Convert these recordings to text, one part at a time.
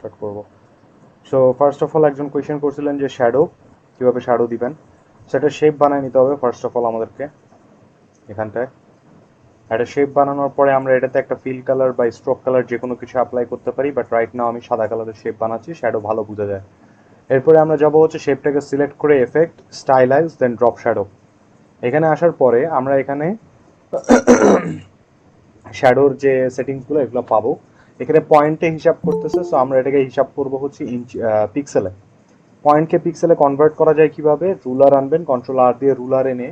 Start করব। So first of all একজন question করছিলেন যে কীভাবে শ্যাডো দিবেন। সেটা শেপ বানিয়ে নিতে হবে ফার্স্ট অফ অল আমাদেরকে। এখানটায় একটা শেপ বানানোর পরে আমরা এটাতে একটা ফিল কালার বা স্ট্রোক কালার যে কোনো কিছু অ্যাপ্লাই করতে পারি, বাট রাইট নাও আমি সাদা কালারের শেপ বানাচ্ছি, শ্যাডো ভালো বোঝা যায়। এরপরে আমরা যাবো হচ্ছে শেপটাকে সিলেক্ট করে এফেক্ট, স্টাইলাইজ, দেন ড্রপ শ্যাডো। এখানে আসার পরে আমরা এখানে শ্যাডোর যে সেটিংসগুলো এগুলো পাবো। এখানে পয়েন্টে হিসাব করতেছে, সো আমরা এটাকে হিসাব করব হচ্ছে পিক্সেলে। পয়েন্টকে পিক্সেলে কনভার্ট করা যায় কিভাবে? রুলার আনবেন, কন্ট্রোল আর দিয়ে রুলার এনে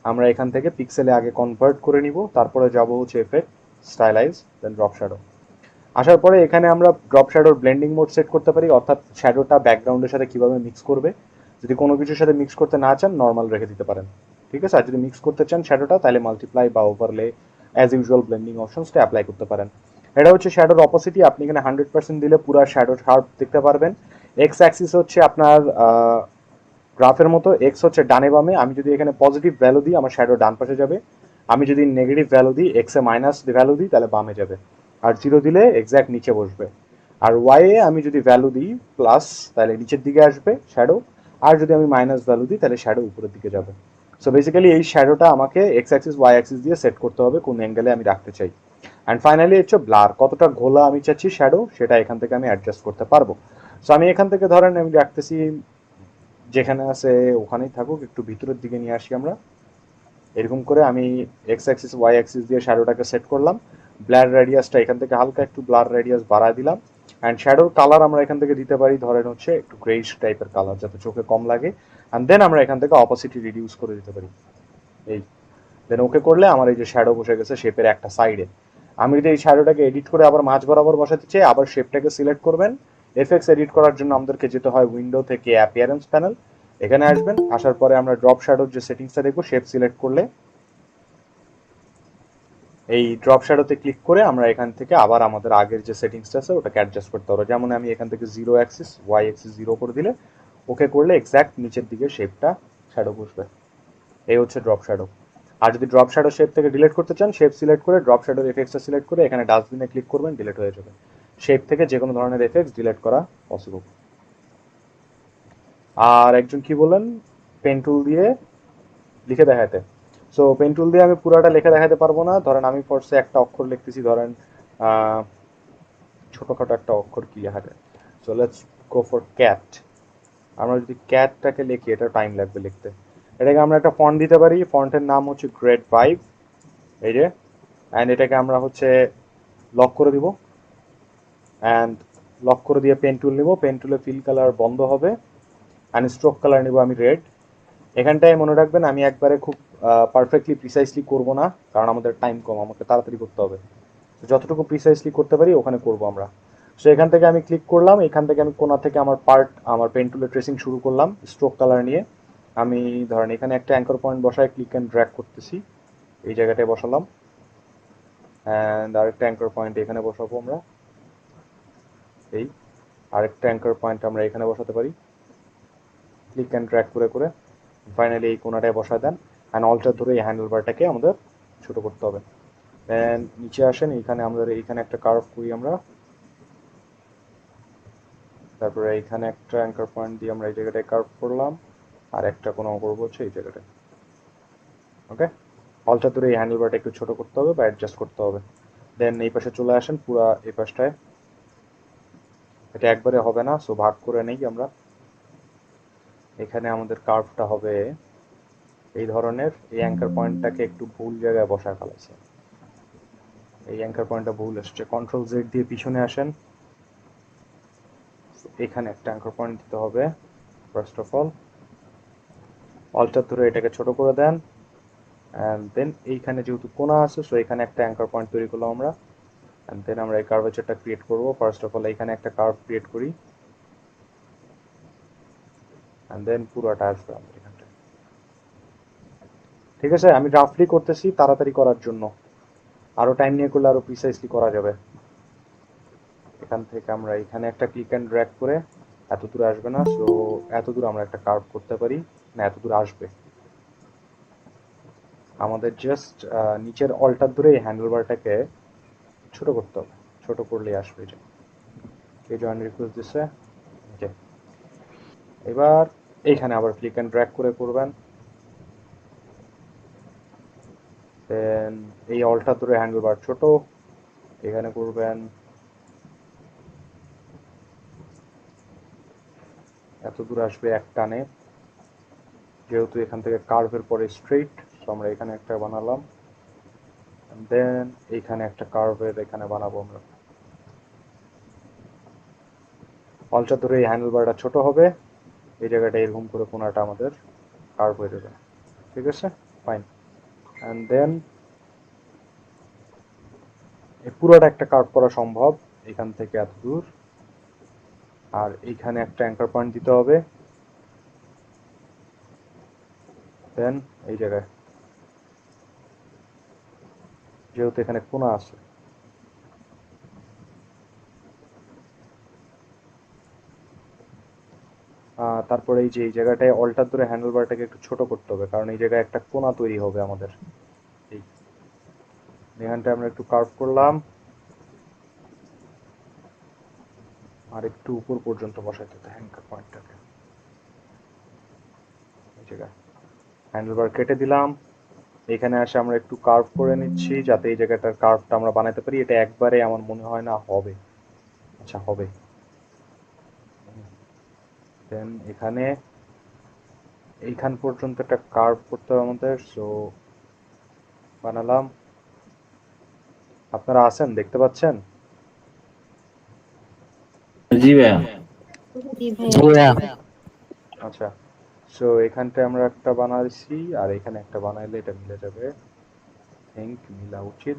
আমরা এখান থেকে পিক্সেলে আগে কনভার্ট করে নিব, তারপরে যাব হচ্ছে এফেক্ট, স্টাইলাইজ, দেন ড্রপ শ্যাডো। আসার পরে এখানে আমরা ড্রপ শ্যাডোর ব্লেন্ডিং মোড সেট করতে পারি, অর্থাৎ শ্যাডোটা ব্যাকগ্রাউন্ডের সাথে কিভাবে মিক্স করবে। যদি কোনো কিছুর সাথে মিক্স করতে না চান নর্মাল রেখে দিতে পারেন, ঠিক আছে। আর যদি মিক্স করতে চান শ্যাডোটা, তাহলে মাল্টিপ্লাই বা ওভারলে অ্যাজ ইউজুয়াল ব্লেন্ডিং অপশনসটা অ্যাপ্লাই করতে পারেন। এটা হচ্ছে শ্যাডোর অপোসিটি। আপনি এখানে 100% দিলে পুরো শ্যাডো শার্প দেখতে পারবেন। এক্স অ্যাক্সিস হচ্ছে আপনার গ্রাফের মতো, এক্স হচ্ছে ডানে বামে। আমি যদি এখানে পজিটিভ ভ্যালু দিই আমার শ্যাডো ডান পাশে যাবে, আমি যদি নেগেটিভ ভ্যালু দিই, এক্সে মাইনাস ভ্যালু দিই, তাহলে বামে যাবে। আর জিরো দিলে এক্স্যাক্ট নিচে বসবে। আর ওয়াই এ আমি যদি ভ্যালু দিই প্লাস, তাহলে নিচের দিকে আসবে শ্যাডো। আর যদি আমি মাইনাস ভ্যালু দিই তাহলে শ্যাডো উপরের দিকে যাবে। সো বেসিক্যালি এই শ্যাডোটা আমাকে এক্স অ্যাক্সিস ওয়াই অ্যাক্সিস দিয়ে সেট করতে হবে কোন অ্যাঙ্গেলে আমি রাখতে চাই। অ্যান্ড ফাইনালি হচ্ছে ব্লার, কতটা ঘোলা আমি চাচ্ছি শ্যাডো সেটা এখান থেকে আমি অ্যাডজাস্ট করতে পারবো। সো আমি এখান থেকে ধরেন আমি রাখতেছি যেখানে আছে ওখানেই থাকুক, একটু ভিতরের দিকে নিয়ে আসি আমরা। এরকম করে আমি এক্স অ্যাক্সিস ওয়াই অ্যাক্সিস দিয়ে শ্যাডোটাকে সেট করলাম। ব্লার রেডিয়াসটা এখান থেকে হালকা একটু ব্লার রেডিয়াস বাড়ায় দিলাম। অ্যান্ড শ্যাডোর কালার আমরা এখান থেকে দিতে পারি ধরেন হচ্ছে একটু গ্রেইশ টাইপের কালার, যাতে চোখে কম লাগে। অ্যান্ড দেন আমরা এখান থেকে অপোসিটি রিডিউস করে দিতে পারি। এই দেন ওকে করলে আমার এই যে শ্যাডো বসে গেছে শেপের একটা সাইডে। আমি যদি এই শ্যাডোটাকে এডিট করে আবার মাঝ বরাবর বসাতে চাই, আবার শেপটাকে সিলেক্ট করবেন। এফএক্স এডিট করার জন্য আমাদেরকে যেতে হয় উইন্ডো থেকে অ্যাপিয়ারেন্স প্যানেল, এখানে আসবেন। আসার পরে আমরা ড্রপ শ্যাডোর যে সেটিংসটা দেখবো, শেপ সিলেক্ট করলে এই ড্রপ শ্যাডোতে ক্লিক করে আমরা এখান থেকে আবার আমাদের আগের যে সেটিংসটা আছে ওটাকে অ্যাডজাস্ট করতে পারবো। যেমন আমি এখান থেকে zero axis Y axis zero করে দিলে ওকে করলে এক্স্যাক্ট নিচের দিকে শেপটা শ্যাডো বসবে। এই হচ্ছে ড্রপ শ্যাডো। আর যদি ড্রপ শ্যাডো শেপ থেকে ডিলিট করতে চান, শেপ সিলেক্ট করে ড্রপ শ্যাডোর এফেক্টসটা সিলেক্ট করে এখানে ডাস্টবিনে ক্লিক করবেন, ডিলিট হয়ে যাবে। শেপ থেকে যে কোনো ধরনের এফেক্টস ডিলিট করা পসিবল। আর একজন কি বলেন পেন টুল দিয়ে লিখে দেখাতে। সো পেন টুল দিয়ে আমি পুরাটা লিখে দেখাতে পারবো না। ধরেন আমি ফার্স্টে একটা অক্ষর লিখতেছি, ধরেন ছোটখাটো একটা অক্ষর কি লেখা যায়। So let's go for cat. আমরা যদি ক্যাটটাকে লিখি এটা টাইম লাগবে লিখতে। এটাকে আমরা একটা ফন্ট দিতে পারি, ফন্টের নাম হচ্ছে গ্রেড 5, এই যে। অ্যান্ড এটাকে আমরা হচ্ছে লক করে দিব। অ্যান্ড লক করে দিয়ে পেন টুল নিব, পেন টুলে ফিল কালার বন্ধ হবে। অ্যান্ড স্ট্রোক কালার নিব আমি রেড। এখানটায় মনে রাখবেন আমি একবারে খুব পারফেক্টলি প্রিসাইসলি করব না, কারণ আমাদের টাইম কম, আমাকে তাড়াতাড়ি করতে হবে। যতটুকু প্রিসাইসলি করতে পারি ওখানে করব আমরা। সো এখান থেকে আমি ক্লিক করলাম, এখান থেকে আমি কোনা থেকে আমার পেন টুলের ট্রেসিং শুরু করলাম স্ট্রোক কালার নিয়ে। আমি ধরেন এখানে একটা অ্যাঙ্কর পয়েন্ট বসায় ক্লিক অ্যান্ড ড্র্যাগ করতেছি, এই জায়গাটায় বসালাম। অ্যান্ড আরেকটা অ্যাঙ্কর পয়েন্ট এখানে বসাবো আমরা, এই আরেকটা অ্যাঙ্কর পয়েন্ট আমরা এখানে বসাতে পারি, ক্লিক অ্যান্ড ড্র্যাগ করে করে ফাইনালি এই কোনাটায় বসায় দেন। অ্যান্ড অল্টার ধরে এই হ্যান্ডেল বারটাকে আমাদের ছোট করতে হবে। দেন নিচে আসেন, এইখানে আমাদের এইখানে একটা কার্ভ করি আমরা। তারপরে এইখানে একটা অ্যাঙ্কার পয়েন্ট দিয়ে আমরা এই জায়গাটায় কার্ভ করলাম, আর একটা কোনো করবো হচ্ছে এই জায়গাটায়। ওকে, অল্টার ধরে এই হ্যান্ডেল বারটা একটু ছোট করতে হবে বা অ্যাডজাস্ট করতে হবে। দেন এই পাশে চলে আসেন, পুরা এই পাশটায়। এটা একবারে হবে না, সো ভাগ করে নেই আমরা। এখানে আমাদের কার্ভটা হবে এই ধরনের। এই অ্যাঙ্কার পয়েন্টটাকে একটু ভুল জায়গায় বসায় ফেলাইছে, এই অ্যাঙ্কার পয়েন্টটা ভুল এসছে। কন্ট্রোল জেড দিয়ে পিছনে আসেন, এখানে একটা অ্যাঙ্কার পয়েন্ট দিতে হবে। ফার্স্ট অফ অল অল্টার ধরে এটাকে ছোট করে দেন। অ্যান্ড দেন এইখানে যেহেতু কোনা আছে, সো এখানে একটা অ্যাঙ্কার পয়েন্ট তৈরি করলাম আমরা। অ্যান্ড দেন আমরা এই কার্ভেচারটা ক্রিয়েট করবো। ফার্স্ট অফ অল এখানে একটা কার্ভ ক্রিয়েট করি, অ্যান্ড দেন পুরোটা আসবে আমাদের এখানটা। ঠিক আছে, আমি রাফলি করতেছি তাড়াতাড়ি করার জন্য, আরো টাইম নিয়ে করলে আরো প্রিসাইসলি করা যাবে। এখান থেকে আমরা এখানে একটা ক্লিক অ্যান্ড ড্র্যাগ করে, এত দূর আসবে না, সো এত দূর আমরা একটা কার্ভ করতে পারি, না এত দূর আসবে। আমাদের জাস্ট নিচের অলটার ধরে এই হ্যান্ডেল বারটাকে ছোট করতে হবে, ছোট করলেই আসবে এটা। কে জয়েন রিকোয়েস্ট দিছে, ওকে। এবার এইখানে আবার ক্লিক অ্যান্ড ড্র্যাগ করে করবেন। দেন এই অলটা ধরে হ্যান্ডেল বার ছোট, এখানে করবেন এত দূর আসবে এক টানে, যেহেতু এখান থেকে কার্ভের পরে স্ট্রেইট, তো আমরা এখানে একটা বানালাম। দেন এইখানে একটা কার্ভের এখানে বানাবো আমরা। অলটা ধরে এই হ্যান্ডেল বারটা ছোট হবে, এই জায়গাটা এরকম করে কোনাটা আমাদের কার্ভ হয়ে যাবে, ঠিক আছে, ফাইন। অ্যান্ড দেন এই পুরোটা একটা কার্ভ করা সম্ভব এখান থেকে এত দূর, আর এইখানে একটা অ্যাঙ্কার পয়েন্ট দিতে হবে। দেন এই জায়গায় যেহেতু এখানে কোনা আছে, তারপরে এই যে এই জায়গাটায় অল্টার ধরে হ্যান্ডেল বারটাকে একটু ছোট করতে হবে, কারণ এই জায়গায় একটা কোনা তৈরি হবে আমাদের। এই এখানটা আমরা একটু কার্ভ করলাম, আর একটু উপর পর্যন্ত বসাইতে হবে অ্যাঙ্কার পয়েন্টটাকে। এই জায়গায় হ্যান্ডেল বার কেটে দিলাম, এখানে আসে আমরা একটু কার্ভ করে নিচ্ছি যাতে এই জায়গাটার কার্ভটা আমরা বানাতে পারি। এটা একবারে আমার মনে হয় না হবে, আচ্ছা হবে। দেন এখানে এইখান পর্যন্ত একটা কার্ভ করতে হবে আমাদের, সো বানালাম। আপনারা আছেন, দেখতে পাচ্ছেন? জি ভাইয়া। জি জি ভাইয়া। ভাইয়া। আচ্ছা, সো এখানটায় আমরা একটা বানাইছি, আর এখানে একটা বানাইলে এটা মিলে যাবে, থিঙ্ক মিলা উচিত।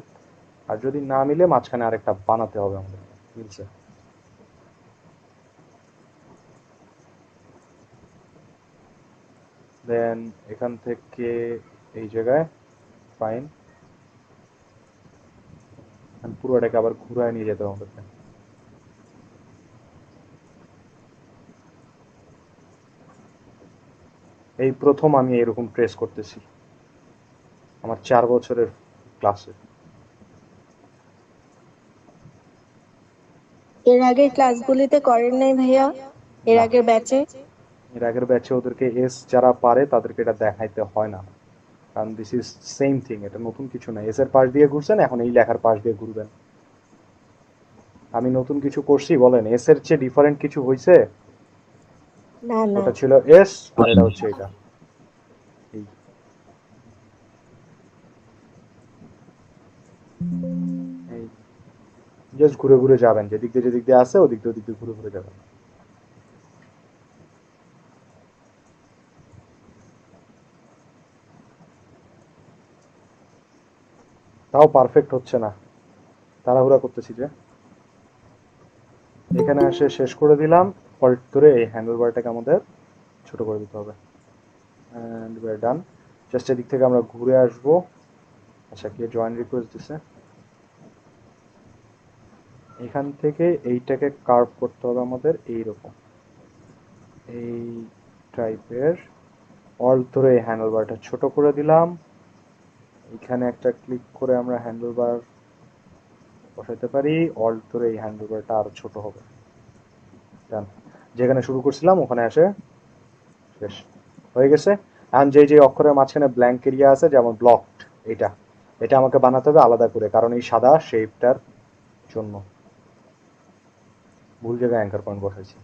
আর যদি না মিলে মাঝখানে আরেকটা বানাতে হবে আমাদের, মিলছে। দেন এখান থেকে এই জায়গায় ফাইন, পুরোটাকে আবার ঘুরায় নিয়ে যেতে হবে। এই প্রথম আমি এরকম ট্রেস করতেছি আমার 4 বছরের ক্লাসে। এর আগের ক্লাসগুলিতে করেন নাই ভাইয়া? এর না, আগের ব্যাচে? এর আগের ব্যাচে ওদেরকে এস যারা পারে তাদেরকে এটা দেখাইতে হয় না, কারণ দিস ইজ সেম থিং, এটা নতুন কিছু না। এস এর পাশ দিয়ে ঘুরছেন, এখন এই লেখার পাশ দিয়ে ঘুরবেন। আমি নতুন কিছু করছি বলেন? এস এর চেয়ে ডিফারেন্ট কিছু হয়েছে? না না। ওটা ছিল এস, আর এটা হচ্ছে এটা। এই এই জাস্ট ঘুরে ঘুরে যাবেন, যেদিক দিয়ে আসে ওদিক দিয়ে ঘুরে ঘুরে যাবেন। তাও পারফেক্ট হচ্ছে না, তাড়াহুড়া করতেছি যে। এখানে এসে শেষ করে দিলাম, অল্ট ধরে এই হ্যান্ডেল বারটাকে আমাদের ছোট করে দিতে হবে, and we are done. Just এদিক থেকে আমরা ঘুরে আসবো। আচ্ছা, কে জয়েন রিকোয়েস্ট দিছে? এখান থেকে এইটাকে কার্ভ করতে হবে আমাদের এইরকম, এই টাইপের। অল্ট ধরে এই হ্যান্ডেল বারটা ছোট করে দিলাম, এখানে একটা ক্লিক করে আমরা হ্যান্ডেল বার বসাইতে পারি। অল্ট ধরে এই হ্যান্ডেল বারটা আরো ছোট হবে, ডান। যেখানে শুরু করছিলাম ওখানে এসে শেষ হয়ে গেছে। এখন যে যে অক্ষরের মাঝখানে ব্ল্যাঙ্ক এরিয়া আছে, যেমন ব্লকড, এটা এটা আমাকে বানাতে হবে আলাদা করে, কারণ এই সাদা শেপটার জন্য ভুল জায়গায় অ্যাঙ্কার পয়েন্ট বসাইছি।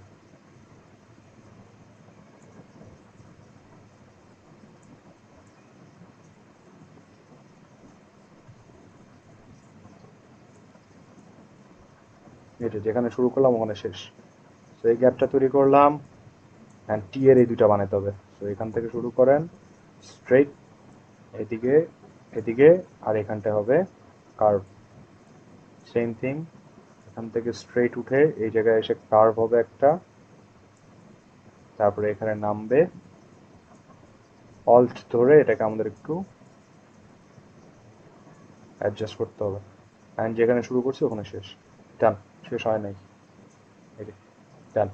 এটা যেখানে শুরু করলাম ওখানে শেষ, তো এই গ্যাপটা তৈরি করলাম। অ্যান্ড টি এর এই দুইটা বানাতে হবে, তো এখান থেকে শুরু করেন স্ট্রেইট এদিকে এদিকে, আর এখানটা হবে কার্ভ, সেম থিং। এখান থেকে স্ট্রেইট উঠে এই জায়গায় এসে কার্ভ হবে একটা, তারপরে এখানে নামবে। অল্ট ধরে এটাকে আমাদের একটু অ্যাডজাস্ট করতে হবে, অ্যান্ড যেখানে শুরু করছি ওখানে শেষ, ডান। শেষ হয় নাই, ডান।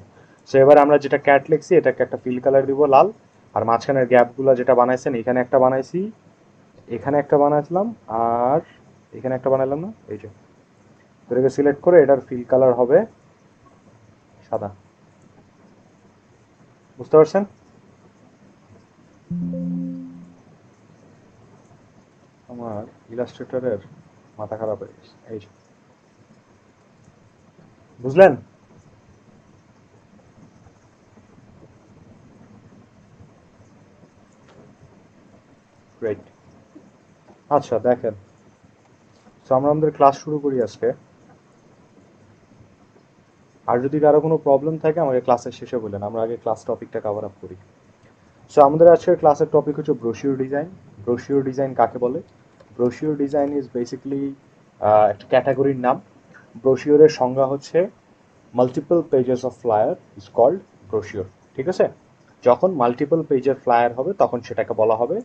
সো এবার আমরা যেটা ক্যাট লিখছি এটাকে একটা ফিল কালার দিব লাল, আর মাঝখানের গ্যাপগুলো যেটা বানাইছেন, এখানে একটা বানাইছি, এখানে একটা বানাইছিলাম, আর এখানে একটা বানাইলাম না, এই যে। এটাকে সিলেক্ট করে এটার ফিল কালার হবে সাদা। বুঝতে পারছেন? আমার ইলাস্ট্রেটরের মাথা খারাপ হয়ে গেছে। এই যে, বুঝলেন? গ্রেট। আচ্ছা দেখেন, তো আমরা আমাদের ক্লাস শুরু করি আজকে। আর যদি কারো কোনো প্রবলেম থাকে আমাকে ক্লাসের শেষে বলেন, আমরা আগে ক্লাস টপিকটা কভার আপ করি। সো আমাদের আজকের ক্লাসের টপিক হচ্ছে ব্রোশিওর ডিজাইন। ব্রোশিওর ডিজাইন কাকে বলে? ব্রোশিওর ডিজাইন ইজ বেসিক্যালি একটা ক্যাটাগরির নাম। ব্রোশিওরের সংজ্ঞা হচ্ছে multiple pages of flyer is called brochure. ঠিক আছে? যখন মাল্টিপল পেজের ফ্লায়ার হবে তখন সেটাকে বলা হবে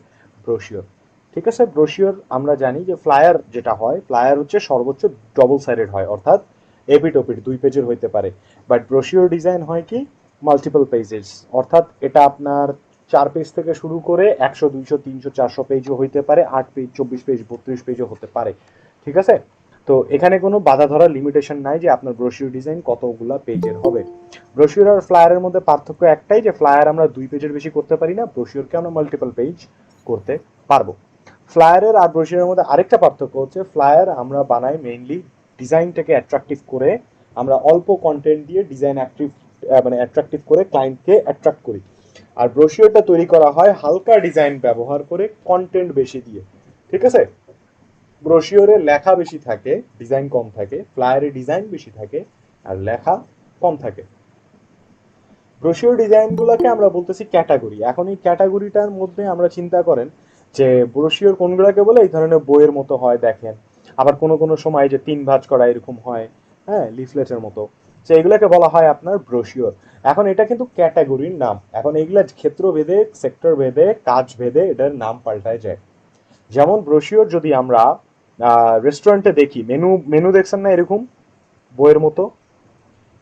ব্রোশিওর। ঠিক আছে? ব্রোশিওর আমরা জানি যে ফ্লায়ার যেটা হয়, ফ্লায়ার হচ্ছে সর্বোচ্চ ডবল সাইডেড হয়, অর্থাৎ এপিট ওপিট 2 পেজের হইতে পারে। বাট ব্রোশিওর ডিজাইন হয় কি মাল্টিপল পেজেস, অর্থাৎ এটা আপনার 4 পেজ থেকে শুরু করে 100 200 300 400 পেজও হইতে পারে, 8 পেজ 24 পেজ 32 পেজও হতে পারে। ঠিক আছে? তো এখানে কোনো বাধা ধরার লিমিটেশন নাই যে আপনার ব্রোশিওর ডিজাইন কতগুলা পেজের হবে। ব্রোশিওর আর ফ্লায়ারের মধ্যে পার্থক্য একটাই, যে ফ্লায়ার আমরা 2 পেজের বেশি করতে পারি না, ব্রোশিওরকে আমরা মাল্টিপল পেজ করতে পারবো। ফ্লায়ারের আর ব্রোশিওরের মধ্যে আরেকটা পার্থক্য হচ্ছে, ফ্লায়ার আমরা বানাই মেইনলি ডিজাইনটাকে অ্যাট্রাকটিভ করে, আমরা অল্প কন্টেন্ট দিয়ে ডিজাইন অ্যাট্রাকটিভ করে ক্লায়েন্টকে অ্যাট্রাক্ট করি। আর ব্রোশিওরটা তৈরি করা হয় হালকা ডিজাইন ব্যবহার করে কন্টেন্ট বেশি দিয়ে। ঠিক আছে? ব্রোশিওরে লেখা বেশি থাকে, ডিজাইন কম থাকে। ফ্লায়ারে ডিজাইন বেশি থাকে আর লেখা কম থাকে। ব্রোশিওর ডিজাইনগুলোকে আমরা বলতেছি ক্যাটাগরি। এখন এই ক্যাটাগরিটার মধ্যে আমরা চিন্তা করেন যে ব্রোশিওর কোনগুলোকে বলে, এই ধরনের বইয়ের মতো হয় দেখেন, আবার কোনো কোনো সময় যে 3 ভাঁজ করা এরকম হয়, হ্যাঁ, লিফলেটের মতো। তো এগুলোকে বলা হয় আপনার ব্রোশিওর। এখন এটা কিন্তু ক্যাটাগরির নাম। এখন এইগুলা ক্ষেত্র ভেদে, সেক্টর ভেদে, কাজ ভেদে এটার নাম পাল্টায় যায়। যেমন ব্রোশিওর যদি আমরা রেস্টুরেন্টে দেখি, মেনু মেনু দেখছেন না এরকম বইয়ের মতো,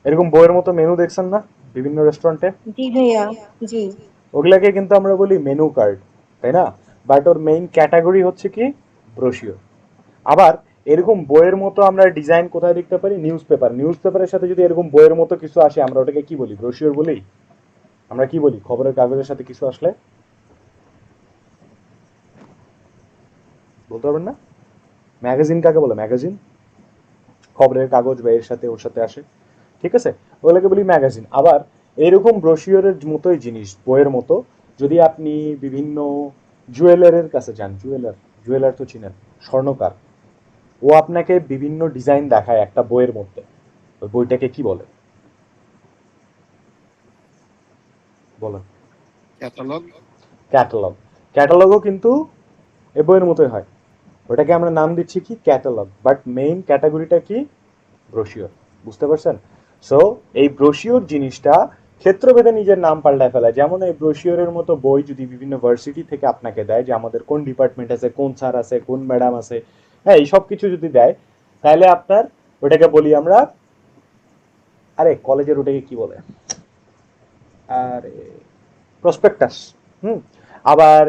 এরকম বইয়ের মতো মেনু দেখছেন না বিভিন্ন রেস্টুরেন্টে? জি ভাইয়া, জি। ওগুলাকে কিন্তু আমরা বলি মেনু কার্ড, তাই না? বাট ওর মেইন ক্যাটাগরি হচ্ছে কি ব্রোশিওর। আবার এরকম বইয়ের মতো আমরা ডিজাইন কোথায় দেখতে পারি? News paper. নিউজ পেপারের সাথে যদি এরকম বইয়ের মতো কিছু আসে আমরা ওটাকে কি বলি? ব্রোশিওর বলি। আমরা কি বলি খবরের কাগজের সাথে কিছু আসলে? বলতে পারবেন না? ম্যাগাজিন কাকে বলে? ম্যাগাজিন খবরের কাগজ বা এর সাথে ওর সাথে আসে। ঠিক আছে? ওগুলোকে বলি ম্যাগাজিন। আবার এরকম ব্রোশিওরের মতোই জিনিস, বইয়ের মতো, যদি আপনি বিভিন্ন জুয়েলারের কাছে যান, জুয়েলার তো চিনেন, স্বর্ণকার, ও আপনাকে বিভিন্ন ডিজাইন দেখায় একটা বইয়ের মধ্যে, ওই বইটাকে কি বলে বলেন? ক্যাটালগ। ক্যাটালগ। ক্যাটালগও কিন্তু এই বইয়ের মতোই হয়, ওটাকে আমরা নাম দিচ্ছি কি ক্যাটালগ, বাট মেইন ক্যাটাগরিটা কি ব্রোশিওর। বুঝতে পারছেন? সো এই ব্রোশিওর জিনিসটা ক্ষেত্রভেদে নিজের নাম পাল্টায় ফেলায়। যেমন এই ব্রোশিওরের মতো বই যদি বিভিন্ন ভার্সিটি থেকে আপনাকে দেয়, যে আমাদের কোন ডিপার্টমেন্ট আছে, কোন স্যার আছে, কোন ম্যাডাম আছে, হ্যাঁ, এই সব কিছু যদি দেয়, তাহলে আপনার ওটাকে বলি আমরা, আরে কলেজের ওটাকে কি বলে, আরে প্রসপেক্টাস। হুম। আবার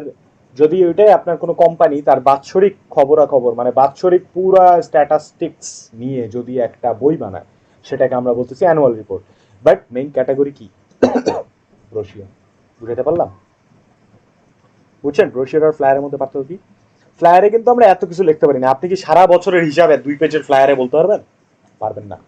যদি ওইটাই আপনার কোনো কোম্পানি তার বাৎসরিক খবরাখবর, মানে বাৎসরিক পুরা স্ট্যাটাস্টিক্স নিয়ে যদি একটা বই বানায়, সেটাকে আমরা বলতেছি annual report. But main category কি? ব্রোশিওর। বুঝাতে পারলাম? বুঝছেন ব্রোশিওর আর ফ্লায়ারের মধ্যে পার্থক্য কি? ফ্লায়ারে কিন্তু আমরা এত কিছু লিখতে পারি না। আপনি কি সারা বছরের হিসাবে 2 পেজের ফ্লায়ারে বলতে পারবেন? পারবেন না।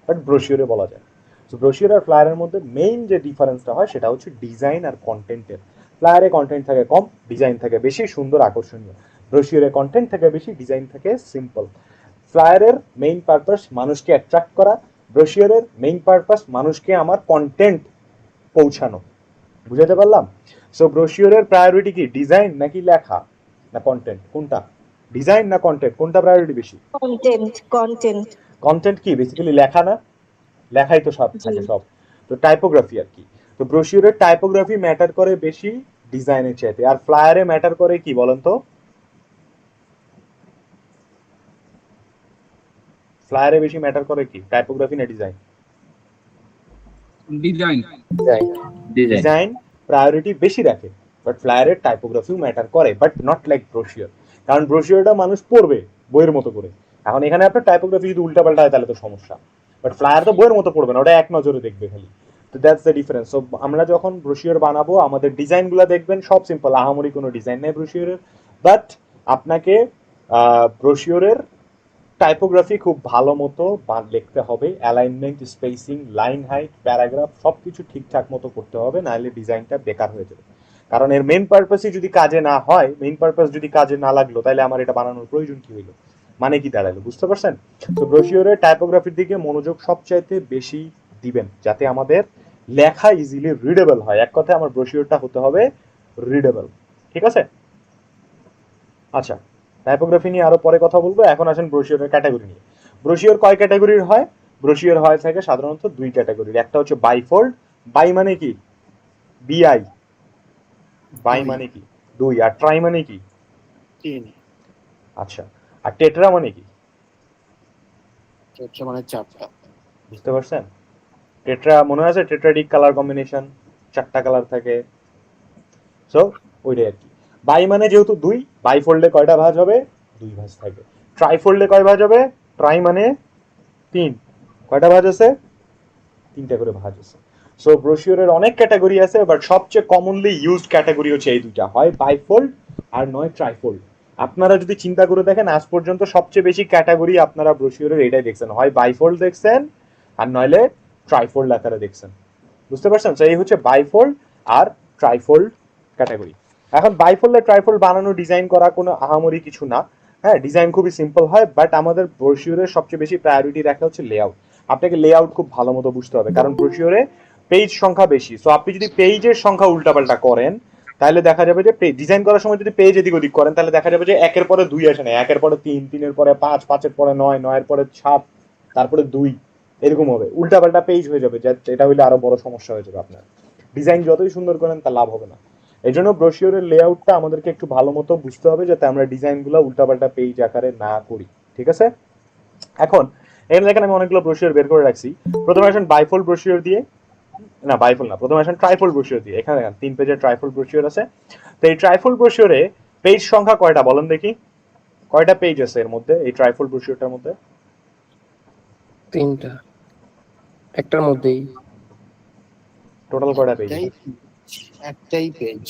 বাট ব্রোশিওরে বলা যায়। তো ব্রোশিওর আর ফ্লায়ারের মধ্যে মেইন যে ডিফারেন্সটা হয় সেটা হচ্ছে ডিজাইন আর কন্টেন্টের। ফ্লায়ারে কন্টেন্ট থাকে কম, ডিজাইন থাকে বেশি, সুন্দর আকর্ষণীয়। ব্রোশিওরে কন্টেন্ট থাকে বেশি, ডিজাইন থাকে সিম্পল। ফ্লায়ারের মেইন পারপাস মানুষকে অ্যাট্রাক্ট করা, ব্রোশিওরের মেইন পারপাস মানুষকে আমার কন্টেন্ট পৌঁছানো। বুঝাতে পারলাম? সো ব্রোশিওরের প্রায়োরিটি কি, ডিজাইন নাকি লেখা না কন্টেন্ট? কোনটা? ডিজাইন না কন্টেন্ট, কোনটা প্রায়োরিটি বেশি? Content, content. কন্টেন্ট কি বেসিক্যালি লেখা না? লেখাই তো সব জি। থাকে সব। তো টাইপোগ্রাফি আর কি। তো ব্রোশিওরের টাইপোগ্রাফি ম্যাটার করে বেশি ডিজাইনের চাইতে। আর ফ্লায়ারে ম্যাটার করে কি বলেন তো? ফ্লায়ারে বেশি ম্যাটার করে কি, টাইপোগ্রাফি না ডিজাইন? ডিজাইন। ডিজাইন প্রায়োরিটি বেশি রাখে, বাট ফ্লায়ারের টাইপোগ্রাফিও ম্যাটার করে, বাট নট লাইক ব্রোশিওর। কারণ ব্রোশিওরটা মানুষ পড়বে বইয়ের মতো করে। এখন এখানে আপনার টাইপোগ্রাফি যদি উল্টাপাল্টা হয় তাহলে তো সমস্যা। বাট ফ্লায়ার তো বইয়ের মতো পড়বে না, ওটা এক নজরে দেখবে খালি। তো দ্যাটস দ্য ডিফারেন্স। সো আমরা যখন ব্রোশিওর বানাবো আমাদের ডিজাইনগুলো দেখবেন সব সিম্পল, আহামরি কোনো ডিজাইন নেই ব্রোশিওরের, বাট আপনাকে ব্রোশিওরের টাইপোগ্রাফি খুব ভালো মতো লিখতে হবে, alignment, spacing, line height, paragraph সবকিছু ঠিকঠাক মতো করতে হবে, নাহলে ডিজাইনটা বেকার হয়ে যাবে। কারণ এর মেইন পারপাসই যদি কাজে না হয়, মেইন পারপাস যদি কাজে না লাগলো, তাহলে আমার এটা বানানোর প্রয়োজন কি হইলো, মানে কি দাঁড়ালো, বুঝতে পারছেন? তো ব্রোশিওরের টাইপোগ্রাফির দিকে মনোযোগ সবচাইতে বেশি দিবেন, যাতে আমাদের লেখা ইজিলি রিডেবল হয়। এক কথায় আমার ব্রোশিওরটা হতে হবে রিডেবল, ঠিক আছে? আচ্ছা, টাইপোগ্রাফি নিয়ে আরো পরে কথা বলবো, এখন আসেন ব্রোশিওরের ক্যাটাগরি নিয়ে। ব্রোশিওর কয় ক্যাটাগরির হয়? ব্রোশিওর হয় থাকে সাধারণত দুই ক্যাটাগরির, একটা হচ্ছে বাইফোল্ড, বাই মানে কি, বিআই, বাই দুই মানে কি দুই, আর ট্রাই মানে কি, তিন আচ্ছা, আর টেট্রা মানে কি, হচ্ছে মানে চারটা। বুঝতে পারছেন? টেট্রা মনে আছে, টেট্রাডিক কালার কম্বিনেশন, চারটা কালার থাকে, সো ওইটাই আর কি। বাই মানে যেহেতু দুই, বাই ফোল্ডে কয়টা ভাঁজ হবে, দুই ভাঁজ থাকবে। ট্রাই ফোল্ডে কয় ভাঁজ হবে, ট্রাই মানে তিন, কয়টা ভাঁজ আছে, তিনটা করে ভাঁজ আছে। সো ব্রোশিওরের অনেক ক্যাটাগরি আছে, বাট সবচেয়ে কমনলি ইউজড ক্যাটাগরি হচ্ছে এই দুইটা, হয় বাইফোল্ড আর নয় ট্রাইফোল্ড। আপনারা যদি চিন্তা করে দেখেন আজ পর্যন্ত সবচেয়ে বেশি ক্যাটাগরি আপনারা ব্রোশিওরের এটাই দেখছেন, হয় বাইফোল্ড দেখছেন আর নইলে ট্রাইফোল্ড আকারে দেখছেন, বুঝতে পারছেন? তো এই হচ্ছে বাইফোল্ড আর ট্রাইফোল্ড ক্যাটাগরি। এখন বাইফোল্ড আর ট্রাইফোল্ড বানানো, ডিজাইন করা কোনো আহামরি কিছু না, হ্যাঁ, ডিজাইন খুবই সিম্পল হয়, বাট আমাদের ব্রোশিওরের সবচেয়ে বেশি প্রায়োরিটি রাখা হচ্ছে লেআউট। আপনাকে লেআউট খুব ভালো মতো বুঝতে হবে, কারণ ব্রোশিওরে পেজ সংখ্যা বেশি। সো আপনি যদি পেজের সংখ্যা উল্টাপাল্টা করেন, তাহলে দেখা যাবে যে ডিজাইন করার সময় যদি পেজ এদিক ওদিক করেন, তাহলে দেখা যাবে যে একের পরে দুই আসে না, একের পরে তিন, তিনের পরে পাঁচ, পাঁচের পরে নয়, নয়ের পরে সাত, তারপরে দুই, এরকম হবে, উল্টাপাল্টা পেজ হয়ে যাবে, এটা হইলে আরো বড় সমস্যা হয়ে যাবে আপনার। ডিজাইন যতই সুন্দর করেন তা লাভ হবে না। এই জন্য ব্রোশিওরের লেআউটটা আমাদেরকে একটু ভালো মতো বুঝতে হবে, যাতে আমরা ডিজাইনগুলো উল্টাপাল্টা পেজ আকারে না করি, ঠিক আছে? এখন এখানে দেখেন আমি অনেকগুলো ব্রোশিওর বের করে রাখছি। প্রথমে আসেন বাইফোল্ড ব্রোশিওর দিয়ে, না বাইফোল্ড না, প্রথমে আসেন ট্রাইফোল্ড ব্রোশিওর দিয়ে। এখানে দেখেন 3 পেজের ট্রাইফোল্ড ব্রোশিওর আছে। তো এই ট্রাইফোল্ড ব্রোশিওরে পেজ সংখ্যা কয়টা বলেন দেখি, কয়টা পেজ আছে এর মধ্যে, এই ট্রাইফোল্ড ব্রোশিওরটার মধ্যে? তিনটা, একটার মধ্যেই। টোটাল কয়টা পেজ? একটাই পেজ।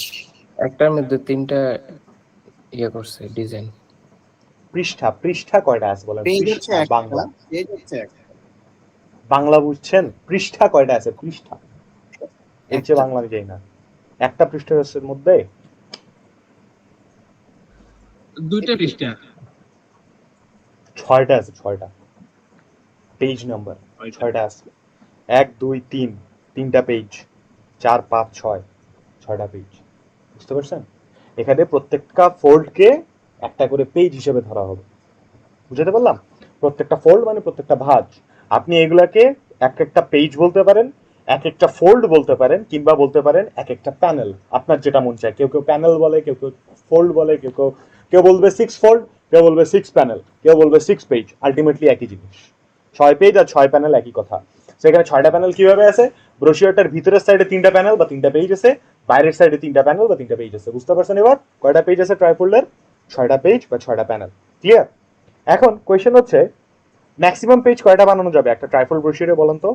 একটার মধ্যে তিনটা ইয়ে করছে ডিজাইন। পৃষ্ঠা, পৃষ্ঠা কয়টা আছে বলেন, পেজ হচ্ছে পৃষ্ঠা একটা, বাংলা, পেজ হচ্ছে একটা। বাংলা বুঝছেন? পৃষ্ঠা কয়টা আছে, পৃষ্ঠা, এর চেয়ে একটা। বাংলা আমি যাই না। একটা পৃষ্ঠা আছে এর মধ্যে, দুইটা পৃষ্ঠা, ছয়টা আছে, ছয়টা পেজ নাম্বার, ছয়টা আছে, এক দুই তিন, তিনটা পেজ, চার পাঁচ ছয়, ছয়টা পেজ, বুঝতে পারছেন? এখানে প্রত্যেকটা ফোল্ডকে একটা করে পেজ হিসেবে ধরা হবে, বুঝতে পারলাম? প্রত্যেকটা ফোল্ড মানে প্রত্যেকটা ভাঁজ। আপনি এগুলাকে এক একটা পেজ বলতে পারেন, এক একটা ফোল্ড বলতে পারেন, কিংবা বলতে পারেন এক একটা প্যানেল, আপনার যেটা মন চায়। কেউ কেউ প্যানেল বলে, কেউ কেউ ফোল্ড বলে, কেউ কেউ কেউ বলবে 6 ফোল্ড, কেউ বলবে 6 প্যানেল, কেউ বলবে 6 পেজ, আলটিমেটলি একই জিনিস। 6 পেজ আর 6 প্যানেল একই কথা। সেখানে 6টা প্যানেল কিভাবে আছে, ব্রোশিওরটার ভিতরের সাইডে 3টা প্যানেল বা 3টা পেজ আছে, বাইরের সাইডে 3টা প্যানেল বা 3টা পেজ আছে, বুঝতে পারছেন? এবার কয়টা পেজ আছে ট্রাইফোল্ডের? 6টা পেজ বা 6টা প্যানেল, ক্লিয়ার? এখন কোয়েশ্চেন হচ্ছে, ম্যাক্সিমাম পেজ কয়টা বানানো যাবে একটা ট্রাইফোল্ড ব্রোশিওরে বলেন তো?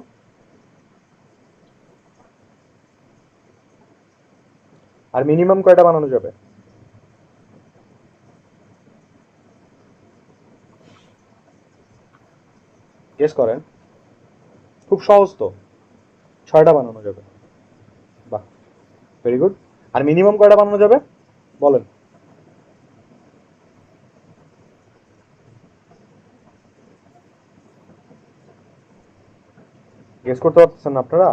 আর মিনিমাম কয়টা বানানো যাবে? গেস করেন, খুব সহজ তো, 6টা বানানো যাবে। বাহ, ভেরি গুড। আর মিনিমাম কয়টা বানানো যাবে বলেন? গেস করতে পারতেছেন না আপনারা?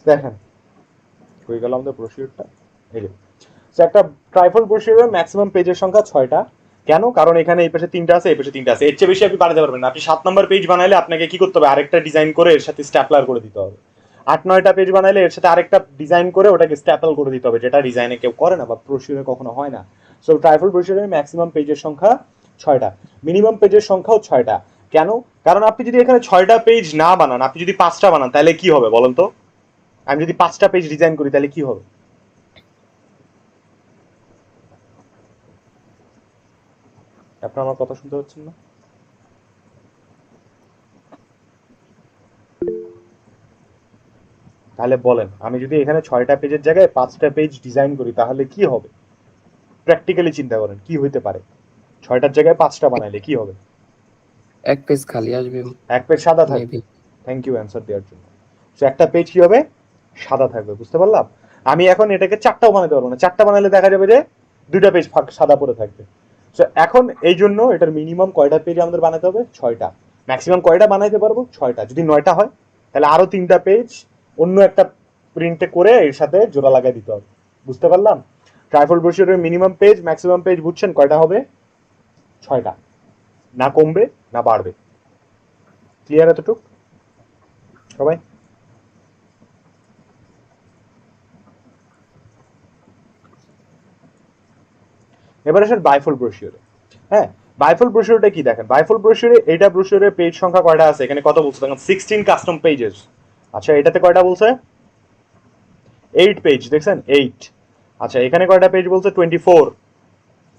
দেখেন হয়ে গেল আমাদের ব্রোশিওরটা, এই যে। So, একটা ট্রাইফোল্ড ব্রোশিওরের ম্যাক্সিমাম পেজের সংখ্যা 6টা। কেন? কারণ এখানে এই পাশে 3টা আছে, এই পাশে 3টা আছে, এর চেয়ে বেশি আপনি বাড়াতে পারবেন না। আপনি 7 নম্বর পেজ বানাইলে আপনাকে কি করতে হবে, আরেকটা ডিজাইন করে এর সাথে স্ট্যাপলার করে দিতে হবে। 8-9টা পেজ বানাইলে এর সাথে আরেকটা ডিজাইন করে ওটাকে স্ট্যাপল করে দিতে হবে, যেটা ডিজাইনে কেউ করে না বা ব্রোশিওরে কখনো হয় না। সো ট্রাইফোল্ড ব্রোশিওরের ম্যাক্সিমাম পেজের সংখ্যা 6টা, মিনিমাম পেজের সংখ্যাও 6টা। কেন? কারণ আপনি যদি এখানে 6টা পেজ না বানান, আপনি যদি 5টা বানান, তাহলে কি হবে বলেন তো? আমি যদি 5টা পেজ ডিজাইন করি তাহলে কি হবে? আপনার আমার কথা শুনতে পাচ্ছেন না? তাহলে বলেন আমি যদি এখানে 6টা পেজের জায়গায় 5টা পেজ ডিজাইন করি তাহলে কি হবে? প্র্যাকটিক্যালি চিন্তা করেন কি হইতে পারে। 6টার জায়গায় 5টা বানাইলে কি হবে? এক পেজ খালি আসবে এক পেজ সাদা থাকবে। মেবি। থ্যাংক ইউ অ্যান্সার দেওয়ার জন্য। সো একটা পেজ কি হবে? সাদা থাকবে, বুঝতে পারলাম? আমি এখন এটাকে 4টাও বানাতে পারবো না, 4টা বানালে দেখা যাবে যে 2টা পেজ সাদা পড়ে থাকবে। সো এখন এই জন্য এটার মিনিমাম কয়টা পেজ আমাদের বানাতে হবে? 6টা। ম্যাক্সিমাম কয়টা বানাইতে পারবো? 6টা। যদি 9টা হয় তাহলে আরো 3টা পেজ অন্য একটা প্রিন্টে করে এর সাথে জোড়া লাগাই দিতে হবে, বুঝতে পারলাম? Trifle ব্রোশিওরের minimum page maximum page বুঝছেন কয়টা হবে? 6টা, না কমবে না বাড়বে। ক্লিয়ার এতটুক সবাই? এবার আসেন বাইফোল ব্রোশিওরে। হ্যাঁ, বাইফোল ব্রোশিওরটা কি দেখেন, বাইফোল ব্রোশিওরে এটা ব্রোশিওরের পেজ সংখ্যা কয়টা আছে এখানে কত বলছে দেখেন, 16 কাস্টম পেজেস। আচ্ছা এটাতে কয়টা বলছে? 8 পেজ, দেখছেন 8। আচ্ছা এখানে কয়টা পেজ বলছে? 24।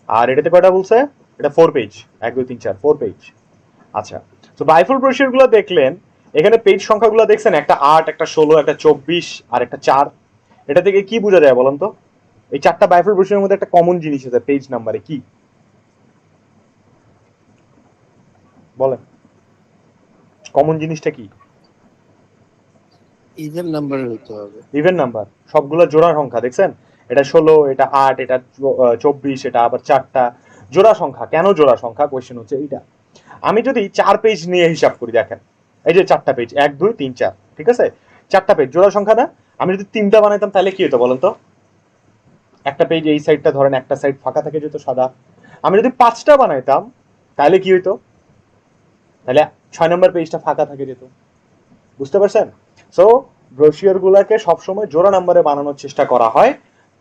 আর এটাতে কয়টা বলছে? এটা 4 পেজ, 1 2 3 4 4 পেজ। আচ্ছা তো বাইফোল ব্রোশিওর গুলো দেখলেন, এখানে পেজ সংখ্যাগুলো দেখছেন, একটা 8, একটা 16, একটা 24 আর একটা 4। এটা থেকে কি বোঝা যায় বলেন তো? এই 4টা বাইফোল ব্রোশিওরের মধ্যে একটা কমন জিনিস আছে পেজ নাম্বারে, কি বলেন? কমন জিনিসটা কি? ইভেন নাম্বার হইতে হবে। ইভেন নাম্বার, সবগুলো জোড়া সংখ্যা, দেখছেন? এটা 16, এটা 8, এটা 24, এটা আবার 4টা জোড়া সংখ্যা। কেন জোড়া সংখ্যা? কোয়েশ্চেন হচ্ছে এইটা। আমি যদি 4 পেজ নিয়ে হিসাব করি, দেখেন এই যে 4টা পেজ, 1 2 3 4, ঠিক আছে? 4টা পেজ জোড়া সংখ্যা না? আমি যদি 3টা বানাইতাম তাহলে কি হতো বলেন তো? একটা পেজ এই সাইডটা ধরেন একটা সাইড ফাঁকা থাকে যেত সাদা। আমি যদি 5টা বানাইতাম তাহলে কি হইতো? তাহলে 6 নম্বর পেজটা ফাঁকা থাকে যেত, বুঝতে পারছেন? সো ব্রোশিওর গুলাকে সবসময় জোড়া নাম্বারে বানানোর চেষ্টা করা হয়।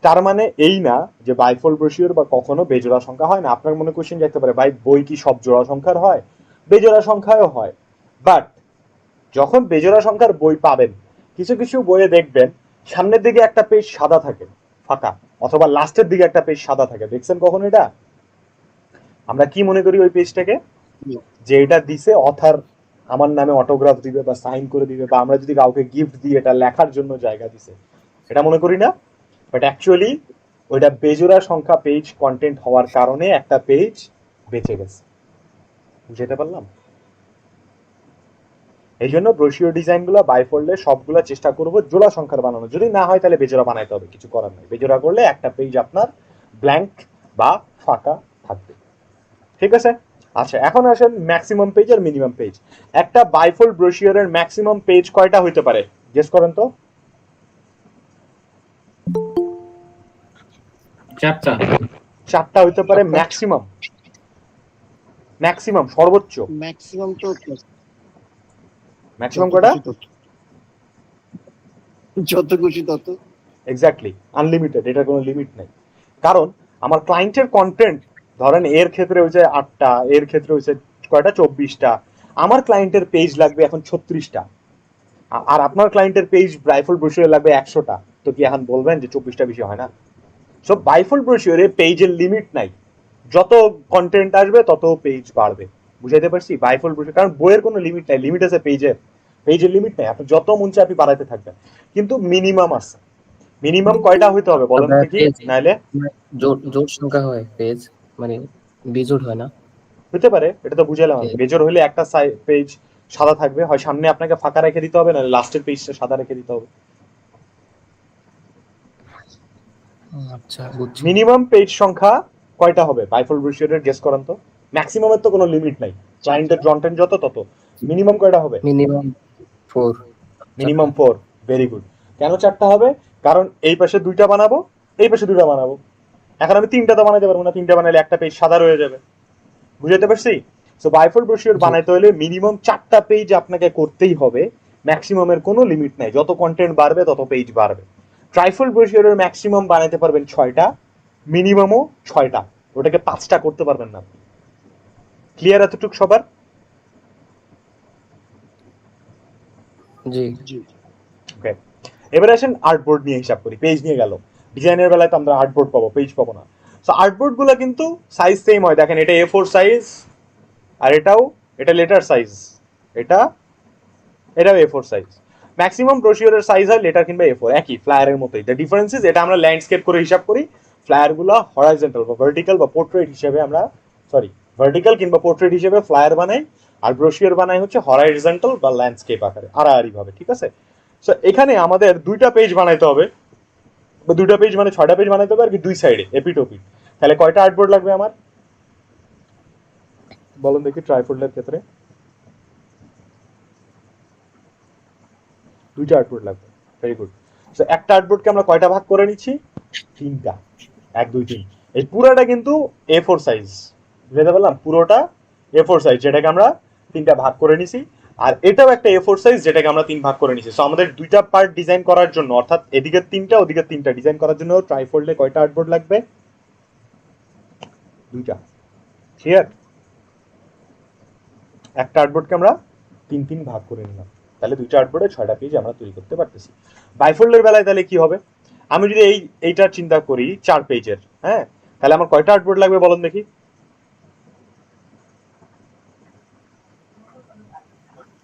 তার মানে এই না যে বাইফোল ব্রোশিওর বা কখনো বেজোড়া সংখ্যা হয় না। আপনার মনে কোশ্চেন যেতে পারে, ভাই বই কি সব জোড়া সংখ্যার হয়? বেজোড়া সংখ্যাও হয়, বাট যখন বেজোড়া সংখ্যার বই পাবেন, কিছু কিছু বইয়ে দেখবেন সামনের দিকে একটা পেজ সাদা থাকে ফাঁকা, অথবা লাস্টের দিকে একটা পেজ সাদা থাকে। দেখছেন কখন এটা? আমরা কি মনে করি ওই পেজটাকে? যে এটা দিছে অথার আমার নামে অটোগ্রাফ দিবে বা সাইন করে দিবে, বা আমরা যদি কাউকে গিফট দিই এটা লেখার জন্য জায়গা দিছে, এটা মনে করি না? বাট অ্যাকচুয়ালি ওইটা বেজোড়া সংখ্যা পেজ কন্টেন্ট হওয়ার কারণে একটা পেজ বেঁচে গেছে, বুঝতে পারলাম? এই জন্য ব্রোশিওর ডিজাইন গুলো বাইফোল্ডে সবগুলো চেষ্টা করবো জোড়া সংখ্যার বানানো। যদি না হয় তাহলে বেজোড়া বানাইতে হবে, কিছু করার নাই। বেজোড়া করলে একটা পেজ আপনার ব্ল্যাঙ্ক বা ফাঁকা থাকবে, ঠিক আছে? আচ্ছা এখন আসেন ম্যাক্সিমাম পেজ আর মিনিমাম পেজ। একটা বাইফোল্ড ব্রোশিওরের ম্যাক্সিমাম পেজ কয়টা হইতে পারে গেস করেন তো? 4টা। 4টা হইতে পারে ম্যাক্সিমাম। ম্যাক্সিমাম সর্বোচ্চ। ম্যাক্সিমাম তো ম্যাক্সিমাম কয়টা? যত খুশি তত। এক্স্যাক্টলি, আনলিমিটেড, এটার কোনো লিমিট নাই। কারণ আমার ক্লায়েন্টের কন্টেন্ট ধরেন এর ক্ষেত্রে হয়েছে 8টা, এর ক্ষেত্রে হয়েছে কয়টা 24টা, আমার ক্লায়েন্টের পেজ লাগবে এখন 36টা, আর আপনার ক্লায়েন্টের পেজ বাইফোল্ড ব্রোশিওরে লাগবে 100টা। তো কি এখন বলবেন যে 24টা বেশি হয় না? সো বাইফোল্ড ব্রোশিওরে পেজের লিমিট নাই, যত কন্টেন্ট আসবে তত পেজ বাড়বে, বুঝাইতে পারছি? বাইফোল্ড ব্রোশিওর, কারণ বইয়ের কোনো লিমিট নাই, লিমিট আছে পেজের, পেজের লিমিট নাই, আপনি যত মন চায় আপনি বাড়াইতে থাকবেন, কিন্তু মিনিমাম আছে। মিনিমাম কয়টা হইতে হবে বলেন আপনার দেখি? পেজ নাইলে জোট সংখ্যা হয় পেজ, মানে বিজোড় হয় না। হতে পারে, এটা তো বুঝাইলাম আমি। বেজোর হইলে একটা পেজ সাদা থাকবে, হয় সামনে আপনাকে ফাঁকা রেখে দিতে হবে, না লাস্টের পেজটা সাদা রেখে দিতে হবে। আচ্ছা বুঝছি। মিনিমাম পেজ সংখ্যা কয়টা হবে বাইফোল্ড ব্রোশিওরের গেস করেন তো? ম্যাক্সিমামের তো কোনো লিমিট নাই, ক্লায়েন্টের কন্টেন্ট যত তত। মিনিমাম কয়টা হবে? মিনিমাম 4। মিনিমাম 4। Very good. কেন 4টা হবে? কারণ এই পাশে 2টা বানাবো, এই পাশে 2টা বানাবো। এখন আমি 3টা তো বানাতে পারবো না, 3টা বানালে একটা পেজ সাদা রয়ে যাবে, বুঝাতে পারছি? সো বাইফোল্ড ব্রোশিওর বানাইতে হলে মিনিমাম 4টা পেজ আপনাকে করতেই হবে, ম্যাক্সিমামের কোনো লিমিট নাই, যত কন্টেন্ট বাড়বে তত পেজ বাড়বে। ট্রাইফোল্ড ব্রোশিওরের ম্যাক্সিমাম বানাইতে পারবেন 6টা, মিনিমামও 6টা, ওটাকে 5টা করতে পারবেন না। ক্লিয়ার এতটুক সবার? জি জি। ওকে, এবার আসেন আর্টবোর্ড নিয়ে হিসাব করি। পেজ নিয়ে গেল, ডিজাইনের বেলায় তো আমরা আর্টবোর্ড পাবো, পেজ পাবো না। সো আর্টবোর্ড গুলো কিন্তু সাইজ সেম হয়, দেখেন এটা A4 সাইজ, আর এটাও, এটা লেটার সাইজ, এটাও A4 সাইজ। ম্যাক্সিমাম ব্রোশিওরের সাইজ হয় লেটার কিংবা A4, একই ফ্লায়ারের মতোই। দ্য ডিফারেন্স ইজ এটা আমরা ল্যান্ডস্কেপ করে হিসাব করি, ফ্লায়ারগুলো হরাইজন্টাল বা ভার্টিক্যাল বা পোর্ট্রেট হিসেবে আমরা ভার্টিক্যাল কিংবা পোর্ট্রেট হিসেবে ফ্লায়ার বানাই, আর ব্রোশিওর বানাই হচ্ছে হরাইজন্টাল বা ল্যান্ডস্কেপ আকারে আড়াআড়ি ভাবে, ঠিক আছে? সো এখানে আমাদের 2টা পেজ বানাইতে হবে, বা 2টা পেজ মানে 6টা পেজ বানাইতে হবে আর কি, 2 সাইডে এপিটোপি। তাহলে কয়টা আর্টবোর্ড লাগবে আমার বলুন দেখি ট্রাইফোল্ডের ক্ষেত্রে? 2টা আর্টবোর্ড লাগবে। Very good. সো একটা আর্টবোর্ডকে আমরা কয়টা ভাগ করে নিচ্ছি? 3টা। 1 2 3। এই পুরোটা কিন্তু A4 সাইজ, বুঝতে পারলাম? পুরোটা A4 সাইজ, যেটাকে আমরা 3টা ভাগ করে নিছি। আর এটাও একটা A4 সাইজ, যেটাকে আমরা 3 ভাগ করে নিছি। সো আমাদের 2টা পার্ট ডিজাইন করার জন্য, অর্থাৎ এদিকে 3টা ওদিকে 3টা ডিজাইন করার জন্য ট্রাইফোল্ডে কয়টা আর্টবোর্ড লাগবে? 2টা। ক্লিয়ার? একটা আর্টবোর্ডকে আমরা 3 ভাগ করে নিলাম, তাহলে 2টা আর্টবোর্ডে 6টা পেজ আমরা তৈরি করতে পারতেছি। বাইফোল্ডের বেলায় তাহলে কি হবে? আমি যদি এইটার চিন্তা করি 4 পেজের, হ্যাঁ, তাহলে আমার কয়টা আর্টবোর্ড লাগবে বলুন দেখি?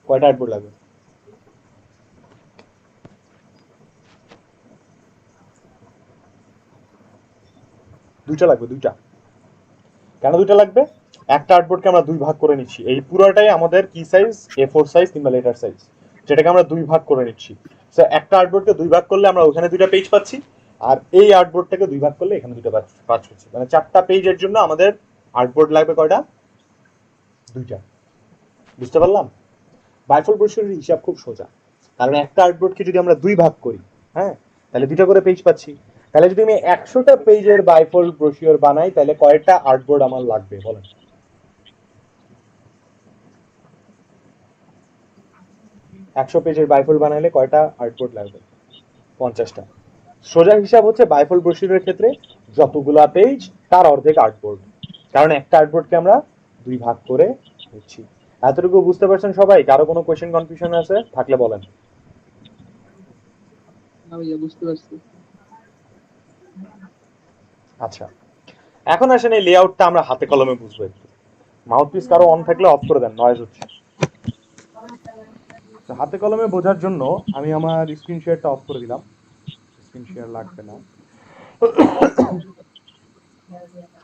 কয়টা আর্টবোর্ড লাগবে? দুইটা লাগবে, 2টা। কেন 2টা লাগবে? একটা আর্টবোর্ডকে আমরা 2 ভাগ করে নিচ্ছি, এই পুরোটাই আমাদের কি সাইজ? A4 সাইজ কিংবা লেটার সাইজ, যেটাকে আমরা 2 ভাগ করে নিচ্ছি। সো একটা আর্টবোর্ডকে 2 ভাগ করলে আমরা ওখানে 2টা পেজ পাচ্ছি, আর এই আর্টবোর্ডটাকে 2 ভাগ করলে এখানে 2টা পাঁচ পাচ্ছি। মানে 4টা পেজের জন্য আমাদের আর্টবোর্ড লাগবে কয়টা? 2টা। বুঝতে পারলাম? বাইফোল্ড ব্রোশিওরের হিসাব খুব সোজা, কারণ একটা আর্টবোর্ডকে যদি আমরা 2 ভাগ করি, হ্যাঁ, তাহলে 2টা করে পেজ পাচ্ছি। তাহলে যদি আমি 100টা পেজের বাইফোল্ড ব্রোশিওর বানাই, তাহলে কয়টা আর্টবোর্ড আমার লাগবে বলেন? 100 পেজের বাইফোল্ড বানাইলে কয়টা আর্টবোর্ড লাগবে? 50টা। সোজা হিসাব হচ্ছে বাইফোল্ড ব্রোশিওরের ক্ষেত্রে যতগুলা পেজ তার অর্ধেক আর্টবোর্ড, কারণ একটা আর্টবোর্ডকে আমরা 2 ভাগ করে নিচ্ছি। এতটুকু বুঝতে পারছেন সবাই? কারো কোনো কোশ্চেন কনফিউশন আছে থাকলে বলেন। বুঝতে পারছি। আচ্ছা, এখন আসেন এই লেআউটটা আমরা হাতে কলমে বুঝবো একটু। মাউথপিস কারো অন থাকলে অফ করে দেন, নয়েজ হচ্ছে। হাতে কলমে বোঝার জন্য আমি আমার স্ক্রিন শেয়ারটা অফ করে দিলাম, স্ক্রিন শেয়ার লাগবে না।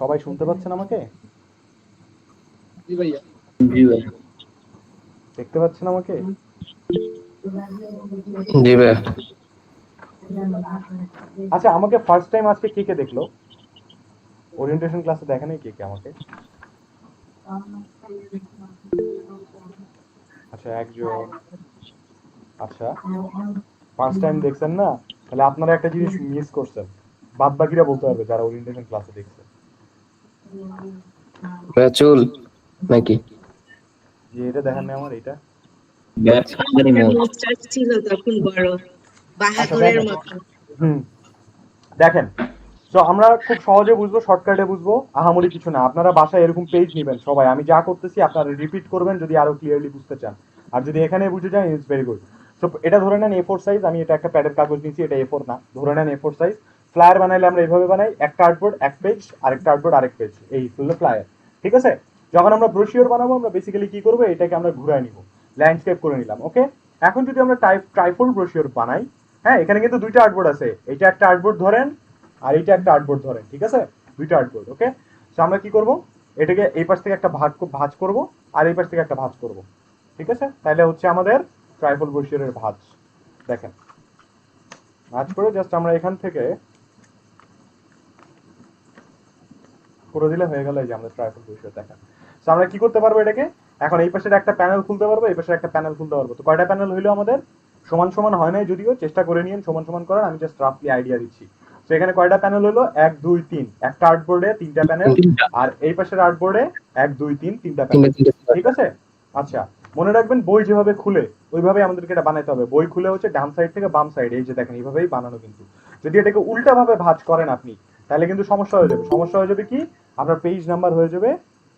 সবাই শুনতে পাচ্ছেন আমাকে? জি ভাইয়া। দেখতে পাচ্ছেন আমাকে? জি ভাইয়া। আচ্ছা, আমাকে ফার্স্ট টাইম আজকে কে কে দেখলো? ওরিয়েন্টেশন ক্লাসে দেখে নাই কে কে আমাকে? আচ্ছা, একজন। আচ্ছা, ফার্স্ট টাইম দেখছেন না? তাহলে আপনারা একটা জিনিস মিস করছেন, বাদ বাকিরা বলতে পারবে যারা ওরিয়েন্টেশন ক্লাসে দেখছে। ভাইয়া চুল নাকি? যে এটা দেখেন না আমার এইটা? মুস্টাচ ছিল তখন বড় আচ্ছা, বাহাদুরের দেখেন। মতো। দেখেন, তো আমরা খুব সহজে বুঝবো, শর্টকাটে বুঝবো, আহামরি কিছু না। আপনারা বাসায় এরকম পেজ নেবেন সবাই, আমি যা করতেছি আপনারা রিপিট করবেন যদি আরো ক্লিয়ারলি বুঝতে চান, আর যদি এখানে বুঝে যান ইটস ভেরি গুড। সো এটা ধরে নেন A4 সাইজ, আমি এটা একটা প্যাডের কাগজ নিয়েছি, এটা A4 না, ধরে নেন A4 সাইজ। ফ্লায়ার বানাইলে আমরা এইভাবে বানাই, একটা আর্টবোর্ড 1 পেজ, আরেকটা আর্টবোর্ড আরেক পেজ, এই হলো ফ্লায়ার, ঠিক আছে? যখন আমরা ব্রোশিওর বানাবো আমরা বেসিক্যালি কি করবো, এটাকে আমরা ঘুরায় নিব, ল্যান্ডস্কেপ করে নিলাম, ওকে? এখন যদি আমরা ট্রাইফোল্ড ব্রোশিওর বানাই, হ্যাঁ, এখানে কিন্তু 2টা আর্টবোর্ড আছে, এইটা একটা আর্টবোর্ড ধরেন আর এইটা একটা আর্টবোর্ড ধরেন, ঠিক আছে? 2টা আর্টবোর্ড, ওকে? সো আমরা কি করব, এটাকে এই পাশ থেকে একটা ভাঁজ করব, আর এই পাশ থেকে একটা ভাঁজ করব, ঠিক আছে? তাহলে হচ্ছে আমাদের ট্রাইফোল্ড ব্রোশিওরের ভাঁজ। দেখেন, ভাঁজ করে জাস্ট আমরা এখান থেকে করে দিলে হয়ে গেল, এই যে আমাদের ট্রাইফোল্ড ব্রোশিওর। দেখেন, সো আমরা কি করতে পারবো এটাকে, এখন এই পাশের একটা প্যানেল খুলতে পারবো, এই পাশের একটা প্যানেল খুলতে পারবো। তো কয়টা প্যানেল হইলো আমাদের? সমান সমান হয় নাই যদিও, চেষ্টা করে নিন সমান সমান করার, আমি জাস্ট রাফলি আইডিয়া দিচ্ছি। তো এখানে কয়টা প্যানেল হলো? 1 2 3, একটা আর্টবোর্ডে 3টা প্যানেল, আর এই পাশের আর্টবোর্ডে 1 2 3 3টা প্যানেল, ঠিক আছে? আচ্ছা, মনে রাখবেন বই যেভাবে খুলে ওইভাবেই আমাদেরকে এটা বানাইতে হবে। বই খুলে হচ্ছে ডান সাইড থেকে বাম সাইড, এই যে দেখেন এইভাবেই বানানো। কিন্তু যদি এটাকে উল্টা ভাবে ভাঁজ করেন আপনি, তাহলে কিন্তু সমস্যা হয়ে যাবে। সমস্যা হয়ে যাবে কি, আপনার পেজ নাম্বার হয়ে যাবে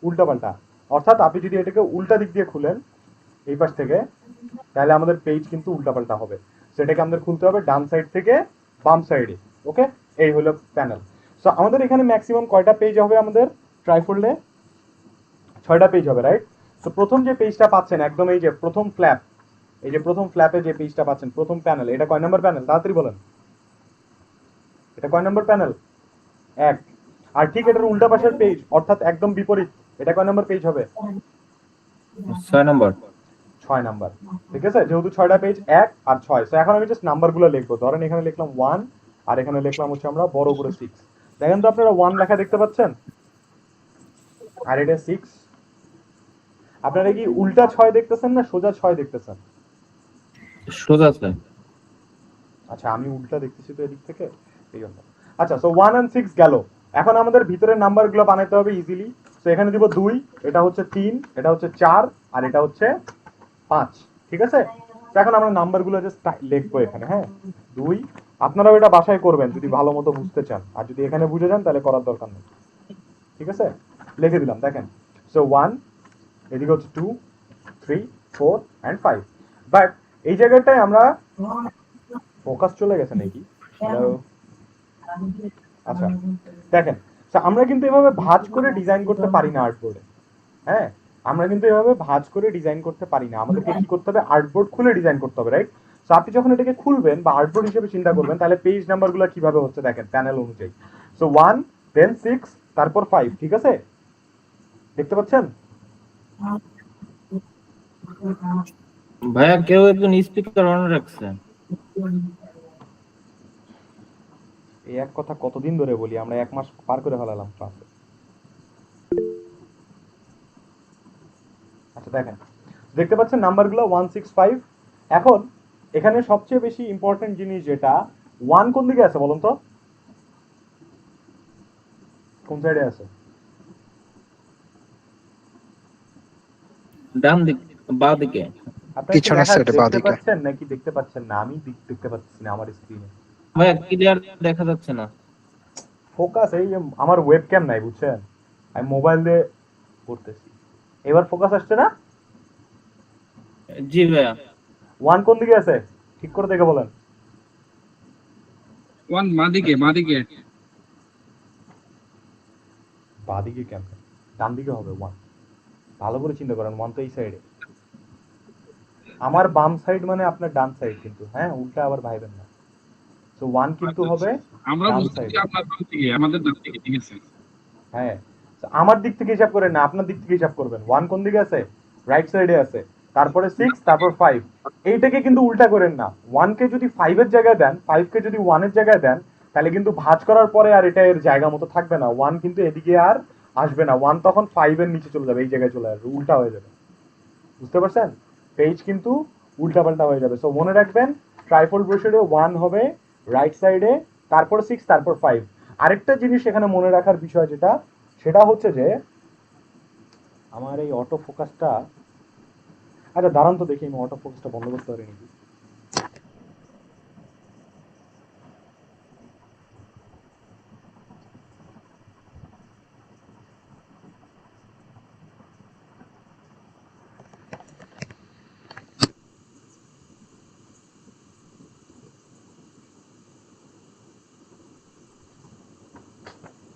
উল্টা পাল্টা। অর্থাৎ আপনি যদি এটাকে উল্টা দিক দিয়ে খুলেন এই পাশ থেকে, তাহলে আমাদের পেজ কিন্তু উল্টাপাল্টা হবে। সেটাকে আমাদের খুলতে হবে ডান সাইড থেকে বাম সাইডে, ওকে? এই হলো প্যানেল। সো আমাদের এখানে ম্যাক্সিমাম কয়টা পেজ হবে আমাদের ট্রাইফোল্ডে? 6টা পেজ হবে, রাইট? সো প্রথম যে পেজটা পাচ্ছেন একদম এই যে প্রথম ফ্ল্যাপ, এই যে প্রথম ফ্ল্যাপে যে পেজটা পাচ্ছেন, প্রথম প্যানেল, এটা কয় নাম্বার প্যানেল তাড়াতাড়ি বলেন, এটা কয় নাম্বার প্যানেল? 1। আর ঠিক এটার উল্টা পাশের পেজ অর্থাৎ একদম বিপরীত, এটা কয় নাম্বার পেজ হবে? 6 নম্বর। 6 নাম্বার। ঠিক আছে, যেহেতু 6টা পেজ 1 আর 6, সো এখন আমি জাস্ট নাম্বারগুলো লিখবো। ধরেন এখানে লিখলাম 1 আর এখানে লিখলাম হচ্ছে আমরা বড় করে 6। দেখেন তো আপনারা 1 লেখা দেখতে পাচ্ছেন আর এটা 6। আপনারা কি উল্টা 6 দেখতেছেন না সোজা 6 দেখতেছেন? সোজা আছে। আচ্ছা আমি উল্টা দেখতেছি তো এদিক থেকে, এই জন্য। আচ্ছা, সো 1 আর 6 গেল। এখন আমাদের ভিতরের নাম্বারগুলো বানাইতে হবে ইজিলি। সো এখানে দিব 2, এটা হচ্ছে 3, এটা হচ্ছে 4 আর এটা হচ্ছে 5। ঠিক আছে, তো এখন আমরা নাম্বারগুলো জাস্ট লিখবো এখানে। হ্যাঁ, 2, আপনারাও এটা বাসায় করবেন যদি ভালো মতো বুঝতে চান, আর যদি এখানে বুঝে যান তাহলে করার দরকার নেই। ঠিক আছে, লিখে দিলাম দেখেন। সো 1, এদিকে হচ্ছে 2, 3, 4 and 5। বাট এই জায়গাটায় আমরা ফোকাস চলে গেছে নাকি? হ্যালো, আচ্ছা দেখেন, so আমরা কিন্তু এভাবে ভাঁজ করে ডিজাইন করতে পারি না আর্টবোর্ডে। হ্যাঁ, আমরা কিন্তু এভাবে ভাঁজ করে ডিজাইন করতে পারি না, আমাদেরকে কি করতে হবে? আর্টবোর্ড খুলে ডিজাইন করতে হবে, রাইট? সো আপনি যখন এটাকে খুলবেন বা আর্টবোর্ড হিসেবে চিন্তা করবেন, তাহলে পেজ নাম্বারগুলো কিভাবে হচ্ছে দেখেন প্যানেল অনুযায়ী। সো 1, দেন 6, তারপর 5। ঠিক আছে, দেখতে পাচ্ছেন? ভাইয়া কেউ একজন স্পিকার অন রাখছে। এই এক কথা কতদিন ধরে বলি, আমরা 1 মাস পার করে ফেলালাম ক্লাসে। আচ্ছা দেখেন, দেখতে পাচ্ছেন নাম্বারগুলো 1, 6, 5। এখন এখানে সবচেয়ে বেশি ইম্পর্টেন্ট জিনিস যেটা, 1 কোন দিকে আছে বলুন তো? কোন সাইডে আছে? ডান দিক, বাঁ দিকে। আপনারা কি পিছনের সাইডে দেখতে বাঁদিকে। পাচ্ছেন নাকি দেখতে পাচ্ছেন না? আমি দেখতে পাচ্ছি না আমার স্ক্রিনে। ভাইয়া ক্লিয়ার দেখা যাচ্ছে না। ফোকাস, এই যে আমার ওয়েবক্যাম নাই বুঝছেন, আমি মোবাইল দিয়ে করতেছি। এবার ফোকাস আসছে না? জি ভাইয়া। 1 কোন দিকে আছে ঠিক করে দেখে বলেন। 1 মাদিকে বাঁদিকে কেন? ডান দিকে হবে 1। ভালো করে চিন্তা করেন, 1 তো এই সাইডে। আমার বাম সাইড মানে আপনার ডান সাইড কিন্তু, হ্যাঁ উল্টা আবার ভাইবেন না। সো 1 কিন্তু হবে আমরা ডান বুঝতেছি সাইডে। আপনার ডান দিকে, আমাদের ডান দিকে, ঠিক আছে? হ্যাঁ, so আমার দিক থেকে হিসাব করেন না, আপনার দিক থেকে হিসাব করবেন। 1 কোন দিকে আছে? রাইট সাইডে আছে। তারপরে 6, তারপর 5। এইটাকে কিন্তু উল্টা করেন না। 1 কে যদি 5 এর জায়গায় দেন, 5 কে যদি 1 এর জায়গায় দেন, তাহলে কিন্তু ভাঁজ করার পরে আর এটা এর জায়গা মতো থাকবে না। 1 কিন্তু এদিকে আর আসবে না, 1 তখন 5 এর নিচে চলে যাবে, এই জায়গায় চলে আসবে, উল্টা হয়ে যাবে। বুঝতে পারছেন? পেজ কিন্তু উল্টা পাল্টা হয়ে যাবে। সো মনে রাখবেন, ট্রাইফোল্ড ব্রোশারে 1 হবে রাইট সাইডে, তারপর 6, তারপর 5। আরেকটা জিনিস এখানে মনে রাখার বিষয় যেটা, সেটা হচ্ছে যে আমার এই অটো ফোকাসটা, আচ্ছা দাঁড়ান তো দেখি আমি অটো ফোকাসটা বন্ধ করতে পারি নাকি।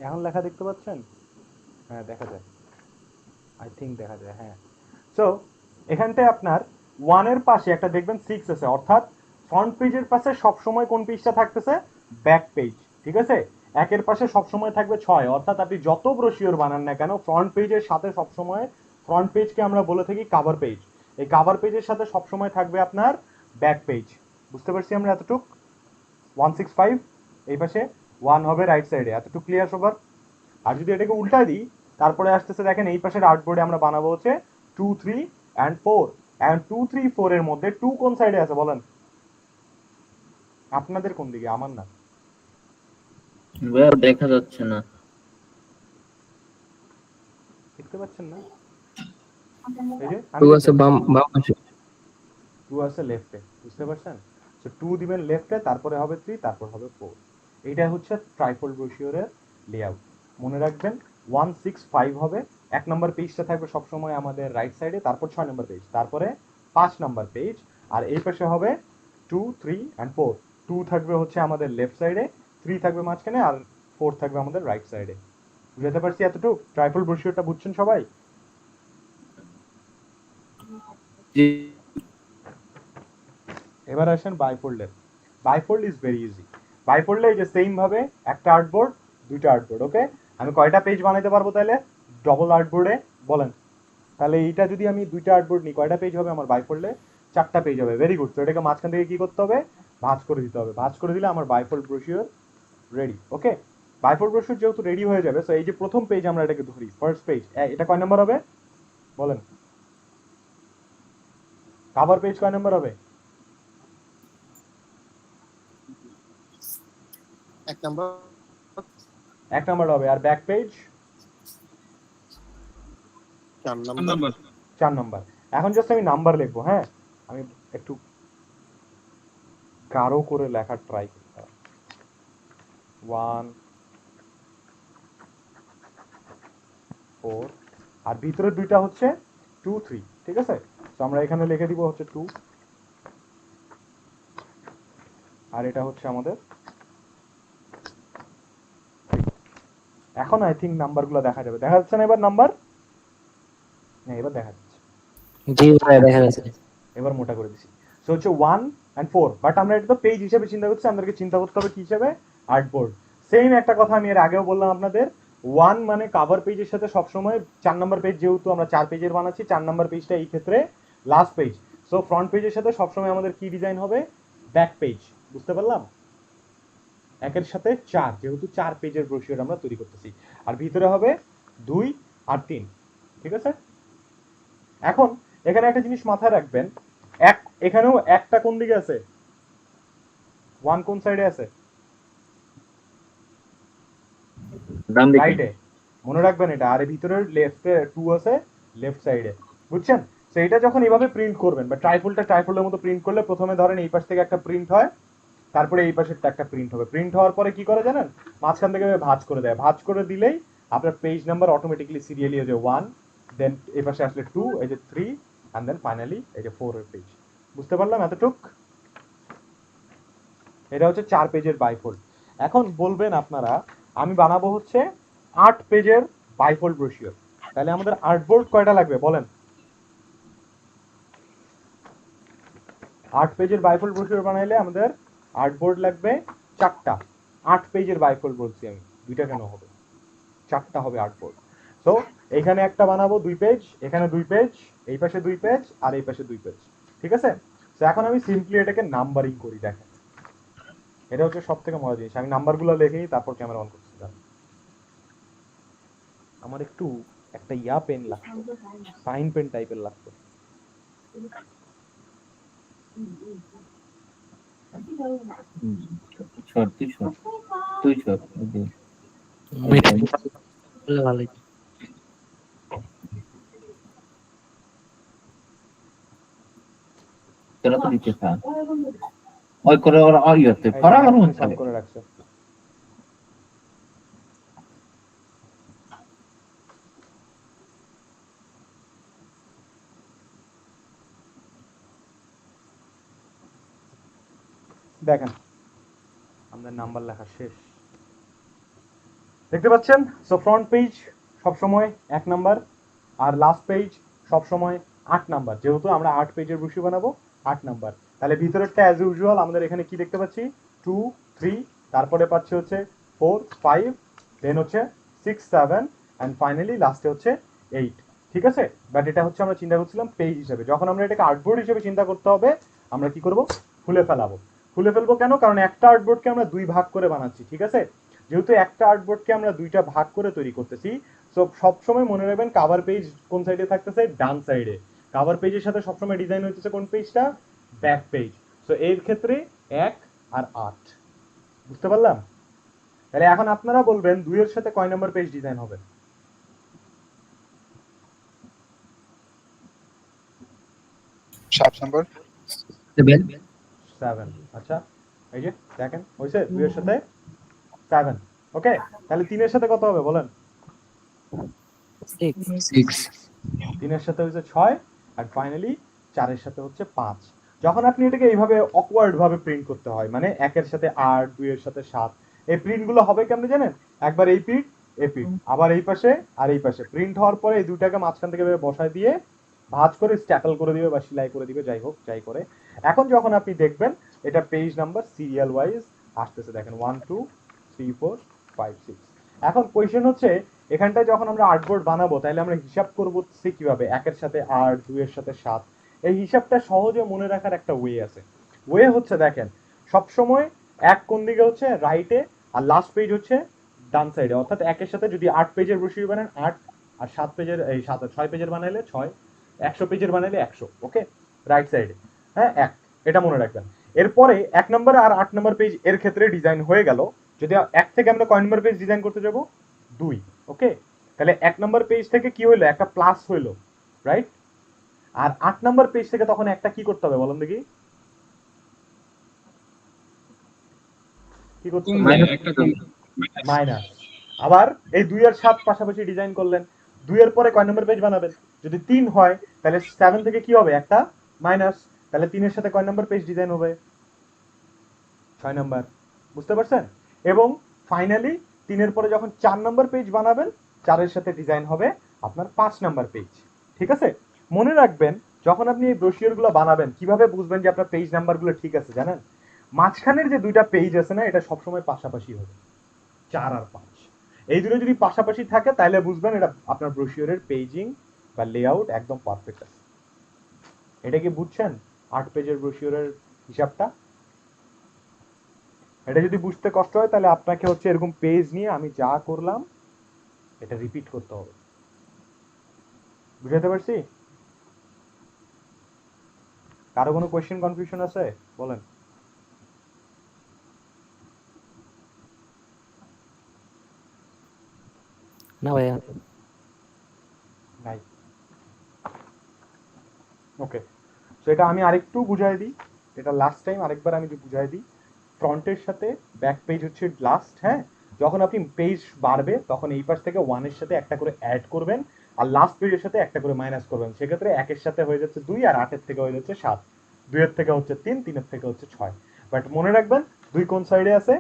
এখন লেখা দেখতে পাচ্ছেন? হ্যাঁ দেখা যায়, আই থিঙ্ক দেখা যায়, হ্যাঁ। সো এখানটায় আপনার 1 এর পাশে একটা দেখবেন 6 আছে, অর্থাৎ ফ্রন্ট পেজের পাশে সবসময় কোন পেজটা থাকতেছে? Back page. ঠিক আছে, 1 এর পাশে সবসময় থাকবে 6, অর্থাৎ আপনি যত ব্রোশিওর বানান না কেন, ফ্রন্ট পেজের সাথে সবসময়, ফ্রন্ট পেজকে আমরা বলে থাকি কাভার পেজ, এই কাভার পেজের সাথে সবসময় থাকবে আপনার ব্যাক পেজ। বুঝতে পারছি আমরা এতটুক? 1, 6, 5 এই পাশে, 1 হবে রাইট সাইডে, এতটুকু ক্লিয়ার সবার? আর যদি এটাকে উল্টায় দিই, তারপরে আসতেছে দেখেন এই পাশের আর্টবোর্ডে আমরা বানাবো হচ্ছে 2, 3 and 4। and 2, 3, 4 এর মধ্যে 2 কোন সাইডে আছে বলেন? আপনাদের কোন দিকে? আমার না। ভাইয়া দেখা যাচ্ছে না। দেখতে পাচ্ছেন না? এই যে টু আছে বাম বাম পাশে। 2 আছে লেফটে, বুঝতে পারছেন? সো 2 দিবেন লেফটে, তারপরে হবে 3, তারপর হবে 4। এইটা হচ্ছে ট্রাইফোল্ড ব্রোশিওরের লেআউট। মনে রাখবেন 1, 6, 5 হবে, 1 নম্বর পেজটা থাকবে সবসময় আমাদের রাইট সাইডে, তারপর 6 নম্বর পেজ, তারপরে 5 নম্বর পেজ, আর এই পাশে হবে 2, 3 and 4। 2 থাকবে হচ্ছে আমাদের লেফট সাইডে, 3 থাকবে মাঝখানে, আর 4 থাকবে আমাদের রাইট সাইডে। বুঝতে পারছি এতটুকু? ট্রাইফোল্ড ব্রোশিওরটা বুঝছেন সবাই? জি এবার আসেন বাইফোল্ডের। Bifold is very easy. বাইফোল্ডে এই যে সেম ভাবে একটা আর্টবোর্ড, দুইটা আর্টবোর্ড। ওকে, আমি কয়টা পেজ বানাইতে পারবো তাহলে ডবল আর্টবোর্ডে বলেন? তাহলে এইটা যদি আমি দুইটা আর্টবোর্ড নিই, কয়টা পেজ হবে আমার বাইফোল্ডে? 4টা পেজ হবে। Very good. তো এটাকে মাঝখান থেকে কি করতে হবে? ভাঁজ করে দিতে হবে। ভাঁজ করে দিলে আমার বাইফোল্ড ব্রোশিওর রেডি। ওকে, বাইফোল্ড ব্রোশিওর যেহেতু রেডি হয়ে যাবে, সো এই যে প্রথম পেজ আমরা এটাকে ধরি, ফার্স্ট পেজ, এটা কয় নাম্বার হবে বলেন? কভার পেজ কয় নাম্বার হবে? 1 নাম্বার 1 নাম্বার হবে। আর back page 4 4 number number 4 number. এখন জাস্ট আমি নাম্বার লিখবো। হ্যাঁ, আমি একটু গাঢ় করে লেখার ট্রাই করতে হবে। 1 4 আর ভিতরে দুইটা হচ্ছে 2 3। ঠিক আছে, তো আমরা এখানে লিখে দিব হচ্ছে 2, আর এটা হচ্ছে আমাদের 3। এখন আই থিঙ্ক নাম্বারগুলো দেখা যাবে। দেখা যাচ্ছে না এবার নাম্বার? হ্যাঁ, এবার দেখা যাচ্ছে। জি ভাই দেখা যাচ্ছে। এবার মোটা করে দিছি। সো হচ্ছে 1 and 4, বাট আমরা এটা তো পেজ হিসেবে চিন্তা করছি, আমাদেরকে চিন্তা করতে হবে কি হিসেবে? আর্টবোর্ড। সেম একটা কথা আমি এর আগেও বললাম আপনাদের, 1 মানে কভার পেজের সাথে সবসময় 4 নাম্বার পেজ, যেহেতু আমরা 4 পেজের বানাচ্ছি, 4 নাম্বার পেজটা এই ক্ষেত্রে লাস্ট পেজ। সো ফ্রন্ট পেজের সাথে সবসময় আমাদের কি ডিজাইন হবে? Back page. বুঝতে পারলাম? একের সাথে 4, যেহেতু 4 পেজের ব্রোশিওর আমরা তৈরি করতেছি। আর ভিতরে হবে 2 আর 3। ঠিক আছে, এখন এখানে একটা জিনিস মাথায় রাখবেন, এখানেও একটা কোন দিকে আছে? 1 কোন সাইডে আছে? ডান দিকে। রাইটে। মনে রাখবেন এটা। আর ভিতরের লেফটে 2 আছে, লেফট সাইডে। বুঝছেন? তো এটা যখন এইভাবে প্রিন্ট করবেন, বা ট্রাইফোল্ডের মতো প্রিন্ট করলে প্রথমে ধরেন এই পাশ থেকে একটা প্রিন্ট হয়, তারপরে এই পাশেরটা একটা প্রিন্ট হবে। প্রিন্ট হওয়ার পরে কি করে জানেন? মাঝখান থেকে ভাঁজ করে দেয়। ভাঁজ করে দিলেই আপনার পেজ নাম্বার অটোমেটিক্যালি সিরিয়ালি হয়ে যায় 1, দেন এই পাশে আসলে 2, এই যে 3, এন্ড দেন ফাইনালি এই যে 4 এর পেজ। বুঝতে পারলাম এতটুক? এটা হচ্ছে 4 পেজের বাইফোল্ড। এখন বলবেন আপনারা, আমি বানাবো হচ্ছে 8 পেজের বাইফোল্ড ব্রোশিওর। তাহলে আমাদের আর্টবোর্ড কয়টা লাগবে বলেন? 8 পেজের বাইফোল্ড ব্রোশিওর বানাইলে আমাদের আর্টবোর্ড লাগবে 4টা। 8 পেজের বাইফোল্ড বলছি আমি, দুইটা কেন হবে? 4টা হবে আর্টবোর্ড। সো এখানে একটা বানাবো 2 পেজ, এখানে 2 পেজ, এই পাশে 2 পেজ, আর এই পাশে 2 পেজ। ঠিক আছে, তো এখন আমি সিম্পলি এটাকে নাম্বারিং করি। দেখেন, এটা হচ্ছে সব থেকে মজার জিনিস। আমি নাম্বারগুলো লিখেই তারপর ক্যামেরা অন করছি। আমার একটু একটা পেন লাগতো, সাইন পেন টাইপের লাগতো। সর তুই সর, তুই সর। ভালোই। তোরা তো দিতে থাক। ওই করে ওরা ইয়েতে করা গেল সাইন করে রাখছে। দেখেন, আমাদের নাম্বার লেখা শেষ। দেখতে পাচ্ছেন? সো ফ্রন্ট পেজ সবসময় 1 নাম্বার, আর লাস্ট পেজ সবসময় 8 নাম্বার। যেহেতু আমরা 8 পেজের ব্রোশিওর বানাবো, 8 নাম্বার। তাহলে ভিতরেরটা অ্যাজ ইউজুয়াল আমাদের এখানে কি দেখতে পাচ্ছি? 2 3, তারপরে পাচ্ছি হচ্ছে 4 5, দেন হচ্ছে 6 7, এন্ড ফাইনালি লাস্টে হচ্ছে 8। ঠিক আছে, বাট এটা হচ্ছে আমরা চিন্তা করছিলাম পেজ হিসেবে। যখন আমরা এটাকে আর্টবোর্ড হিসেবে চিন্তা করতে হবে, আমরা কি করব? খুলে ফেলাবো। খুলে ফেলবো কেন? কারণ একটা আর্টবোর্ডকে আমরা 2 ভাগ করে বানাচ্ছি। ঠিক আছে, যেহেতু একটা আর্টবোর্ডকে আমরা 2টা ভাগ করে তৈরি করতেছি, সো সবসময় মনে রাখবেন কভার পেজ কোন সাইডে থাকতেছে? ডান সাইডে। কভার পেজের সাথে সবসময় ডিজাইন হইতেছে কোন পেজটা? Back page. সো এর ক্ষেত্রে 1 আর 8। বুঝতে পারলাম? তাহলে এখন আপনারা বলবেন 2 এর সাথে কয় নাম্বার পেজ ডিজাইন হবে? 7 নাম্বার। 7। আচ্ছা, এই যে দেখেন হইছে 2 এর সাথে 7। ওকে, তাহলে 3 এর সাথে কত হবে বলেন? 6 3 এর সাথে হচ্ছে 6, আর ফাইনালি 4 এর সাথে হচ্ছে 5। যখন আপনি এটাকে এইভাবে অকওয়ার্ড ভাবে প্রিন্ট করতে হয়, মানে 1 এর সাথে 8, 2 এর সাথে 7, এই প্রিন্টগুলো হবে কেমনে জানেন? একবার এই পিঠ, আবার এই পাশে আর এই পাশে প্রিন্ট হওয়ার পরে এই দুটাকে মাঝখান থেকে বসায় দিয়ে ভাঁজ করে স্ট্যাপল করে দিবে বা সেলাই করে দিবে, যাই হোক যাই করে। এখন যখন আপনি দেখবেন এটা পেজ নাম্বার সিরিয়াল ওয়াইজ আসতেছে, দেখেন 1 2 3 4 5 6। এখন কোয়েশ্চেন হচ্ছে এখানটায় যখন আমরা আর্টবোর্ড বানাবো তাহলে আমরা হিসাব করবো কিভাবে, 1 এর সাথে 8, 2 এর সাথে 7। এই হিসাবটা সহজে মনে রাখার একটা ওয়ে আছে। ওয়ে হচ্ছে দেখেন সবসময় এক কোন দিকে হচ্ছে রাইটে, আর লাস্ট পেজ হচ্ছে ডান সাইডে। অর্থাৎ 1 এর সাথে যদি 8 পেজের ব্রোশিওর বানান 8, আর 7 পেজের 6 পেজের বানাইলে 6, 100 পেজের বানাইলে 100। ওকে, রাইট সাইডে, হ্যাঁ 1, এটা মনে রাখবেন। এরপরে 1 নম্বর আর 8 নম্বর পেজ এর ক্ষেত্রে ডিজাইন হয়ে গেল। যদি 1 থেকে আমরা কয় নম্বর পেজ ডিজাইন করতে যাব, 2। ওকে, তাহলে 1 নম্বর পেজ থেকে কি হইলো, একটা প্লাস হইলো, রাইট। আর 8 নম্বর পেজ থেকে তখন একটা কি করতে হবে বলেন দেখি, কি করতে হবে, মাইনাস। আবার এই 2 আর 7 পাশাপাশি ডিজাইন করলেন, 2 এর পরে কয় নম্বর পেজ বানাবেন, যদি 3 হয় তাহলে 7 থেকে কি হবে, একটা মাইনাস, তাহলে 3 এর সাথে কয় নম্বর পেজ ডিজাইন হবে, 6 নম্বর। বুঝতে পারছেন? এবং ফাইনালি 3 এর পরে যখন 4 নম্বর পেজ বানাবেন, 4 এর সাথে ডিজাইন হবে আপনার 5 নম্বর পেজ। ঠিক আছে, মনে রাখবেন যখন আপনি এই ব্রোশিওরগুলো বানাবেন কিভাবে বুঝবেন যে আপনার পেজ নাম্বারগুলো ঠিক আছে জানেন, মাঝখানের যে দুইটা পেজ আছে না, এটা সবসময় পাশাপাশি হবে, 4 আর 5। এই দুটো যদি পাশাপাশি থাকে তাহলে বুঝবেন এটা আপনার ব্রোশিওরের পেজিং বা লেআউট একদম পারফেক্ট আছে। এটা কি বুঝছেন 8 পেজের ব্রোশিওরের হিসাবটা? এটা যদি বুঝতে কষ্ট হয় তাহলে আপনাকে হচ্ছে এরকম পেজ নিয়ে আমি যা করলাম এটা রিপিট করতে হবে। বুঝাতে পারছি? কারো কোনো কোয়েশ্চেন কনফিউশন আছে বলেন? না ভাইয়া। নাই। ওকে, সো এটা আমি আরেকটু বুঝাই দিই, এটা লাস্ট টাইম আরেকবার আমি বুঝাই দিই। ফ্রন্টের সাথে ব্যাক পেজ হচ্ছে লাস্ট, হ্যাঁ। যখন আপনি পেজ বাড়বে তখন এই পাশ থেকে 1 এর সাথে একটা করে অ্যাড করবেন, আর লাস্ট পেজের সাথে একটা করে মাইনাস করবেন। সেক্ষেত্রে 1 এর সাথে হয়ে যাচ্ছে 2, আর 8 এর থেকে হয়ে যাচ্ছে 7, 2 এর থেকে হচ্ছে 3, 3 এর থেকে হচ্ছে 6। বাট মনে রাখবেন 2 কোন সাইডে আছে,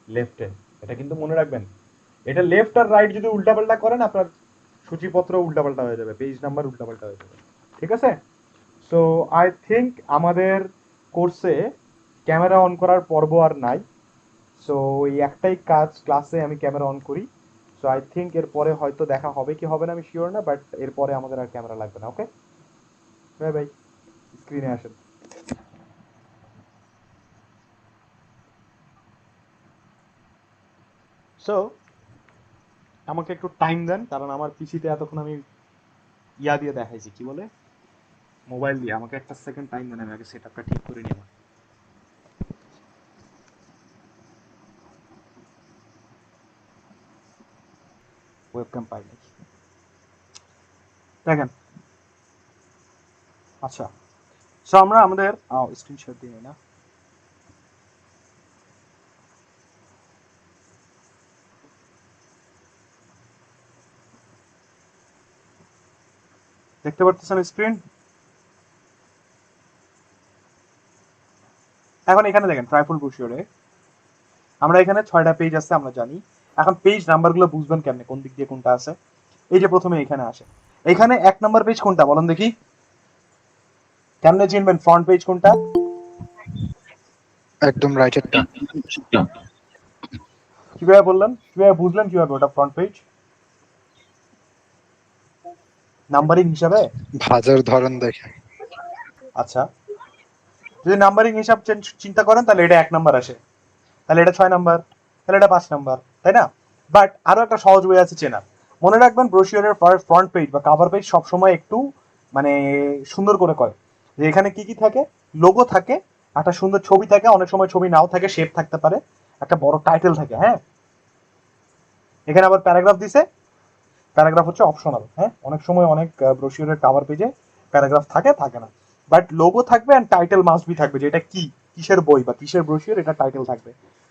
লেফটে। এটা কিন্তু মনে রাখবেন, এটা লেফট আর রাইট যদি উল্টাপাল্টা করেন আপনার সূচিপত্র উল্টাপাল্টা হয়ে যাবে, পেজ নাম্বার উল্টাপাল্টা হয়ে যাবে। ঠিক আছে, সো আই থিঙ্ক আমাদের কোর্সে ক্যামেরা অন করার পর্ব আর নাই। সো এই একটাই কাজ, ক্লাসে আমি ক্যামেরা অন করি। সো আই থিঙ্ক এরপরে হয়তো দেখা হবে কি হবে না আমি শিওর না, বাট এরপরে আমাদের আর ক্যামেরা লাগবে না। ওকে, বাই বাই, স্ক্রিনে আসেন। সো আমাকে একটু টাইম দেন, কারণ আমার পিসিতে এতক্ষণ আমি ইয়া দিয়ে দেখাইছি, কি বলে, মোবাইল দিয়ে। আমাকে একটা সেকেন্ড টাইম দেন, আমি আগে সেটআপটা ঠিক করে নিই আমার। ওয়েবক্যাম পাই নাকি দেখেন। আচ্ছা, সো আমরা আমাদের স্ক্রিনশট দিয়ে না, দেখতে পারতেছেন স্ক্রিন? এখন এখানে দেখেন ট্রাইফল ব্রোশিওরে আমরা এখানে 6টা পেজ আছে আমরা জানি। এখন পেজ নাম্বারগুলো বুঝবেন কেমনে, কোন দিক দিয়ে কোনটা আছে। এই যে প্রথমে এখানে আসে, এখানে 1 নাম্বার পেজ কোনটা বলেন দেখি, কেমনে চিনবেন ফ্রন্ট পেজ কোনটা? একদম রাইটেরটা। কিভাবে বললেন, কিভাবে বুঝলেন, কিভাবে ওটা ফ্রন্ট পেজ? নাম্বারিং হিসাবে ভাজার ধরন দেখে। আচ্ছা, যদি নাম্বারিং হিসাব চিন্তা করেন তাহলে এটা 1 নাম্বার আসে, তাহলে এটা 6 নাম্বার, তাহলে এটা 5 নাম্বার, তাই না? বাট আরো একটা সহজ ওয়ে আছে চেনার। মনে রাখবেন ব্রোশিওরের ফ্রন্ট পেজ বা কভার পেজ সবসময় একটু মানে সুন্দর করে যে এখানে কি কি থাকে, লোগো থাকে, একটা সুন্দর ছবি থাকে, অনেক সময় ছবি নাও থাকে, শেপ থাকতে পারে, একটা বড় টাইটেল থাকে, হ্যাঁ। এখানে আবার প্যারাগ্রাফ দিছে, প্যারাগ্রাফ হচ্ছে অপশনাল, হ্যাঁ। অনেক সময় অনেক ব্রোশিওরের কভার পেজে প্যারাগ্রাফ থাকে, থাকে না, বাট লোগো থাকবে এন্ড টাইটেল মাস্ট বি থাকবে, যে এটা কি, কিসের বই বা কিসের ব্রোশিওর, এটা টাইটেল থাকবে।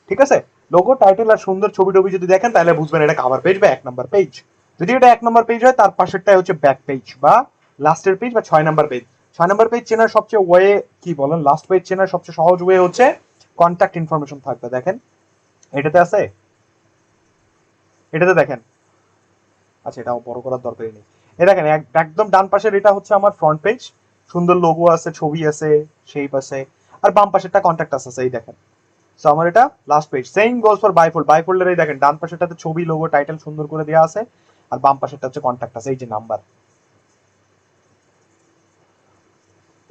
ঠিক আছে, লোগো, টাইটেল আর সুন্দর ছবি টবি যদি দেখেন তাহলে বুঝবেন এটা কভার পেজ বা 1 নাম্বার পেজ। যদি এটা 1 নাম্বার পেজ হয় তার পাশেরটাই হচ্ছে ব্যাক পেজ বা লাস্টের পেজ বা 6 নাম্বার পেজ। 6 নাম্বার পেজ চেনার সবচেয়ে ওয়ে কি বলেন, লাস্ট পেজ চেনার সবচেয়ে সহজ ওয়ে হচ্ছে কন্ট্যাক্ট ইনফরমেশন থাকবে। দেখেন এটাতে আছে, এটাতে দেখেন, আচ্ছা এটাও বড় করার দরকারই নেই। এই দেখেন একদম ডান পাশের এটা হচ্ছে আমার ফ্রন্ট পেজ, সুন্দর লোগো আছে, ছবি আছে, শেপ আছে, আর বাম পাশেরটা কন্ট্যাক্ট আছে, এই দেখেন। সো আমার এটা last page. Same goes for bifold. বাইফোল্ডের এই দেখেন ডান পাশেরটাতে ছবি, লোগো, টাইটেল সুন্দর করে দেওয়া আছে, আর বাম পাশেরটা হচ্ছে কন্ট্যাক্ট আছে, এই যে নাম্বার।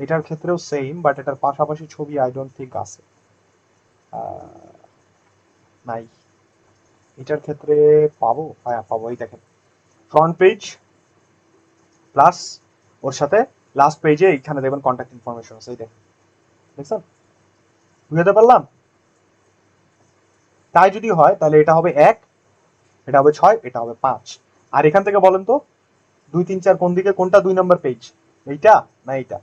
এটার ক্ষেত্রেও সেম, বাট এটার পাশাপাশি ছবি আই ডোন্ট থিঙ্ক আছে, নাই। এটার ক্ষেত্রে পাবো, হ্যাঁ পাবো, এই দেখেন ফ্রন্ট পেজ প্লাস ওর সাথে লাস্ট পেজে এইখানে দেখবেন কন্ট্যাক্ট ইনফরমেশন আছে, এই দেখেন, দেখছেন? বুঝতে পারলাম? তাই যদি হয় তাহলে এটা হবে 1, এটা হবে 6, এটা হবে 5। আর এখান থেকে বলেন তো 2, 3, 4 কোন দিকে, কোনটা 2 নাম্বার পেজ, এইটা না এইটা?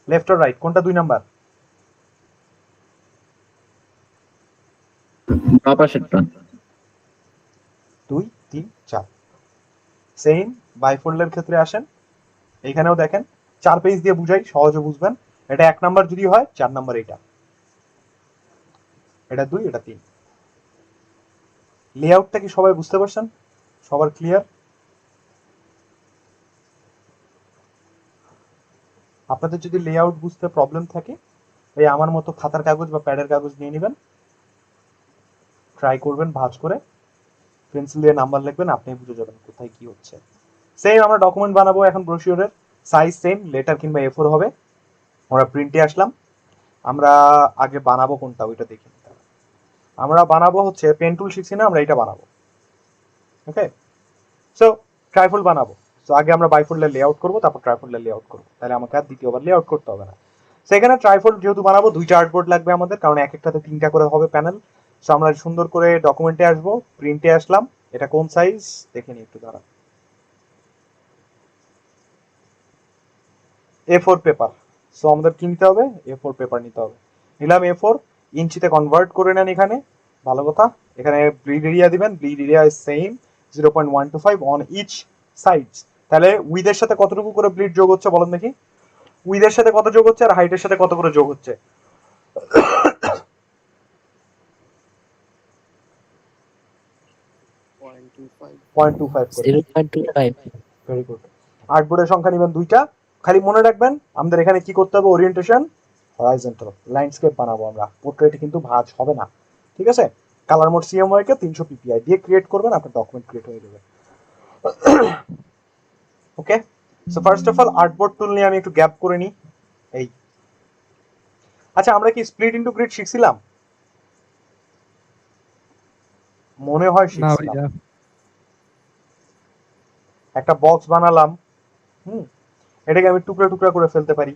লেফট অর রাইট, কোনটা 2 নাম্বার? বাঁ পাশেরটা। 2, 3, 4। সেম বাইফোল্ডের ক্ষেত্রে আসেন, এইখানেও দেখেন 4 পেজ দিয়ে বুঝাই, সহজে বুঝবেন। এটা 1 নাম্বার যদি হয়, 4 নাম্বার এইটা, এটা 2, এটা 3। লেআউটটা কি সবাই বুঝতে পারছেন? সবার ক্লিয়ার? আপনাদের যদি লেআউট বুঝতে প্রবলেম থাকে, এই আমার মতো খাতার কাগজ বা প্যাডের কাগজ নিয়ে নেবেন, ট্রাই করবেন ভাঁজ করে, পেন্সিল দিয়ে নাম্বার লিখবেন, আপনি বুঝে যাবেন কোথায় কি হচ্ছে। সেম আমরা ডকুমেন্ট বানাবো এখন, ব্রোশিওরের সাইজ সেম, লেটার কিংবা A4 হবে। আমরা প্রিন্টে আসলাম, আমরা আগে বানাবো কোনটা ওইটা দেখি। আমরা বানাবো হচ্ছে পেন টুল শিখছি না, আমরা এটা বানাবো। ওকে, সো ট্রাইফোল্ড বানাবো। সো আগে আমরা বাইফোল্ডের লেআউট করবো, তারপর ট্রাইফোল্ডের লেআউট করবো, তাহলে আমাকে আর দ্বিতীয়বার লেআউট করতে হবে না। সেখানে ট্রাইফোল্ড যেহেতু বানাবো, 2টা আর্টবোর্ড লাগবে আমাদের, কারণ এক একটাতে 3টা করে হবে প্যানেল। সো আমরা সুন্দর করে ডকুমেন্টে আসবো, প্রিন্টে আসলাম। এটা কোন সাইজ দেখে নি একটু, দাঁড়া। A4 paper. সো আমাদের কি নিতে হবে? A4 পেপার নিতে হবে। নিলাম A4, ইঞ্চিতে কনভার্ট করে নেন এখানে, ভালো কথা। এখানে ব্লিড এরিয়া দিবেন, bleed area is same 0.125 on each sides. তাহলে উইথের সাথে কতটুকু করে ব্লিড যোগ হচ্ছে বলেন দেখি? উইথের সাথে কত যোগ হচ্ছে আর হাইটের সাথে কত করে যোগ হচ্ছে? 0.25 করে। 0.25। Very good. আর্টবোর্ডের সংখ্যা নেবেন 2টা। খালি মনে রাখবেন আমাদের এখানে কি করতে হবে? Orientation horizontal. ল্যান্ডস্কেপ বানাবো আমরা, পোর্ট্রেট কিন্তু ভাঁজ হবে না, ঠিক আছে? কালার মোড CMYK কে 300 PPI দিয়ে ক্রিয়েট করবেন, আপনার ডকুমেন্ট ক্রিয়েট হয়ে যাবে। Okay, so first of all artboard tool নিয়ে আমি একটু গ্যাপ করে নিই। এই আচ্ছা, আমরা কি স্প্লিট ইনটু গ্রিড শিখছিলাম? মনে হয় শিখছিলাম। একটা বক্স বানালাম, এটাকে আমি টুকরা টুকরা করে ফেলতে পারি,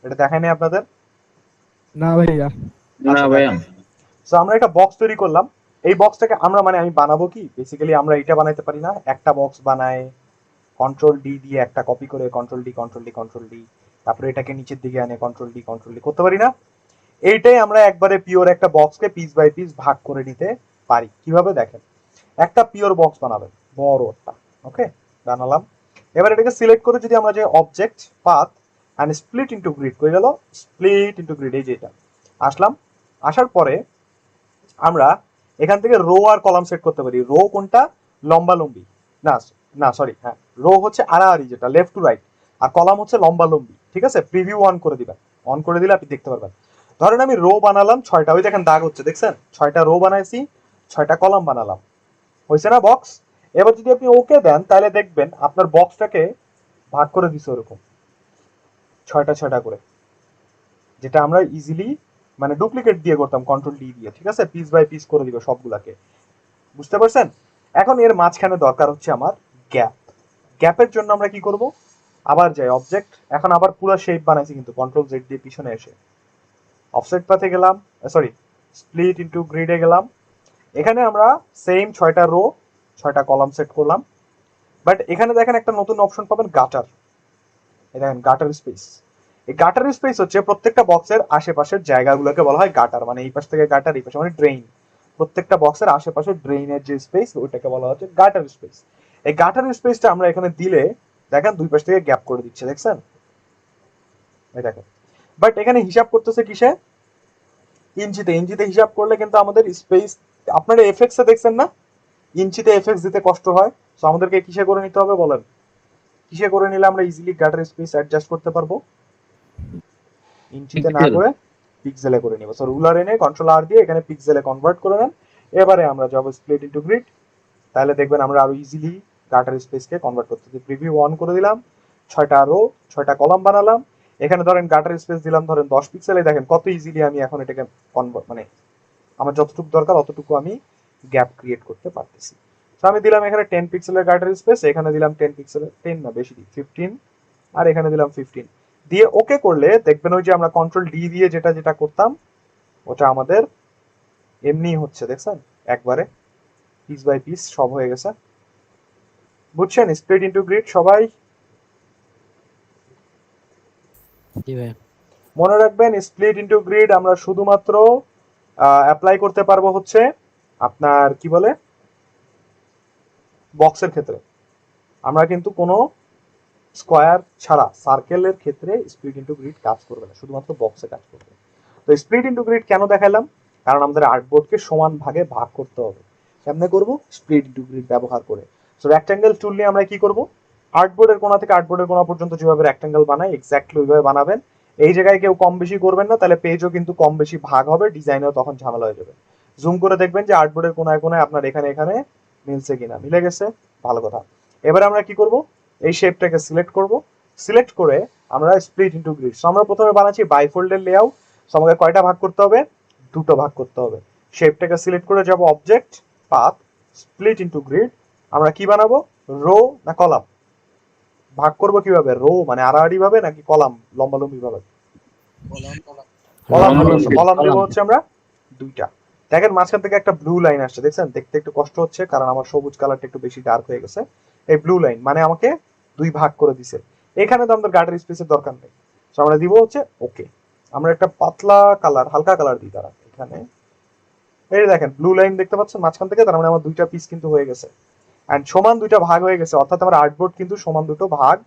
এটা দেখায় নাই আপনাদের? না ভাইয়া। সো আমরা একটা বক্স তৈরি করলাম। এই বক্সটাকে আমরা আমি বানাবো কি, বেসিক্যালি আমরা এটা বানাইতে পারি না, একটা বক্স বানায় Ctrl D দিয়ে একটা কপি করে Ctrl D Ctrl D Ctrl D, তারপরে এটাকে নিচের দিকে আনে Ctrl D Ctrl D করতে পারি না? এইটাই আমরা একবারে পিওর একটা বক্সকে পিস বাই পিস ভাগ করে নিতে পারি। কিভাবে দেখেন, একটা পিওর বক্স বানাবেন বড় একটা, ওকে বানালাম। এবার এটাকে সিলেক্ট করে যদি আমরা যে object path and split into grid করে গেল, স্প্লিট ইনটু গ্রিড, এই যে এটা আসলাম। আসার পরে আমরা এখান থেকে রো আর কলাম সেট করতে পারি। রো কোনটা? লম্বা লম্বি, না না সরি, হ্যাঁ রো হচ্ছে আড়াআড়ি, যেটা লেফট টু রাইট, আর কলাম হচ্ছে লম্বা লম্বি, ঠিক আছে? প্রিভিউ অন করে দিবেন, অন করে দিলে আপনি দেখতে পারবেন। ধরেন আমি রো বানালাম 6টা, ওই দেখেন দাগ হচ্ছে, দেখছেন? 6টা রো বানাইছি, 6টা কলাম বানালাম, হয়েছে না বক্স? এবার যদি আপনি ওকে দেন তাহলে দেখবেন আপনার বক্সটাকে ভাগ করে দিছে ওরকম 6টা করে, যেটা আমরা ইজিলি ডুপ্লিকেট দিয়ে করতাম Ctrl D দিয়ে, ঠিক আছে? পিস বাই পিস করে দিব সবগুলাকে, বুঝতে পারছেন? এখন এর মাঝখানে দরকার হচ্ছে আমার গ্যাপ। গ্যাপের জন্য আমরা কি করব? আবার যাই অবজেক্ট, এখন আবার পুরো শেপ বানাইছি কিন্তু Ctrl Z দিয়ে পিছনে এসে অফসেট পাথে গেলাম, সরি স্প্লিট ইনটু গ্রিডে গেলাম। এখানে আমরা সেম 6টা রো 6টা কলাম সেট করলাম, বাট এখানে দেখেন একটা নতুন অপশন পাবেন, গাটার। এই দেখেন গাটার স্পেস। এই গাটার স্পেস হচ্ছে প্রত্যেকটা বক্সের আশেপাশের জায়গাগুলোকে বলা হয় গাটার, এই পাশ থেকে গাটার, এই পাশে ড্রেইন। প্রত্যেকটা বক্সের আশেপাশে ড্রেইনের যে স্পেস ওইটাকে বলা হচ্ছে গাটার স্পেস। এই গাটার স্পেসটা আমরা এখানে দিলে দেখেন দুই পাশ থেকে গ্যাপ করে দিচ্ছে, দেখছেন? এই দেখেন, বাট এখানে হিসাব করতেছে কিসে? ইঞ্চিতে। ইঞ্চিতে হিসাব করলে কিন্তু আমাদের স্পেস, আপনারা এফএক্স এ দেখছেন না ইঞ্চিতে এফএক্স দিতে কষ্ট হয়, সো আমাদেরকে কিসে করে নিতে হবে বলেন? কিসে করে নিলে আমরা ইজিলি গাটার স্পেস অ্যাডজাস্ট করতে পারবো? ইঞ্চিতে না পিক্সেল। করে পিক্সেলে করে নিব। সো রুলার এনে কন্ট্রোল আর দিয়ে এখানে পিক্সেলে কনভার্ট করে নেন। এবারে আমরা যাব স্প্লিট ইনটু গ্রিড, তাহলে দেখবেন আমরা আরো ইজিলি গাটার স্পেসকে কনভার্ট করতে পারি। প্রিভিউ অন করে দিলাম, 6টা রো 6টা কলাম বানালাম। এখানে ধরেন গাটার স্পেস দিলাম ধরেন 10 পিক্সেলে, দেখেন কত ইজিলি আমি এখন এটাকে কনভার্ট মানে আমার যতটুকু দরকার অতটুকু আমি গ্যাপ ক্রিয়েট করতে পারতেছি। তো আমি দিলাম এখানে 10 পিক্সেলের গাটার স্পেস, এখানে দিলাম 10 পিক্সেলের, 10 না বেশি দিই 15, আর এখানে দিলাম 15 দিয়ে ওকে করলে দেখবেন ওই যে আমরা কন্ট্রোল ডি দিয়ে যেটা যেটা করতাম ওটা আমাদের এমনি হচ্ছে, দেখছেন একবারে পিস বাই পিস সব হয়ে গেছে। বুঝছেন স্প্লিট ইনটু গ্রিড সবাই? জি ভাই। মনে রাখবেন স্প্লিট ইনটু গ্রিড আমরা শুধুমাত্র অ্যাপ্লাই করতে পারবো হচ্ছে আপনার কি বলে বক্সের ক্ষেত্রে। আমরা কিন্তু কোনো স্কোয়ার ছাড়া সার্কেলের ক্ষেত্রে স্প্লিট ইনটু গ্রিড কাজ করবে না, শুধুমাত্র বক্সে কাজ করবে। তো স্প্লিট ইনটু গ্রিড কেন দেখালাম? কারণ আমাদের আর্টবোর্ডকে সমান ভাগে ভাগ করতে হবে। কেমনে করব? স্প্লিট ইনটু গ্রিড ব্যবহার করে। সো রেক্ট্যাঙ্গেল টুল নিয়ে আমরা কি করব? আর্টবোর্ডের কোণা থেকে আর্টবোর্ডের কোণা পর্যন্ত যেভাবে রেক্ট্যাঙ্গেল বানায় এক্স্যাক্টলি ওইভাবে বানাবেন। এই জায়গায় কেউ কম বেশি করবেন না, তাহলে পেজও কিন্তু কম বেশি ভাগ হবে, ডিজাইনেও তখন ঝামেলা হয়ে যাবে। জুম করে দেখবেন যে আর্টবোর্ডের কোণায় কোণায় আপনার এখানে এখানে মিলছে কিনা, মিলে গেছে, ভালো কথা। এবার আমরা কি করব? এই শেপটাকে সিলেক্ট করব, সিলেক্ট করে আমরা স্প্লিট ইনটু গ্রিড। সো আমরা প্রথমে বানাচ্ছি বাইফোল্ডের লেআউট, সো আমাকে কয়টা ভাগ করতে হবে? দুটো ভাগ করতে হবে। শেপটাকে সিলেক্ট করে যাব object path split into grid, আমরা কি বানাবো? রো না কলাম? ভাগ করব কিভাবে? রো মানে আড়াআড়ি ভাবে নাকি কলাম লম্বালম্বি ভাবে? কলাম কলাম দেব হচ্ছে আমরা দুইটা। দেখেন মাঝখান থেকে একটা ব্লু লাইন আসছে, দেখছেন? দেখতে একটু কষ্ট হচ্ছে কারণ আমার সবুজ কালারটা একটু বেশি ডার্ক হয়ে গেছে। এই ব্লু লাইন মানে আমাকে দুই ভাগ করে দিছে। এখানে তো আমাদের গাটার স্পেসের দরকার নেই, তো আমরা দিব হচ্ছে ওকে। আমরা একটা পাতলা কালার হালকা কালার দিই তারা এখানে। এই দেখেন ব্লু লাইন দেখতে পাচ্ছেন মাঝখান থেকে, তার মানে আমার দুইটা পিস কিন্তু হয়ে গেছে এন্ড সমান দুইটা ভাগ হয়ে গেছে, অর্থাৎ আমার আর্টবোর্ড কিন্তু সমান দুটো ভাগ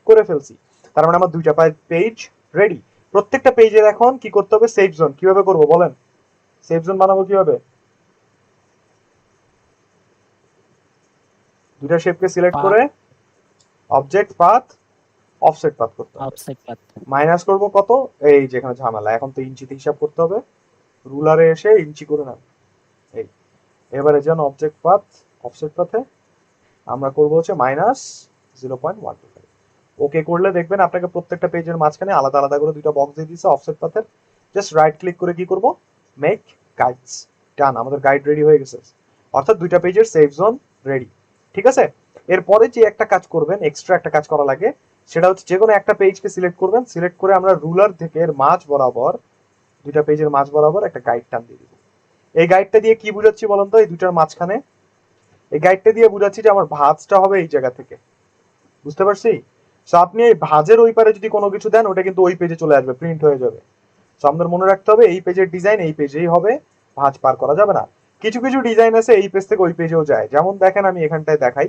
করে ফেলছি। তার মানে আমার দুইটা পেজ রেডি। প্রত্যেকটা পেজের এখন কি করতে হবে? Save zone. কিভাবে করব বলেন? সেভ জোন বানাবো কিভাবে? দুইটা শেপকে সিলেক্ট করে অবজেক্ট পাথ অফসেট পাথ করতে হবে। অফসেট পাথ মাইনাস করব কত? এই যেখানে ঝামেলা, এখন তো ইঞ্চিতে হিসাব করতে হবে, রুলারে এসে ইঞ্চি করে নাও। এই এবারে যেন অবজেক্ট পাথ অফসেট পাথে আমরা করব হচ্ছে -0.125। ওকে করলে দেখবেন আপনাকে প্রত্যেকটা পেজের মাঝখানে আলাদা আলাদা করে দুইটা বক্স দিয়ে দিয়েছে অফসেট পাথের। জাস্ট রাইট ক্লিক করে কি করব? Make guides. ডান, আমাদের গাইড রেডি হয়ে গেছে, অর্থাৎ দুইটা পেজের সেভ জোন রেডি। ঠিক আছে, এরপরে যে একটা কাজ করবেন, এক্সট্রা একটা কাজ করা লাগে, সেটা হচ্ছে যে কোনো একটা পেজকে সিলেক্ট করবেন, সিলেক্ট করে আমরা রুলার থেকে এর মাঝ বরাবর দুইটা পেজের মাঝ বরাবর একটা গাইড টান দিয়ে দিব। এই গাইডটা দিয়ে কি বুঝাচ্ছি বলুন তো? এই দুইটার মাঝখানে এই গাইডটা দিয়ে বুঝাচ্ছি যে আমার ভাঁজটা হবে এই জায়গা থেকে, বুঝতে পারছি? সো আপনি এই ভাঁজের ওই পারে যদি কোনো কিছু দেন ওটা কিন্তু ওই পেজে চলে আসবে, প্রিন্ট হয়ে যাবে। সো আমাদের মনে রাখতে হবে এই পেজের ডিজাইন এই পেজেই হবে, ভাঁজ পার করা যাবে না। কিছু কিছু ডিজাইন আছে এই পেজ থেকে ওই পেজেও যায়, যেমন দেখেন আমি এখানটায় দেখাই,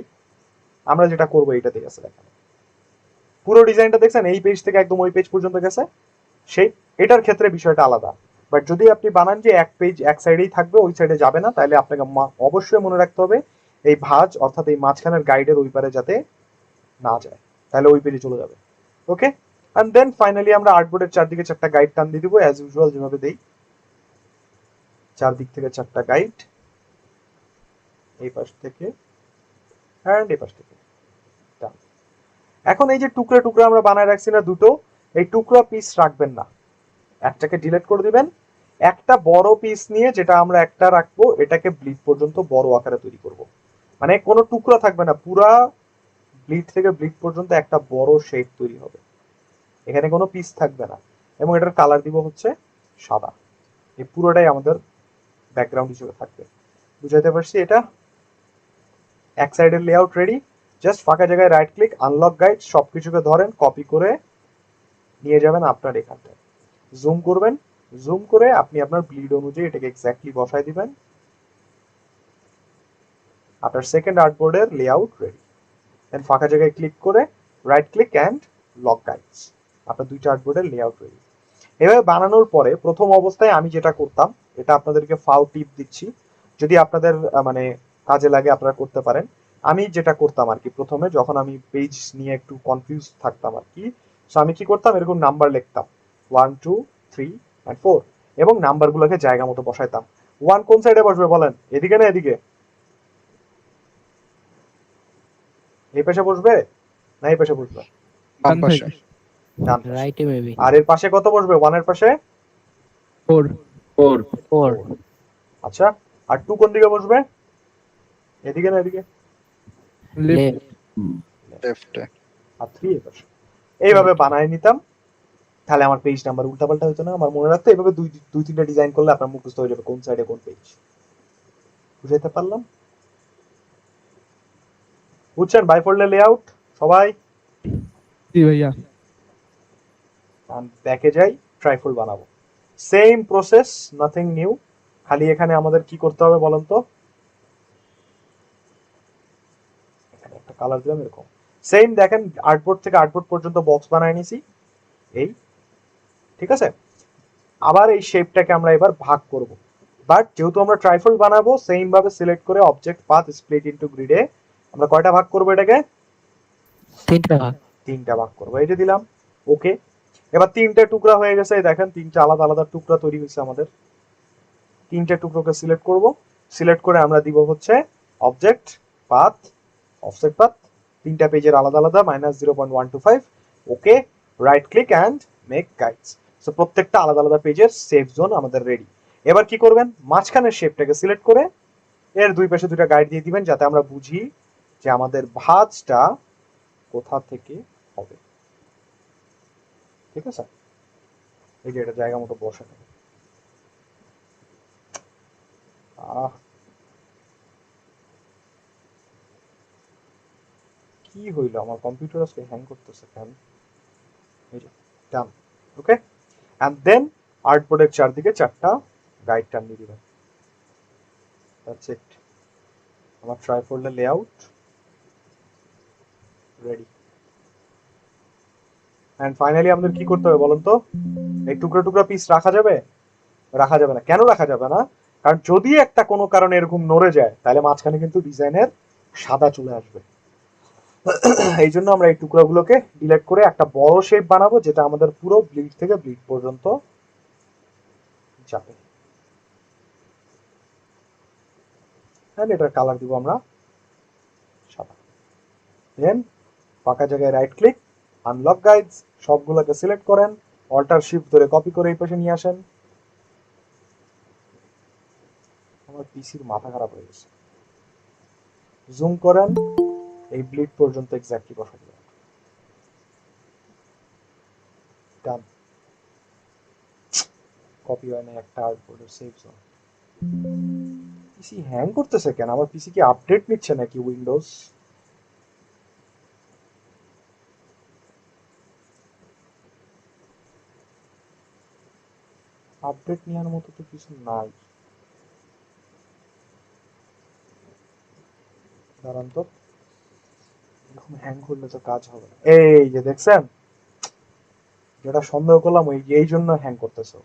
আমরা যেটা করবো এইটাতে গেছে, দেখেন পুরো ডিজাইনটা দেখছেন এই পেজ থেকে একদম ওই পেজ পর্যন্ত গেছে। সেই এটার ক্ষেত্রে বিষয়টা আলাদা, বাট যদি আপনি বানান যে এক পেজ এক সাইডেই থাকবে ওই সাইডে যাবে না, তাহলে আপনাকে অবশ্যই মনে রাখতে হবে এই ভাঁজ অর্থাৎ এই মাঝখানের গাইডের ওই পারে যাতে না যায়, তাহলে ওই পেজে চলে যাবে। ওকে, এন্ড দেন ফাইনালি আমরা আর্টবোর্ডের চারদিকে চারটা গাইড টান দিয়ে দিব অ্যাজ ইউজুয়াল যেভাবে দেই, চারদিক থেকে চারটা গাইড, এই পাশ থেকে এন্ড এই পাশ থেকে। এখন এই যে টুকরা টুকরা আমরা বানায় রাখছি না দুটো, এই টুকরা পিস রাখবেন না, একটাকে ডিলিট করে দিবেন। একটা বড় পিস নিয়ে যেটা আমরা একটা রাখবো এটাকে ব্লিড পর্যন্ত বড় আকারে তৈরি করব, মানে কোনো টুকরা থাকবে না, পুরা ব্লিড থেকে ব্লিড পর্যন্ত একটা বড় শেপ তৈরি হবে, এখানে কোনো পিস থাকবে না, এবং এটার কালার দিব হচ্ছে সাদা। এই পুরোটাই আমাদের ব্যাকগ্রাউন্ড হিসেবে থাকবে। বুঝাইতে পারছি? এটা এক সাইডের লেআউট রেডি। জাস্ট ফাঁকা জায়গায় রাইট ক্লিক, আনলক গাইড, সবকিছুকে ধরেন কপি করে নিয়ে যাবেন আপনার এখানটায়, জুম করবেন, জুম করে আপনি আপনার ব্লিড অনুযায়ী এটাকে এক্স্যাক্টলি বসায় দিবেন। আপনার সেকেন্ড আর্টবোর্ডের লেআউট রেডি। দেন ফাঁকা জায়গায় ক্লিক করে right click and lock guides, আপনার দুইটা আর্টবোর্ডের লেআউট রেডি। এভাবে বানানোর পরে প্রথম অবস্থায় আমি যেটা করতাম, এটা আপনাদেরকে ফাও টিপ দিচ্ছি, যদি আপনাদের মানে কাজে লাগে, আপনারা করতে পারেন। আমি যেটা করতাম আর কি, প্রথমে যখন আমি পেজ নিয়ে একটু কনফিউজ থাকতাম আর কি, সো আমি কি করতাম, এরকম নাম্বার লিখতাম 1 2 3 and 4 এবং নাম্বারগুলোকে জায়গা মতো বসাইতাম। 1 কোন সাইডে বসবে বলেন, এদিকে না এদিকে? এই পাশে বসবে না এই পাশে বসবে? বাম পাশে। ডান পাশে। রাইটে মেবি আর এর পাশে কত বসবে, 1 এর পাশে? 4 4 4 আচ্ছা, আর 2 কোন দিকে বসবে, এদিকে না এদিকে? লেফট লেফটে। আর 3 এর পাশে। এইভাবে বানায় নিতাম, তাহলে আমার পেজ নাম্বার উল্টাপাল্টা হতো না। আমার মনে রাখতে এইভাবে দুই তিনটা ডিজাইন করলে আপনার মুখস্থ হয়ে যাবে কোন সাইডে কোন পেজ। বুঝাইতে পারলাম? বুঝছেন বাইফোল্ডের লেআউট সবাই? জি ভাইয়া। ব্যাকে যাই, ট্রাইফোল্ড বানাবো। Same process, nothing new. খালি এখানে আমাদের কি করতে হবে বলেন তো? এখানে একটা কালার দিলাম এরকম। সেম দেখেন, আর্টবোর্ড থেকে আর্টবোর্ড পর্যন্ত বক্স বানায় নিছি, এই ঠিক আছে। আবার এই শেপটাকে আমরা এবার ভাগ করব, বাট যেহেতু আমরা ট্রাইফোল্ড বানাবো, সেম ভাবে সিলেক্ট করে অবজেক্ট পাথ স্প্লিট ইনটু গ্রিডে আমরা কয়টা ভাগ করব, এটাকে 3টা ভাগ। 3টা ভাগ করব। এই যে দিলাম, ওকে। এবার 3টে টুকরা হয়ে গেছে, এই দেখেন 3টে আলাদা আলাদা টুকরা তৈরি হয়েছে আমাদের। 3টে টুকরোকে সিলেক্ট করব, সিলেক্ট করে আমরা দিব হচ্ছে অবজেক্ট পাথ অফসেট পাথ, 3টা পেজের আলাদা আলাদা -0.125, okay. Right click and make guides. So প্রত্যেকটা আলাদা আলাদা পেজের সেভ জোন আমাদের রেডি। এবার কি করবেন, মাঝখানের শেপটাকে সিলেক্ট করে এর দুই পাশে দুটো গাইড দিয়ে দিবেন, যাতে আমরা বুঝি যে আমাদের ভাঁজটা কোথা থেকে হবে। ঠিক আছে, এই যে এটা জায়গা মতো বসে নেবে। কি হইলো, আমার কম্পিউটার আজকে হ্যাং করতেছে কেন? এই যে ডান, ওকে। এন্ড দেন আর্টবোর্ডের চারদিকে 4টা গাইড টান দিয়ে দিবেন। দ্যাটস ইট, আমার ট্রাইফোল্ডের লেআউট রেডি। এন্ড ফাইনালি আমাদের কি করতে হবে বলুন তো? এই টুকরা টুকরা পিস রাখা যাবে? রাখা যাবে না। কেন রাখা যাবে না? কারণ যদি একটা কোনো কারণে এরকম নড়ে যায়, তাহলে মাঝখানে কিন্তু ডিজাইনের সাদা চলে আসবে। এই জন্য আমরা এই টুকরাগুলোকে ডিলিট করে একটা বড় শেপ বানাবো, যেটা আমাদের পুরো ব্লিড থেকে ব্লিড পর্যন্ত যাবে। হ্যাঁ, এটার কালার দিব আমরা সাদা। দেন ফাঁকা জায়গায় রাইট ক্লিক, আনলক গাইডস, সবগুলোকে সিলেক্ট করেন, অল্টার শিফট ধরে কপি করে এই পাশে নিয়ে আসেন। আমার পিসির মাথা খারাপ হয়ে গেছে। জুম করেন, এই ব্লিড পর্যন্ত এক্স্যাক্টলি বসা দিবেন। ডান। কপি হয় না একটা আর্টবোর্ডের সেভ জোন। পিসি হ্যাং করতেছে কেন? আমার পিসি কি আপডেট নিচ্ছে নাকি উইন্ডোজ? আপডেট নেওয়ার মতো তো কিছু নাই। দাঁড়ান তো, এরকম হ্যাং করলে তো কাজ হবে না। এই যে দেখছেন, যেটা সন্দেহ করলাম এই জন্য হ্যাং করতেছে।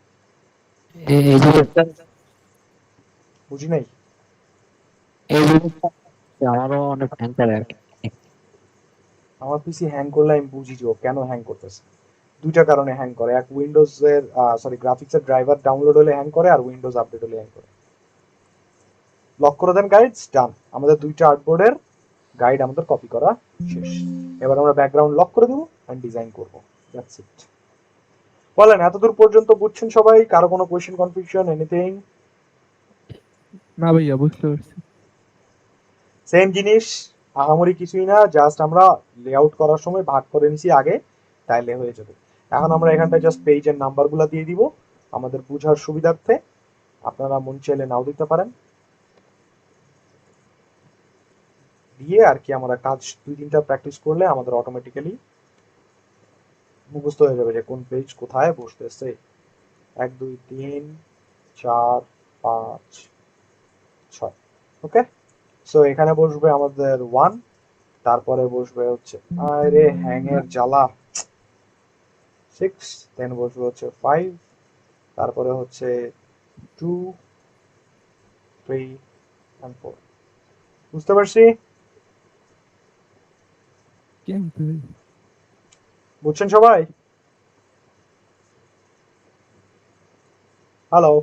এই জিনিসটা বুঝি নাই। এই জিনিসটা আমারও অনেক হ্যাং করে আর কি। আমার পিসি হ্যাং করলে আমি বুঝি যে ও কেন হ্যাং করতেছে। দুইটা কারণে হ্যাং করে, এক উইন্ডোজের গ্রাফিক্সের ড্রাইভার ডাউনলোড হলে হ্যাং করে, আর উইন্ডোজ আপডেট হলে হ্যাং করে। লক করে দেন গাইডস, ডান। আমাদের দুইটা আর্টবোর্ডের গাইড আমাদের কপি করা শেষ। এবার আমরা ব্যাকগ্রাউন্ড লক করে দেবো এন্ড ডিজাইন করব। That's it. বলেন এতদূর পর্যন্ত বুঝছেন সবাই? কারো কোনো কোয়েশ্চেন, কনফিউশন, এনিথিং? না ভাইয়া, বুঝতে পারছি। সেম জিনিস, আহামরি কিছুই না, জাস্ট আমরা লেআউট করার সময় ভাগ করে নিছি আগে, তাইলে হয়ে যাবে। এখন আমরা এখানটায় জাস্ট পেজের নাম্বারগুলো দিয়ে দিব আমাদের বোঝার সুবিধার্থে। আপনারা মন চাইলে নাও দিতে পারেন। দিয়ে আর কি আমরা কাজ 2-3টা প্র্যাকটিস করলে আমাদের অটোমেটিক্যালি মুখস্থ হয়ে যাবে যে কোন পেজ কোথায় বসতেছে। 1 2 3 4 5 6, ওকে। সো এখানে বসবে আমাদের 1, তারপরে বসবে হচ্ছে, আরে হ্যাং এর জ্বালা, 6, দেন বসবে হচ্ছে 5, তারপরে হচ্ছে 2 3 and 4। বুঝতে পারছি? কেমতে ভাই? বুঝছেন সবাই? হ্যালো,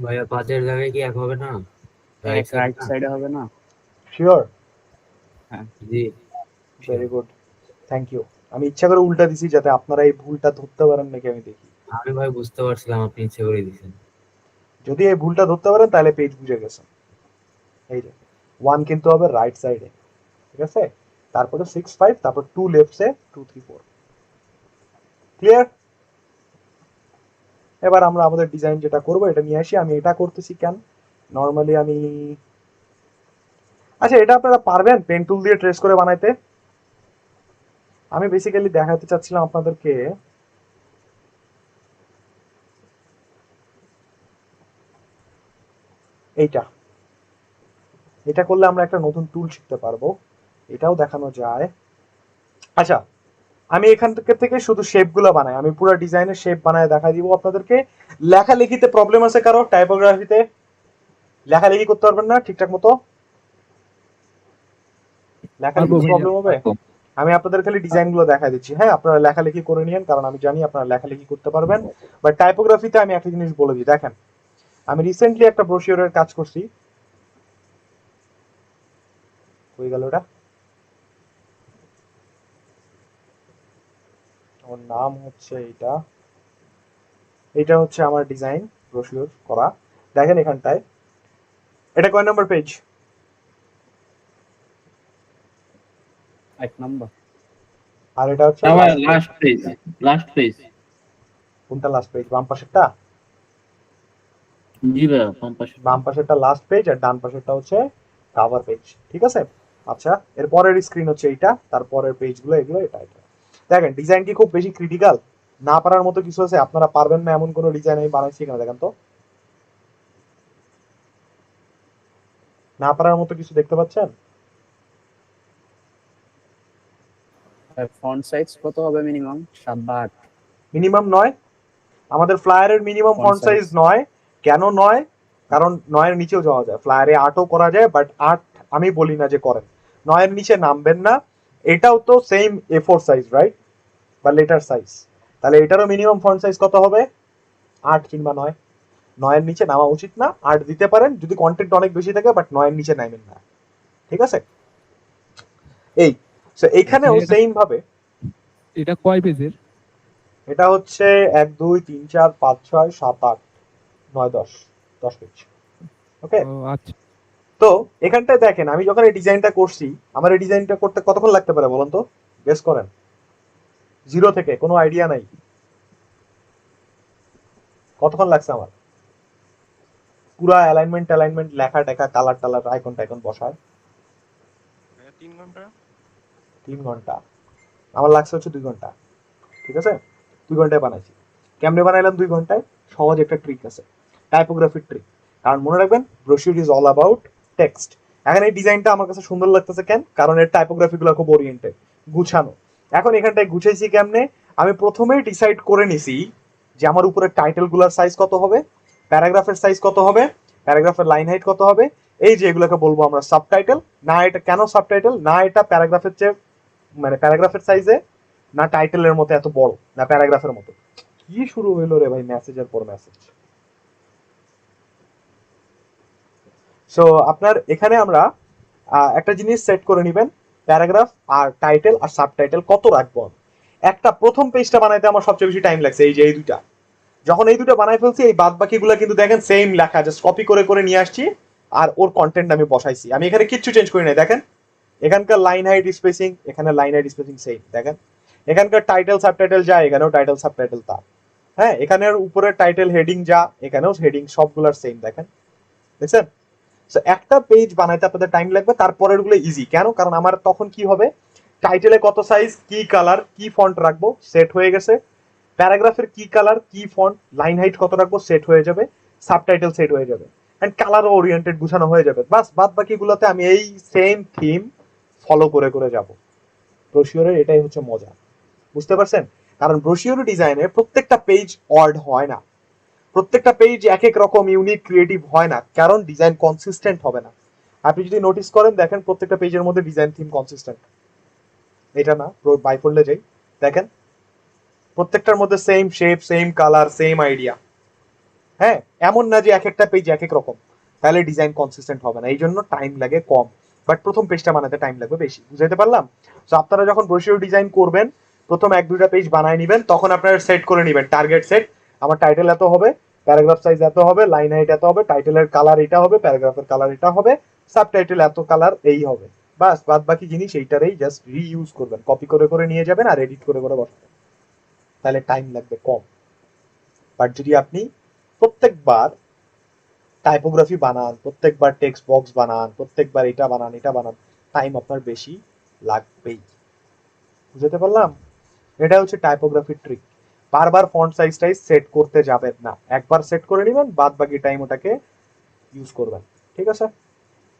ভাইয়া পাঁচের জায়গায় কি এক হবে না? রাইট রাইট সাইড না? সাইডে হবে না? শিওর? জি ভেরি গুড, থ্যাংক ইউ। আমি ইচ্ছা করে উল্টা দিছি যাতে আপনারা এই ভুলটা ধরতে পারেন নাকি আমি দেখি। আমি ভাই বুঝতে পারছিলাম আপনি ইচ্ছে করে দিয়েছেন। যদি এই ভুলটা ধরতে পারেন তাহলে পেজ বুঝে গেছেন। এই যে 1 কিন্তু হবে রাইট সাইডে, ঠিক আছে? তারপরে 6 5, তারপর 2 লেফটসে 2 3 4। ক্লিয়ার? এবার আমরা আমাদের ডিজাইন যেটা করব এটা নিয়ে আসি। আমি এটা করতেছি কেন? নরমালি আমি, আচ্ছা এটা আপনারা পারবেন পেন টুল দিয়ে ট্রেস করে বানাইতে? আমি বেসিক্যালি দেখাতে চাচ্ছিলাম আপনাদেরকে এইটা, এটা করলে আমরা একটা নতুন টুল শিখতে পারবো, এটাও দেখানো যায়। আচ্ছা আমি এখান থেকে শুধু শেপগুলো বানাই, আমি পুরো ডিজাইনের শেপ বানায় দেখা দিব আপনাদেরকে। লেখালেখিতে প্রবলেম আছে কারো? টাইপোগ্রাফিতে লেখালেখি করতে পারবেন না ঠিকঠাক মতো? লেখালেখি প্রবলেম হবে? আমি আপনাদের খালি ডিজাইন গুলো দেখা দিচ্ছি, হ্যাঁ আপনারা লেখালেখি করে নিয়েন কারণ আমি জানি আপনারা লেখালেখি করতে পারবেন। বাট টাইপোগ্রাফিতে আমি একটা জিনিস বলে দিই, দেখেন আমি রিসেন্টলি একটা ব্রোশিওরের কাজ করছি। হয়ে গেল ওটা, ওর নাম হচ্ছে এইটা, এটা হচ্ছে আমার ডিজাইন ব্রোশিওর করা। দেখেন এখানটায়, এটা কয় নাম্বার পেজ? 1 নাম্বার। আর এটা হচ্ছে লাস্ট পেজ, লাস্ট পেজ। কোনটা লাস্ট পেজ? বাম পাশেরটা? জি ভাইয়া, বাম পাশে। বাম পাশেরটা লাস্ট পেজ আর ডান পাশেরটা হচ্ছে কভার পেজ, ঠিক আছে? আচ্ছা এর পরের স্ক্রিন হচ্ছে এইটা, তারপরের পেজগুলো এগুলো এটা এটা। দেখেন ডিজাইন কি খুব বেশি ক্রিটিক্যাল? না পারার মতো কিছু আছে? আপনারা পারবেন না এমন কোনো ডিজাইন আমি বানাইছি এখানে? দেখেন তো, না পারার মতো কিছু দেখতে পাচ্ছেন? ফন্ট সাইজ কত হবে মিনিমাম? 7 বা 8? মিনিমাম 9। আমাদের ফ্লায়ারের minimum Font font size size 9। কেন 9? কারণ 9 এর নিচেও যাওয়া যায়, ফ্লায়ারে 8ও করা যায়, বাট 8 আমি বলি না যে করেন। 9 এর নিচে নামবেন না। এটাও তো সেম A4 সাইজ, রাইট? বা লেটার সাইজ, তাহলে এটারও মিনিমাম ফন্ট সাইজ কত হবে? 8 কিংবা 9। 9 এর নিচে নামা উচিত না, 8 দিতে পারেন যদি কন্টেন্ট অনেক বেশি থাকে, বাট 9 এর নিচে নামেন না, ঠিক আছে? এই সো এইখানেও সেম ভাবে। এটা কয় পেজের? এটা হচ্ছে 1 2 3 4 5 6 7 8 9 10 10 পেজ, ওকে? ও আচ্ছা। তো এখানটায় দেখেন আমি যখন এই ডিজাইনটা করছি, আমার এই ডিজাইনটা করতে কতক্ষণ লাগতে পারে বলুন তো, গেস করেন। 0 থেকে, কোনো আইডিয়া নাই, কতক্ষণ লাগছে আমার পুরা অ্যালাইনমেন্ট লেখা টেখা কালার টালার আইকন টাইকন বসায়? 3 ঘন্টা। 3 ঘন্টা। আমার লাগছে হচ্ছে 2 ঘন্টা, ঠিক আছে? 2 ঘন্টায় বানাইছি। কেমনে বানাইলাম 2 ঘন্টায়? সহজ একটা ট্রিক আছে, টাইপোগ্রাফির ট্রিক। কারণ মনে রাখবেন brochure is all about text. এখন এই ডিজাইনটা আমার কাছে সুন্দর লাগতেছে কেন? কারণ এর টাইপোগ্রাফি গুলো খুব ওরিয়েন্টেড, গুছানো। এখন এখানটায় গুছাইছি কেমনে? আমি প্রথমেই ডিসাইড করে নিছি যে আমার উপরে টাইটেল গুলার সাইজ কত হবে, প্যারাগ্রাফের সাইজ কত হবে, প্যারাগ্রাফের লাইন হাইট কত হবে। এই যে এগুলোকে বলবো আমরা সাবটাইটেল। না এটা কেন সাবটাইটেল? না এটা প্যারাগ্রাফের চেয়ে মানে প্যারাগ্রাফের সাইজে, না টাইটেলের মতো এত বড়, না প্যারাগ্রাফের মতো। কি শুরু হইলো রে ভাই, মেসেজের পর মেসেজ। সো আপনার এখানে আমরা একটা জিনিস সেট করে নেবেন, প্যারাগ্রাফ আর টাইটেল আর সাবটাইটেল কত রাখবো। একটা প্রথম পেজটা বানাইতে আমার সবচেয়ে বেশি টাইম লাগছে, এই যে এই দুইটা। যখন এই দুটো বানাই ফেলছি, এই বাদ বাকিগুলো কিন্তু দেখেন সেম লেখা, জাস্ট কপি করে করে নিয়ে আসছি আর ওর কন্টেন্ট আমি বসাইছি। আমি এখানে কিচ্ছু চেঞ্জ করি নাই, দেখেন এখানকার লাইন হাইট স্পেসিং, এখানে লাইন হাইট স্পেসিং সেম, দেখেন এখানকার টাইটেল সাবটাইটেল যা, এখানেও টাইটেল সাবটাইটেল তা। হ্যাঁ এখানের উপরে টাইটেল হেডিং যা, এখানেও হেডিং সবগুলোর সেম, দেখেন দেখছেন? সো একটা পেজ বানাইতে আপনাদের টাইম লাগবে, তারপরের গুলো ইজি। কেন? কারণ আমার তখন কি হবে, টাইটেলে কত সাইজ, কি কালার, কি ফন্ট রাখবো, সেট হয়ে গেছে। প্যারাগ্রাফের কি কালার, কি ফন্ট, লাইন হাইট কত রাখবো, সেট হয়ে যাবে। সাবটাইটেল সেট হয়ে যাবে, এন্ড কালারও ওরিয়েন্টেড গুছানো হয়ে যাবে। বাস বাদ বাকিগুলোতে আমি এই সেম থিম ফলো করে করে যাব। ব্রোশিওরের এটাই হচ্ছে মজা, বুঝতে পারছেন? কারণ ব্রোশিওর ডিজাইনে প্রত্যেকটা পেজ অড হয় না, প্রত্যেকটা পেজ এক এক রকম ইউনিক ক্রিয়েটিভ হয় না, কারণ ডিজাইন কনসিস্টেন্ট হবে না। আপনি যদি নোটিস করেন দেখেন প্রত্যেকটা পেজের মধ্যে ডিজাইন থিম কনসিস্টেন্ট, এটা না বাইফোল্ডে যাই দেখেন প্রত্যেকটার মধ্যে same shape, same colour, same idea. হ্যাঁ, এমন না যে এক একটা পেজ এক এক রকম, তাহলে ডিজাইন কনসিস্টেন্ট হবে না। এই জন্য টাইম লাগে কম, বাট প্রথম পেজটা বানাতে টাইম লাগবে বেশি। বুঝাইতে পারলাম? তো আপনারা যখন ব্রোশিওর ডিজাইন করবেন প্রথম 1-2টা পেজ বানায় নেবেন, তখন আপনারা সেট করে নেবেন টার্গেট সেট, আমার টাইটেল এত হবে, প্যারাগ্রাফ সাইজ এত হবে, লাইন হাইট এত হবে, টাইটেলের কালার এটা হবে, প্যারাগ্রাফের কালার এটা হবে, সাবটাইটেল এত কালার এই হবে, বাস বাদ বাকি জিনিস এইটারই জাস্ট রিইউজ করবেন, কপি করে করে নিয়ে যাবেন আর এডিট করে করে বসাবেন, তাহলে টাইম লাগবে কম। বাট যদি আপনি প্রত্যেকবার টাইপোগ্রাফি বানান, প্রত্যেকবার টেক্সট বক্স বানান, প্রত্যেকবার এটা বানান এটা বানান, টাইম আপনার বেশি লাগবেই। বুঝতে পারলাম? এটা হচ্ছে টাইপোগ্রাফির ট্রিক। বারবার ফন্ট সাইজটাই সেট করতে যাবেন না, একবার সেট করে নেবেন, বাদ বাকি টাইম ওটাকে ইউজ করবেন। ঠিক আছে?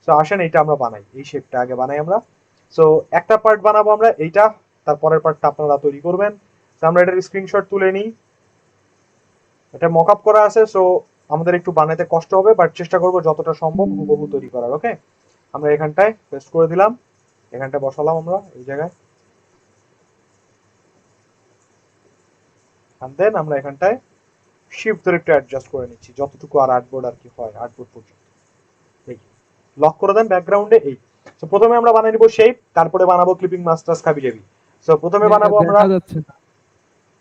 সো আসেন এইটা আমরা বানাই, এই শেপটা আগে বানাই আমরা। সো একটা পার্ট বানাবো আমরা এইটা, তারপরের পার্টটা আপনারা তৈরি করবেন। সো আমরা এটার স্ক্রিনশট তুলে নিই, এটা মকআপ করা আছে, সো আমাদের একটু বানাইতে কষ্ট হবে, বাট চেষ্টা করবো যতটা সম্ভব হুবহু তৈরি করার। ওকে, আমরা এখানটায় পেস্ট করে দিলাম, এখানটায় বসালাম আমরা এই জায়গায়, and then আমরা এখানটায় শিফট ধরে একটু অ্যাডজাস্ট করে নিচ্ছি যতটুকু আর আর্টবোর্ড আর কি হয়, আর্টবোর্ড পর্যন্ত। এই লক করে দেন ব্যাকগ্রাউন্ডে। এই সো প্রথমে আমরা বানিয়ে নিব শেপ, তারপরে বানাবো ক্লিপিং মাস্টার্স খাবি যাবি। সো প্রথমে বানাবো আমরা, দেখা যাচ্ছে না।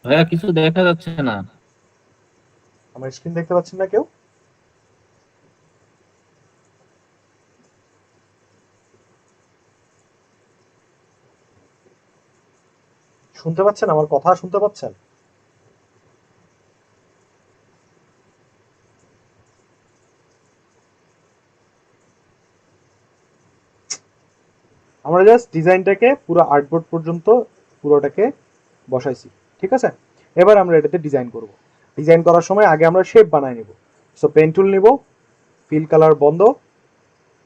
ভাইয়া কিছু দেখা যাচ্ছে না। আমার স্ক্রিন দেখতে পাচ্ছেন না কেউ? শুনতে পাচ্ছেন আমার কথা? শুনতে পাচ্ছেন? আমরা জাস্ট ডিজাইনটাকে পুরো আর্টবোর্ড পর্যন্ত পুরোটাকে বসাইছি। ঠিক আছে, এবার আমরা এটাতে ডিজাইন করব। ডিজাইন করার সময় আগে আমরা শেপ বানাই নিব। সো পেন টুল নিব, ফিল কালার বন্ধ,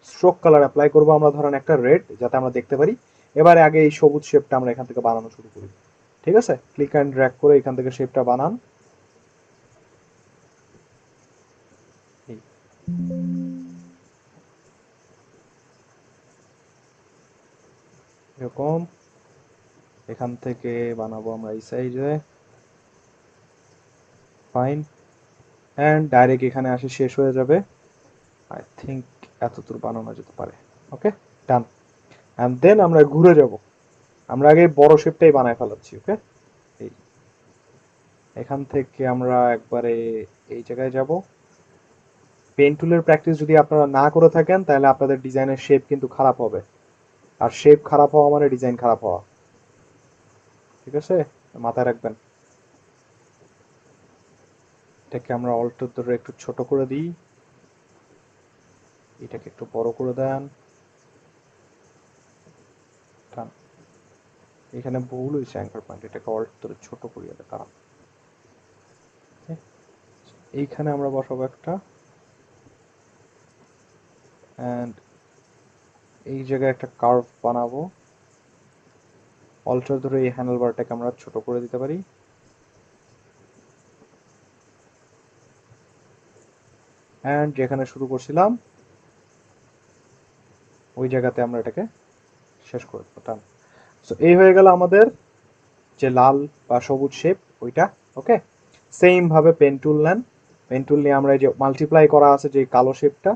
স্ট্রোক কালার অ্যাপ্লাই করব আমরা, ধরেন একটা রেড, যাতে আমরা দেখতে পারি। এবারে আগে এই সবুজ শেপটা আমরা এখান থেকে বানানো শুরু করি। ঠিক আছে, ক্লিক অ্যান্ড ড্র্যাগ করে এখান থেকে শেপটা বানান। এরকম এখান থেকে বানাবো আমরা এই সাইজে, ফাইন, এন্ড ডাইরেক্ট এখানে আসে শেষ হয়ে যাবে। আই থিংক এতদূর বানানো যেতে পারে। ওকে, ডান। এন্ড দেন আমরা ঘুরে যাব, আমরা আগে বড় শেপটাই বানায় ফেলাচ্ছি। ওকে, এই এখান থেকে আমরা একবারে এই জায়গায় যাব। পেন টুলের প্র্যাকটিস যদি আপনারা না করে থাকেন তাহলে আপনাদের ডিজাইনের শেপ কিন্তু খারাপ হবে, আর শেপ খারাপ হওয়া মানে ডিজাইন খারাপ হওয়া। ঠিক আছে, মাথায় রাখবেন। এটাকে আমরা অল্ট ধরে একটু ছোট করে দিই, এটাকে একটু বড় করে দেন। এখানে ভুল হয়েছে অ্যাঙ্কার পয়েন্ট, এটাকে অল্ট ধরে ছোট করিয়ে দেয় কারণ এইখানে আমরা বসাবো একটা, এন্ড এই জায়গায় একটা কার্ভ বানাবো। অল্টার ধরে এই হ্যান্ডেল বারটাকে আমরা ছোট করে দিতে পারি। এন্ড যেখানে শুরু করছিলাম ওই জায়গাতে আমরা এটাকে শেষ করে দেবো। টান। সো এই হয়ে গেল আমাদের যে লাল বা সবুজ শেপ ওইটা। ওকে, সেম ভাবে পেন টুল নেন, পেন টুল নিয়ে আমরা এই যে মাল্টিপ্লাই করা আছে যে কালো শেপটা,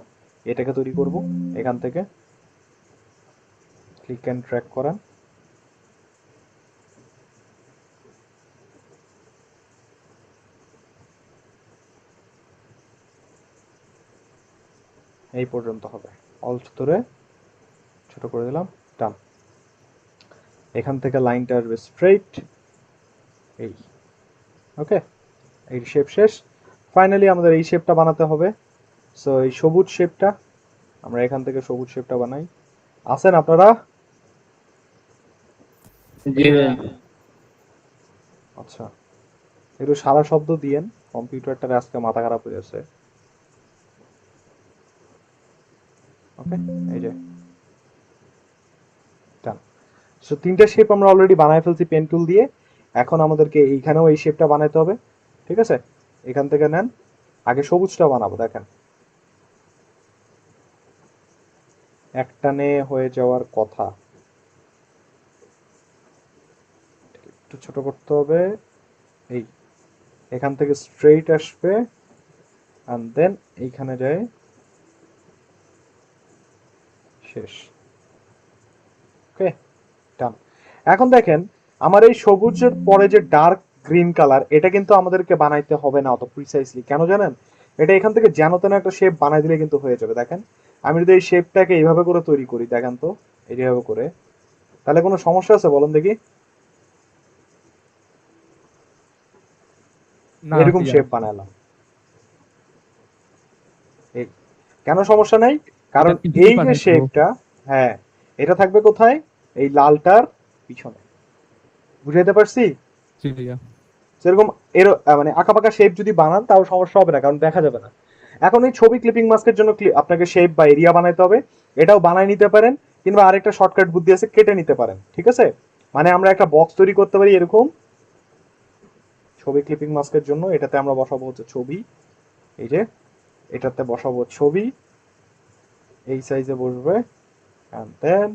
এটাকে তৈরি করব। এখান থেকে ক্লিক এন্ড ড্র্যাগ করান, এই পর্যন্ত হবে। অল্ট ধরে ছোট করে দিলাম, ডান। এখান থেকে লাইনটা আসবে স্ট্রেইট, এই। ওকে, এই শেপ শেষ। ফাইনালি আমাদের এই শেপটা বানাতে হবে। সো এই সবুজ শেপটা আমরা এখান থেকে সবুজ শেপটা বানাই। আছেন আপনারা? জি ভাইয়া। আচ্ছা, একটু সারা শব্দ দিয়েন, কম্পিউটারটার আজকে মাথা খারাপ হয়ে আছে। ওকে, এই যে ডান। সো তিনটা শেপ আমরা অলরেডি বানায় ফেলছি পেন টুল দিয়ে। এখন আমাদেরকে এইখানেও এই শেপটা বানাইতে হবে। ঠিক আছে, এখান থেকে নেন, আগে সবুজটা বানাবো, দেখেন একটানে হয়ে যাওয়ার কথা, একটু ছোট করতে হবে। এই এখান থেকে স্ট্রেইট আসবে and দেন এইখানে যায়, শেষ। ওকে, ডান। এখন দেখেন আমার এই সবুজের পরে যে ডার্ক গ্রিন কালার, এটা কিন্তু আমাদেরকে বানাইতে হবে না অত প্রিসাইসলি, কেন জানেন? এটা এখান থেকে যেন তেন একটা শেপ বানাই দিলে কিন্তু হয়ে যাবে। দেখেন আমি যদি এই শেপটাকে এইভাবে করে তৈরি করি, দেখেন তো এইভাবে করে, তাহলে কোনো সমস্যা আছে বলেন দেখি? না এরকম ভাইয়া। শেপ বানালাম, এই কেন সমস্যা নাই? কারণ এটা কিন্তু এই যে বানাইতে হবে। শেপটা, হ্যাঁ এটা থাকবে কোথায়? এই লালটার পিছনে। বুঝাইতে পারছি? জি ভাইয়া। সেরকম এর মানে আঁকাবাঁকা শেপ যদি বানান তাও সমস্যা হবে না, কারণ দেখা যাবে না। এখন এই ছবি ক্লিপিং মাস্কের জন্য আপনাকে শেপ বা এরিয়া বানাইতে হবে, এটাও বানাই নিতে পারেন, কিংবা আরেকটা শর্টকাট বুদ্ধি আছে, কেটে নিতে পারেন। ঠিক আছে, মানে আমরা একটা বক্স তৈরি করতে পারি এরকম ছবি ক্লিপিং মাস্কের জন্য। এটাতে আমরা বসাবো হচ্ছে ছবি, এই যে এটাতে বসাবো ছবি, এই সাইজে বসবে, and then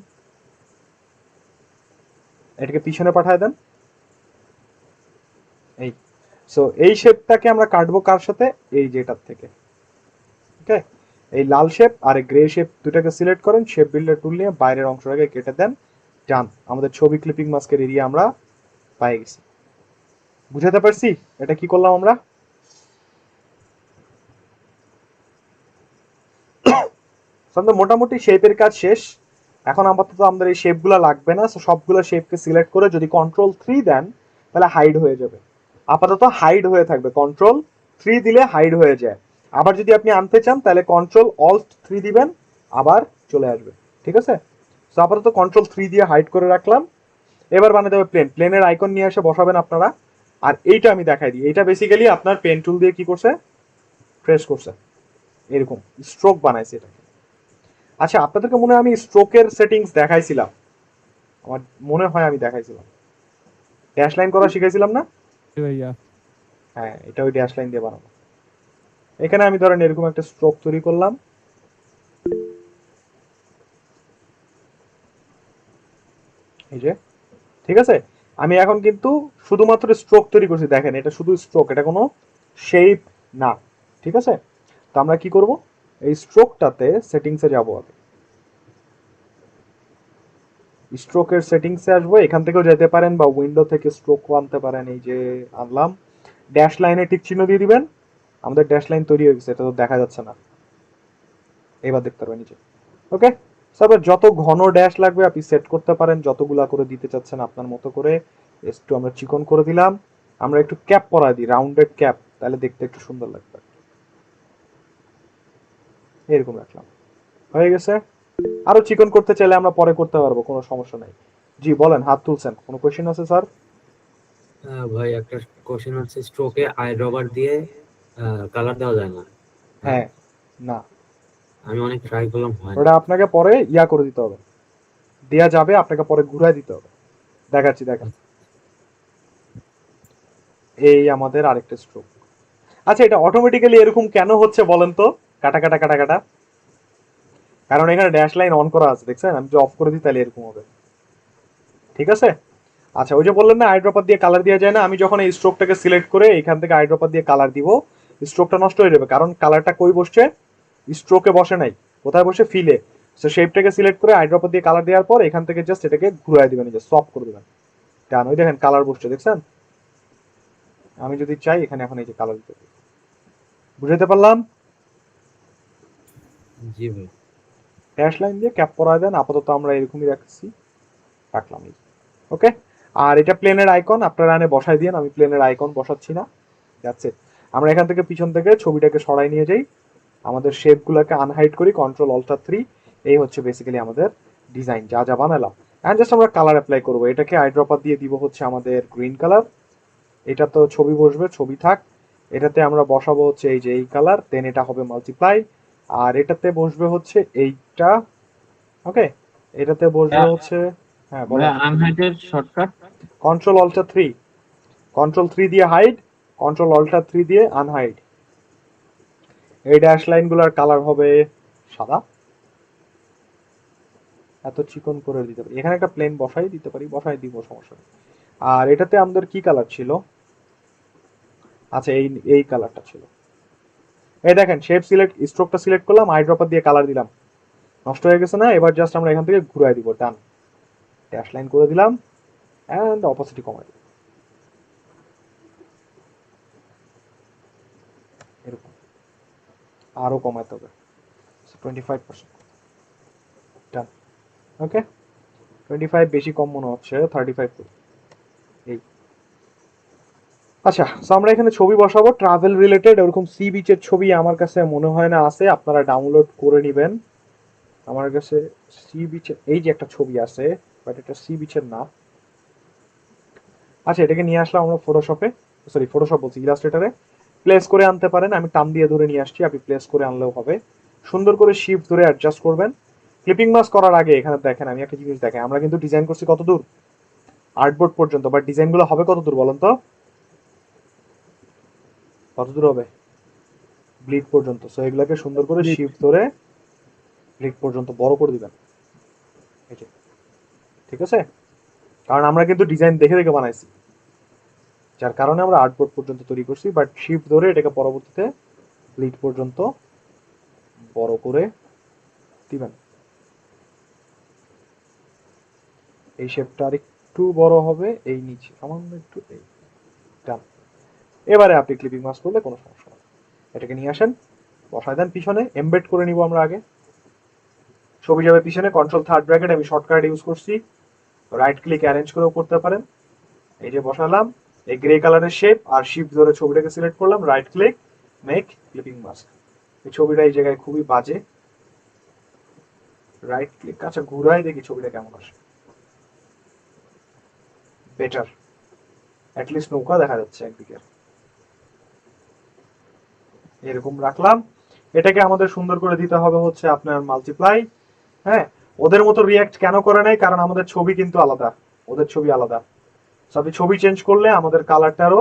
এটাকে পিছনে পাঠায় দেন। এই সো এই শেপটাকে আমরা কাটবো কার সাথে? এই যেটার থেকে। ওকে, এই লাল শেপ আর এই গ্রে শেপ দুটাকে সিলেক্ট করেন, শেপ বিল্ডার টুল নিয়ে বাইরের অংশটাকে কেটে দেন, ডান। আমাদের ছবি ক্লিপিং মাস্কের এরিয়া আমরা পেয়ে গেছি। বুঝাতে পারছি এটা কি করলাম আমরা? মোটামুটি শেপের কাজ শেষ। এখন আপাতত আমাদের এই শেপগুলো লাগবে না, সো সবগুলো শেপকে সিলেক্ট করে যদি Ctrl+3 দেন তাহলে হাইড হয়ে যাবে। আপাতত হাইড হয়ে থাকবে, Ctrl+3 দিলে হাইড হয়ে যায়। আবার যদি আপনি আনতে চান তাহলে Ctrl+Alt+3 দিবেন, আবার চলে আসবে। ঠিক আছে, সো আপাতত Ctrl+3 দিয়ে হাইড করে রাখলাম। এবার বানাতে হবে প্লেন। প্লেনের আইকন নিয়ে এসে বসাবেন আপনারা। আর এইটা আমি দেখাই দিই, এটা বেসিক্যালি আপনার পেন টুল দিয়ে কি করছে, ট্রেস করছে, এরকম স্ট্রোক বানাইছে এটা। আচ্ছা, আপনাদেরকে মনে হয় আমি স্ট্রোকের সেটিংস দেখাইছিলাম, আমার মনে হয় আমি দেখাইছিলাম, ড্যাশ লাইন করা শিখাইছিলাম না? জি ভাইয়া। হ্যাঁ, এটা ওই ড্যাশ লাইন দিয়ে বানাবো। এখানে আমি ধরেন এরকম একটা স্ট্রোক তৈরি করলাম, এই যে। ঠিক আছে, আমি এখন কিন্তু শুধুমাত্র স্ট্রোক তৈরি করছি, দেখেন এটা শুধু স্ট্রোক, এটা কোনো শেপ না। ঠিক আছে, তো আমরা কি করব, এই স্ট্রোকটাতে সেটিংসে যাব, আগে স্ট্রোকের সেটিংসে আসবো, এখান থেকেও যেতে পারেন বা উইন্ডো থেকে স্ট্রোক আনতে পারেন। এই যে আনলাম, ড্যাশ লাইনে টিক চিহ্ন দিয়ে দিবেন। আমাদের ড্যাশ লাইন তৈরি হয়ে গেছে, এটা তো দেখা যাচ্ছে না, এবার দেখতে পারবেন নিচে। ওকে, তারপর যত ঘন ড্যাশ লাগবে আপনি সেট করতে পারেন, যতগুলা করে দিতে চাচ্ছেন আপনার মতো করে। একটু আমরা চিকন করে দিলাম, আমরা একটু ক্যাপ পরাই দিই, রাউন্ডেড ক্যাপ, তাহলে দেখতে একটু সুন্দর লাগবে। এরকম রাখলাম, হয়ে গেছে। আরো চিকন করতে চাইলে আমরা পরে করতে পারবো, কোনো সমস্যা নাই। জি বলেন, হাত তুলছেন, কোনো কোশ্চেন আছে স্যার? ভাই একটা কোশ্চেন হচ্ছে, স্ট্রোকে আই ড্রপার দিয়ে কালার দেওয়া যায় না? হ্যাঁ, না, আমি অনেক ট্রাই করলাম, হয় না। ওটা আপনাকে পরে ইয়া করে দিতে হবে, দেয়া যাবে, আপনাকে পরে ঘুরাই দিতে হবে। দেখাচ্ছি, দেখেন এই আমাদের আরেকটা স্ট্রোক। আচ্ছা, এটা অটোমেটিক্যালি এরকম কেন হচ্ছে বলেন তো? কাটা কাটা কাটা কাটা, কারণ এখানে ড্যাশ লাইন অন করা আছে, দেখছেন? আমি যদি অফ করে দিই তাহলে এরকম হবে। ঠিক আছে, আচ্ছা, ওই যে বললেন না আইড্রপার দিয়ে কালার দেওয়া যায় না, আমি যখন এই স্ট্রোকটাকে সিলেক্ট করে এখান থেকে আইড্রপার দিয়ে কালার দিব, স্ট্রোকটা নষ্ট হয়ে যাবে, কারণ কালারটা কই বসছে? স্ট্রোকে বসে নাই, কোথায় বসে? ফিলে। সো শেপটাকে সিলেক্ট করে আইড্রপার দিয়ে কালার দেওয়ার পর এখান থেকে জাস্ট এটাকে ঘুরাই দিবেন, যে সফট করে দিবেন, ডান। ওই দেখেন কালার বসছে, দেখছেন? আমি যদি চাই এখানে এখন এই যে কালার দিতে, বুঝাতে পারলাম? জি ভাই। ড্যাশ লাইন দিয়ে ক্যাপ করায় দেন, আপাতত আমরা এরকমই রাখলাম। ওকে, আর এটা প্লেনের আইকন আপনারা এনে বসাই দিন, আমি প্লেনের আইকন বসাচ্ছি না। যাচ্ছে, আমরা এখান থেকে পিছন থেকে ছবিটাকে সরাই নিয়ে যাই, আমাদের শেপগুলোকে আনহাইড করি, Ctrl+Alt+3। এই হচ্ছে বেসিক্যালি আমাদের ডিজাইন, যা যা বানালাম। এন্ড জাস্ট আমরা কালার অ্যাপ্লাই করব, এটাকে আইড্রপার দিয়ে দিব হচ্ছে আমাদের গ্রিন কালার। এটা তো ছবি বসবে, ছবি থাক। এটাতে আমরা বসাবো হচ্ছে এই যে এই কালার, দেন এটা হবে মাল্টিপ্লাই, আর এটাতে বসবে হচ্ছে এইটা। ওকে, এটাতে বসবে হচ্ছে, হ্যাঁ বলেন। আনহাইডেড শর্টকাট Ctrl+Alt+3, Ctrl+3 দিয়ে হাইড, Ctrl+Alt+3 দিয়ে আনহাইড। এই ড্যাশ লাইনগুলোর কালার হবে সাদা। এত চিকন করে দিতে পারি, এখানে একটা প্লেন বসাই দিতে পারি, বসাই দিব, সমস্যা নেই। আর এটাতে আমাদের কি কালার ছিল? আচ্ছা, এই এই কালারটা ছিল। এই দেখেন, শেপ সিলেক্ট, স্ট্রোকটা সিলেক্ট করলাম, আইড্রপার দিয়ে কালার দিলাম, নষ্ট হয়ে গেছে না? এবার জাস্ট আমরা এখান থেকে ঘুরাই দিব, ডান, ড্যাশ লাইন করে দিলাম এন্ড অপোসিটি কমাই দিলাম, এরকম। আরো কমাইতে হবে 25%, ডান। ওকে, 25 বেশি কম মনে হচ্ছে, 35 করি। এই আচ্ছা, সো আমরা এখানে ছবি বসাবো ট্রাভেল রিলেটেড। ওরকম সি বিচের ছবি আমার কাছে মনে হয় না আছে, আপনারা ডাউনলোড করে নেবেন। আমার কাছে সি বিচের এই যে একটা ছবি আছে, বাট এটা সি বিচের না। আচ্ছা, এটাকে নিয়ে আসলাম আমরা ফটোশপে, সরি ফটোশপ বলছি, ইলাস্ট্রেটরে প্লেস করে আনতে পারেন। আমি টান দিয়ে ধরে নিয়ে আসছি, আপনি প্লেস করে আনলেও হবে। সুন্দর করে শিফট ধরে অ্যাডজাস্ট করবেন। ক্লিপিং মাস্ক করার আগে এখানে দেখেন, আমি একটা জিনিস দেখেন, আমরা কিন্তু ডিজাইন করছি কত দূর? আর্টবোর্ড পর্যন্ত, বাট ডিজাইনগুলো হবে কত দূর বলেন তো? কত দূর হবে? ব্লিড পর্যন্ত। সো এগুলাকে সুন্দর করে শিফট ধরে ব্লিড পর্যন্ত বড় করে দিবেন, এই যে, ঠিক আছে? কারণ আমরা কিন্তু ডিজাইন দেখে দেখে বানাইছি, যার কারণে আমরা আর্টবোর্ড পর্যন্ত তৈরি করছি, বাট শিফট ধরে এটাকে পরবর্তীতে ব্লিড পর্যন্ত বড় করে দিবেন। এই শেপটা আর একটু বড় হবে, এই নিচে সামান্য একটু, এই ডান। এবারে আপনি ক্লিপিং মাস্ক করলে কোনো সমস্যা নেই। এটাকে নিয়ে আসেন, বসায় দেন পিছনে, এমবেড করে নিব আমরা আগে। ছবি যাবে পিছনে, কন্ট্রোল থার্ড ব্র্যাকেট আমি শর্টকাট ইউজ করছি, রাইট ক্লিক অ্যারেঞ্জ করেও করতে পারেন। এই যে বসালাম, এই গ্রে কালারের শেপ, আর শিফট ধরে ছবিটাকে সিলেক্ট করলাম, right click, make clipping mask. এই ছবিটা এই জায়গায় খুবই বাজে, রাইট ক্লিক, আচ্ছা ঘুরাই দেখি ছবিটা কেমন আসে। বেটার, অ্যাটলিস্ট নৌকা দেখা যাচ্ছে একদিকে। এরকম রাখলাম। এটাকে আমাদের সুন্দর করে দিতে হবে হচ্ছে আপনার মাল্টিপ্লাই। হ্যাঁ, ওদের মতো রিয়াক্ট কেন করে নাই? কারণ আমাদের ছবি কিন্তু আলাদা, ওদের ছবি আলাদা। আপনি ছবি চেঞ্জ করলে আমাদের কালারটারও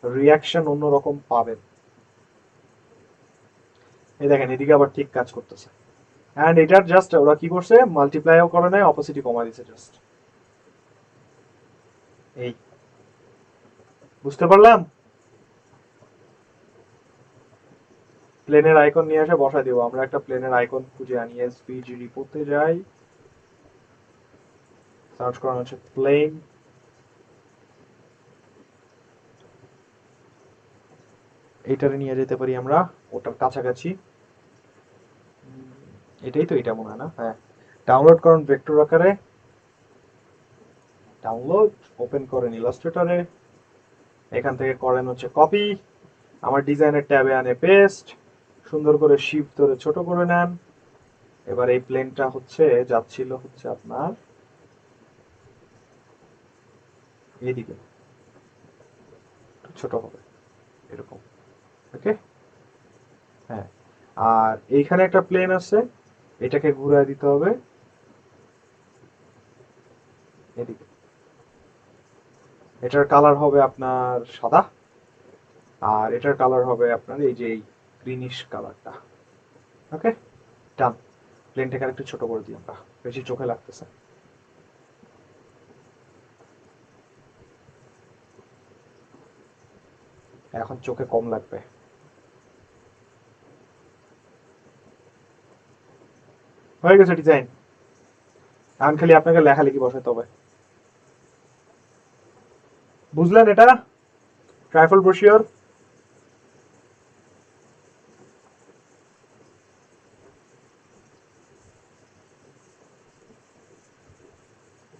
রিয়াকশন অন্যরকম পাবেন। এই দেখেন, এদিকে আবার ঠিক কাজ করতেছে। এন্ড এটার জাস্ট ওরা কি করছে, মাল্টিপ্লাইও করে নাই, অপোসিটি কমা দিছে জাস্ট। এই বুঝতে পারলাম? প্লেনের আইকন নিয়ে এসে বসাই দিব। আমরা একটা প্লেনের আইকন খুঁজে আনি, এসভিজি রিপোর্টে যাই, সার্চ করা হচ্ছে প্লেন। এইটারে নিয়ে যেতে পারি আমরা ওটার কাছাকাছি। এটাই তো, এটা মনে হয় না? হ্যাঁ, ডাউনলোড করুন ভেক্টর আকারে, ডাউনলোড, ওপেন করেন ইলাস্ট্রেটরে, এখান থেকে করেন হচ্ছে কপি, আমার ডিজাইনের ট্যাবে আনে পেস্ট, সুন্দর করে শিফট ধরে ছোট করে নেন। এবার এই প্লেনটা হচ্ছে যাচ্ছিল হচ্ছে আপনার এইদিকে, ছোট হবে এরকম, ওকে? হ্যাঁ, আর এইখানে একটা প্লেন আছে, এটাকে ঘুরায় দিতে হবে এদিকে। এটার কালার হবে আপনার সাদা, আর এটার কালার হবে আপনার এই যে গ্রিনিশ কালারটা, ওকে? ডান। প্লেনটাকে একটু ছোট করে দিই আমরা, বেশি চোখে লাগতেছে। এখন চোখে কম লাগবে। হয়ে গেছে ডিজাইন। এখন খালি আপনাকে লেখালেখি বসাতে হবে। বুঝলেন এটা? Trifle brochure.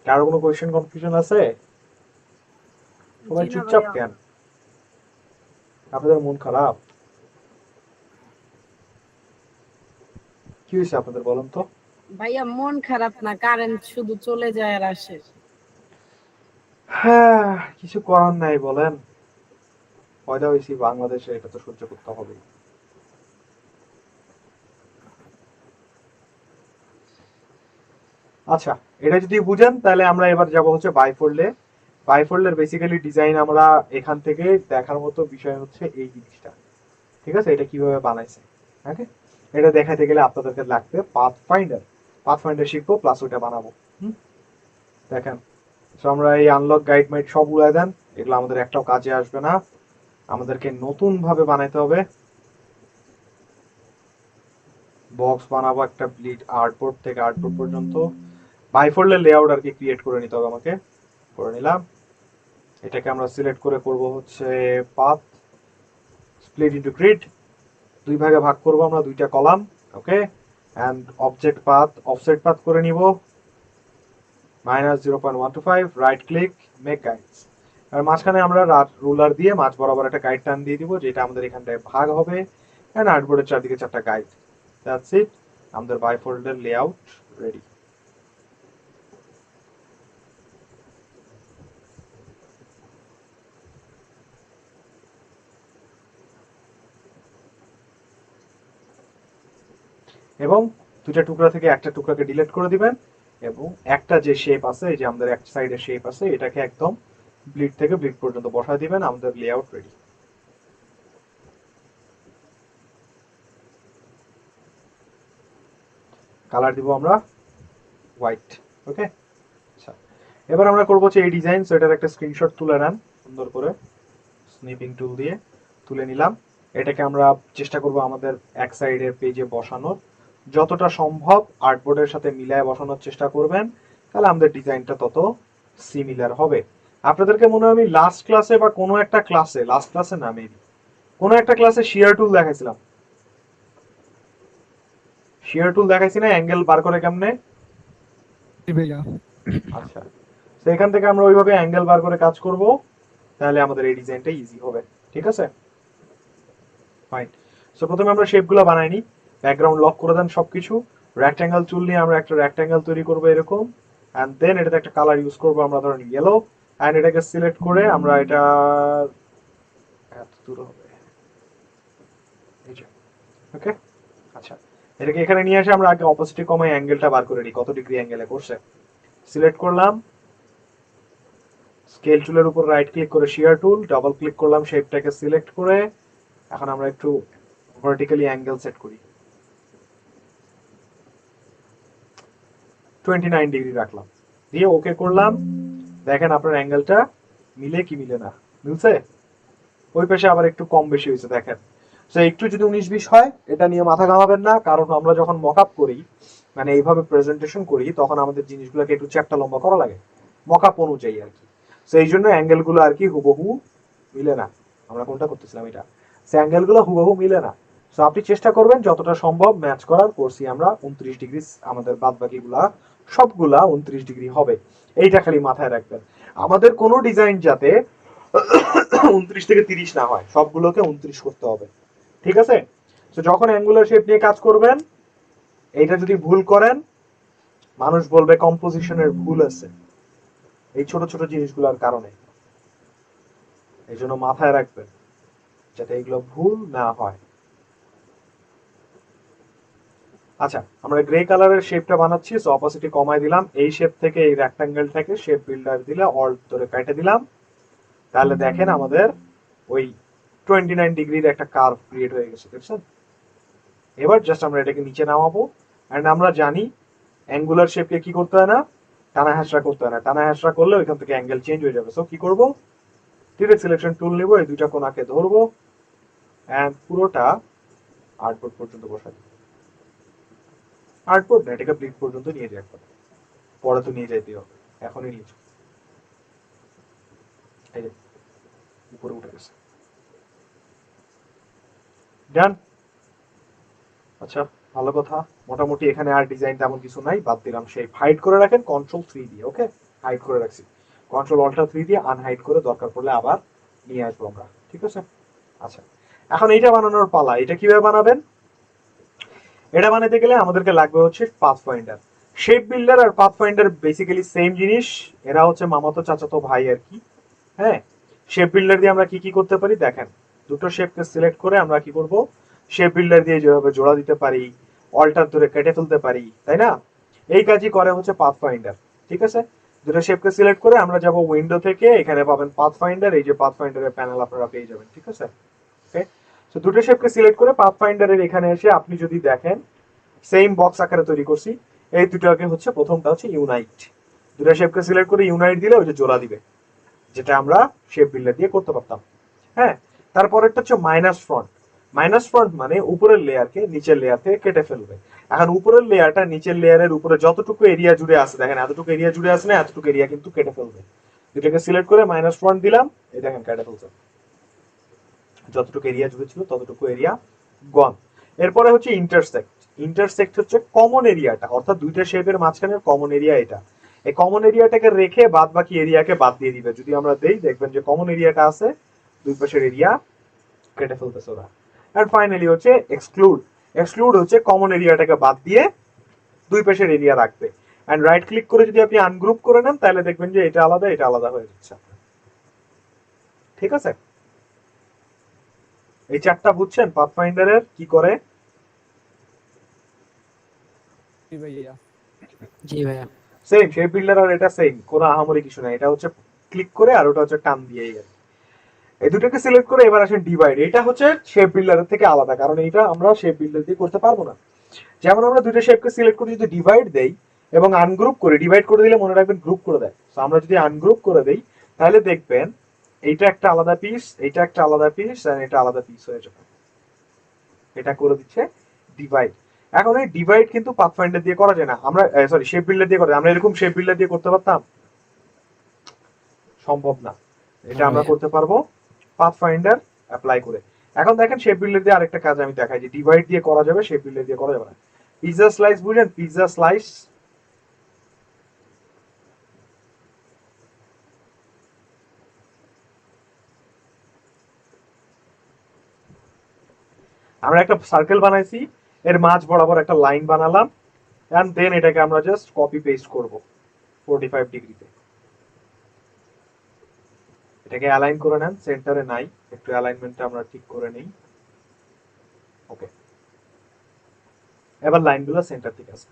কারো কোনো কোয়েশ্চেন কনফিউশন আছে? সবাই চুপচাপ কেন? আপনাদের মন খারাপ? কি হয়েছে আপনাদের বলুন তো? ভাইয়া মন খারাপ না, কারেন্ট শুধু চলে যায় আর আসে। হ্যাঁ, কিছু করার নাই বলেন, পয়দা হয়েছি বাংলাদেশে, এটা তো সহ্য করতে হবে। আচ্ছা, এটা যদি বুঝেন তাহলে আমরা এবার যাব হচ্ছে বাইফোল্ডে। বাইফোল্ডের বেসিক্যালি ডিজাইন আমরা এখান থেকে দেখার মতো বিষয় হচ্ছে এই জিনিসটা, ঠিক আছে? এটা কিভাবে বানাইছে ওকে, এটা দেখাতে গেলে আপনাদেরকে লাগবে পাথফাইন্ডার শিখবো প্লাস ওইটা বানাবো। দেখেন, তো আমরা এই আনলক গাইড মাইড সব উড়াই দেন, এগুলো আমাদের একটাও কাজে আসবে না, আমাদেরকে নতুন ভাবে বানাইতে হবে। বক্স বানাবো একটা ব্লিড আর্টবোর্ড থেকে আর্টবোর্ড পর্যন্ত, বাইফোল্ডের লেআউট আর কি ক্রিয়েট করে নিতে হবে আমাকে, করে নিলাম। এটাকে আমরা সিলেক্ট করে করব হচ্ছে পাথ স্প্লিট ইনটু গ্রিড, দুই ভাগে ভাগ করব আমরা, দুইটা column. Okay, and object path offset path করে নিব -0.125, রাইট ক্লিক মেক গাইডস, আর মাঝখানে আমরা রুলার দিয়ে মাঝ বরাবর একটা গাইড টান দিয়ে দিব, যেটা আমাদের এখানটায় ভাগ হবে, এন্ড আর্টবোর্ডের চারদিকে 4টা গাইড। দ্যাটস ইট, আমাদের বাইফোল্ডের লেআউট রেডি। এবং দুইটা টুকরা থেকে একটা টুকরাকে ডিলিট করে দিবেন, এবং একটা যে শেপ আছে, এই যে আমাদের এক সাইডে শেপ আছে, এটাকে একদম ব্লিড থেকে ব্লিড পর্যন্ত বসায় দিবেন, আমাদের লেআউট রেডি। কালার দিব আমরা হোয়াইট। ওকে, আচ্ছা, এবার আমরা করবো হচ্ছে এই ডিজাইন। সো এটার একটা স্ক্রিনশট তুলে নেন সুন্দর করে, স্নিপিং টুল দিয়ে তুলে নিলাম। এটাকে আমরা চেষ্টা করব আমাদের এক সাইডের পেজে বসানোর, যতটা সম্ভব আর্টবোর্ডের সাথে মিলায় বসানোর চেষ্টা করবেন, তাহলে আমাদের ডিজাইনটা তত সিমিলার হবে। আপনাদেরকে মনে হয় আমি লাস্ট ক্লাসে বা কোনো একটা ক্লাসে, লাস্ট ক্লাসে না মেবি কোনো একটা ক্লাসে শেয়ার টুল দেখাইছিলাম, শেয়ার টুল দেখাইছি না, অ্যাঙ্গেল বার করে কেমনে। ভাইয়া আচ্ছা, তো এখান থেকে আমরা ওইভাবে অ্যাঙ্গেল বার করে কাজ করব, তাহলে আমাদের এই ডিজাইনটা ইজি হবে। ঠিক আছে, ফাইন। সো প্রথমে আমরা শেপগুলো বানাই নি, ব্যাকগ্রাউন্ড লক করে দেন সবকিছু, রেক্ট্যাঙ্গেল টুল নিয়ে আমরা একটা রেক্ট্যাঙ্গেল তৈরি করব এরকম, এন্ড দেন এটাতে একটা কালার ইউজ করব আমরা, ধরেন ইয়েলো, এন্ড এটাকে সিলেক্ট করে আমরা এটা এত দূর হবে এই যে। ওকে, আচ্ছা, এটাকে এখানে নিয়ে এসে আমরা আগে অপোজিটে কমাই অ্যাঙ্গেলটা বার করে নিই, কত ডিগ্রি অ্যাঙ্গেলে করছে। সিলেক্ট করলাম, স্কেল টুলের উপর রাইট ক্লিক করে শেয়ার টুল, ডাবল ক্লিক করলাম শেপটাকে সিলেক্ট করে, এখন আমরা একটু ভার্টিক্যালি অ্যাঙ্গেল সেট করি, 29 ডিগ্রি রাখলাম, দিয়ে ওকে করলাম। দেখেন আপনার অ্যাঙ্গেলটা মিলে কি মিলে না, মিলছে? ওই পাশে আবার একটু কম বেশি হয়েছে, দেখেন। সো একটু যদি 19-20 হয়, এটা নিয়ে মাথা ঘামাবেন না, কারণ আমরা যখন মকআপ করি, মানে এইভাবে প্রেজেন্টেশন করি, তখন আমাদের জিনিসগুলোকে একটু চ্যাপ্টা লম্বা করা লাগে মকআপ অনুযায়ী আর কি। সো এই জন্য অ্যাঙ্গেলগুলো আর কি হুবহু মিলে না। আমরা কোনটা করতেছিলাম, এটা। সো অ্যাঙ্গেলগুলো হুবহু মিলে না। সো আপনি চেষ্টা করবেন যতটা সম্ভব ম্যাচ করার। করছি আমরা 29 ডিগ্রি, আমাদের বাদ বাকিগুলা সবগুলা 29 ডিগ্রি হবে, এইটা খালি মাথায় রাখবেন। আমাদের কোনো ডিজাইন যাতে 29 থেকে 30 না হয়, সবগুলোকে 29 করতে হবে। ঠিক আছে? তো যখন অ্যাঙ্গুলার শেপ নিয়ে কাজ করবেন, এইটা যদি ভুল করেন, মানুষ বলবে কম্পোজিশনের ভুল আছে, এই ছোট ছোট জিনিসগুলোর কারণে। এই জন্য মাথায় রাখবেন যাতে এগুলো ভুল না হয়। আচ্ছা, আমরা গ্রে কালারের শেপটা বানাচ্ছি, সো অপোজিটি কমাই দিলাম, এই শেপ থেকে এই রেক্ট্যাঙ্গেলটাকে শেপ বিল্ডার দিলে অল্ট ধরে কেটে দিলাম, তাহলে দেখেন আমাদের ওই 29 ডিগ্রির একটা কার্ভ ক্রিয়েট হয়ে গেছে, দেখছেন? এবার জাস্ট আমরা এটাকে নিচে নামাবো, এন্ড আমরা জানি অ্যাঙ্গুলার শেপকে কি করতে হয় না, টানা হ্যাচড়া করতে হয় না, টানা হ্যাচড়া করলে ওইখান থেকে অ্যাঙ্গেল চেঞ্জ হয়ে যাবে। সো কি করব, ডিরেক্ট সিলেকশন টুল নিব, এই দুইটা কোণাকে ধরবো, এন্ড পুরোটা আর্টবোর্ড পর্যন্ত বসাবো। আর্টবোর্ড না, এটাকে ব্লিড পর্যন্ত নিয়ে যাই, একবার পরে তো নিয়ে যাইতে হবে, এখনই নিয়ে যাও। এই যে উপরে উঠে গেছে, ডান। আচ্ছা, ভালো কথা। মোটামুটি এখানে আর ডিজাইন তেমন কিছু নাই, বাদ দিলাম সেই হাইড করে রাখেন Ctrl+3 দিয়ে। ওকে, হাইড করে রাখছি, Ctrl+Alt+3 দিয়ে আনহাইড করে দরকার পড়লে আবার নিয়ে আসবো আমরা। ঠিক আছে? আচ্ছা, এখন এইটা বানানোর পালা। এটা কিভাবে বানাবেন? এটা বানাতে গেলে আমাদেরকে লাগবে হচ্ছে পাথফাইন্ডার। শেপ বিল্ডার আর পাথফাইন্ডার বেসিক্যালি সেম জিনিস, এরা হচ্ছে মামাতো চাচাতো ভাই আর কি। হ্যাঁ, শেপ বিল্ডার দিয়ে আমরা কি কি করতে পারি দেখেন। দুটো শেপকে সিলেক্ট করে আমরা কি করব, শেপ বিল্ডার দিয়ে যেভাবে জোড়া দিতে পারি, অল্টার ধরে কেটে ফেলতে পারি, তাই না? এই কাজই করে হচ্ছে পাথফাইন্ডার। ঠিক আছে? দুটো শেপকে সিলেক্ট করে আমরা যাব উইন্ডো থেকে, এখানে পাবেন পাথফাইন্ডার, এই যে পাথফাইন্ডারের প্যানেল আপনারা পেয়ে যাবেন। ঠিক আছে? ওকে, তো দুটো শেপকে সিলেক্ট করে পাথফাইন্ডারের এখানে এসে আপনি যদি দেখেন সেম বক্স আকারে তৈরি করছি, এই দুটোকে হচ্ছে প্রথমটা হচ্ছে ইউনাইট। দুটো শেপকে সিলেক্ট করে ইউনাইট দিলে ওই যে জোড়া দিবে, যেটা আমরা শেপ বিল্ডার দিয়ে করতে পারতাম। হ্যাঁ, তারপরেরটা হচ্ছে মাইনাস ফ্রন্ট। মাইনাস ফ্রন্ট মানে উপরের লেয়ারকে নিচের লেয়ার থেকে কেটে ফেলবে। এখন উপরের লেয়ারটা নিচের লেয়ারের উপরে যতটুকু এরিয়া জুড়ে আছে, দেখেন এতটুকু এরিয়া জুড়ে আছে না, এতটুকু এরিয়া কিন্তু কেটে ফেলবে। দুটোকে সিলেক্ট করে মাইনাস ফ্রন্ট দিলাম, এই দেখেন কেটে ফেলছে, যতটুকু এরিয়া জুড়ে ছিল ততটুকু এরিয়া গন। এরপরে হচ্ছে ইন্টারসেক্ট। ইন্টারসেক্ট হচ্ছে কমন এরিয়াটা, অর্থাৎ দুইটা শেপের মাঝখানের কমন এরিয়া এটা। এই কমন এরিয়াটাকে রেখে বাদ বাকি এরিয়াকে বাদ দিয়ে দিবে। যদি আমরা দেই দেখবেন যে কমন এরিয়াটা আছে, দুই পাশের এরিয়া কেটে ফেলতেছে ওরা। আর ফাইনালি হচ্ছে এক্সক্লুড। এক্সক্লুড হচ্ছে কমন এরিয়াটাকে বাদ দিয়ে দুই পাশের এরিয়া রাখবে। এন্ড রাইট ক্লিক করে যদি আপনি আনগ্রুপ করে নেন তাহলে দেখবেন যে এটা আলাদা এটা আলাদা হয়ে যাচ্ছে। ঠিক আছে, এই চারটা বুঝছেন পাথফাইন্ডারের কি করে? ভাইয়া জি ভাইয়া। সেম শেপ বিল্ডার আর এটা সেম, কোনো আহামরি কিছু নাই। এটা হচ্ছে ক্লিক করে আর ওটা হচ্ছে টান দিয়ে। এই দুটোকে সিলেক্ট করে এবার আসেন ডিভাইড। এটা হচ্ছে শেপ বিল্ডারের থেকে আলাদা, কারণ এটা আমরা শেপ বিল্ডার দিয়ে করতে পারবো না। যেমন আমরা দুটো শেপকে সিলেক্ট করে যদি ডিভাইড দেই এবং আনগ্রুপ করে, ডিভাইড করে দিলে মনে রাখবেন গ্রুপ করে দেয়। তো আমরা যদি আনগ্রুপ করে দেই তাহলে দেখবেন এইটা একটা আলাদা পিস, এইটা একটা আলাদা পিস, আর এটা আলাদা পিস হয়ে যাবে। এটা করে দিচ্ছে ডিভাইড। এখন এই ডিভাইড কিন্তু পাথফাইন্ডার দিয়ে করা যায় না, আমরা সরি শেপ বিল্ডার দিয়ে করা যায়। আমরা এরকম শেপ বিল্ডার দিয়ে করতে পারতাম? সম্ভব না। এটা আমরা করতে পারবো পাথফাইন্ডার অ্যাপ্লাই করে। এখন দেখেন শেপ বিল্ডার দিয়ে আরেকটা কাজ আমি দেখাই, যে ডিভাইড দিয়ে করা যাবে, শেপ বিল্ডার দিয়ে করা যাবে না। পিৎজা স্লাইস বুঝেন? পিৎজা স্লাইস আমরা একটা সার্কেল বানাইছি, এর মাঝ বরাবর একটা লাইন বানালাম, এন্ড দেন এটাকে আমরা জাস্ট কপি পেস্ট করব 45 ডিগ্রিতে। এটাকে অ্যালাইন করে নেন, সেন্টারে নাই, একটু অ্যালাইনমেন্টটা আমরা ঠিক করে নেই। ওকে, এবার লাইনগুলো সেন্টার ঠিক আছে।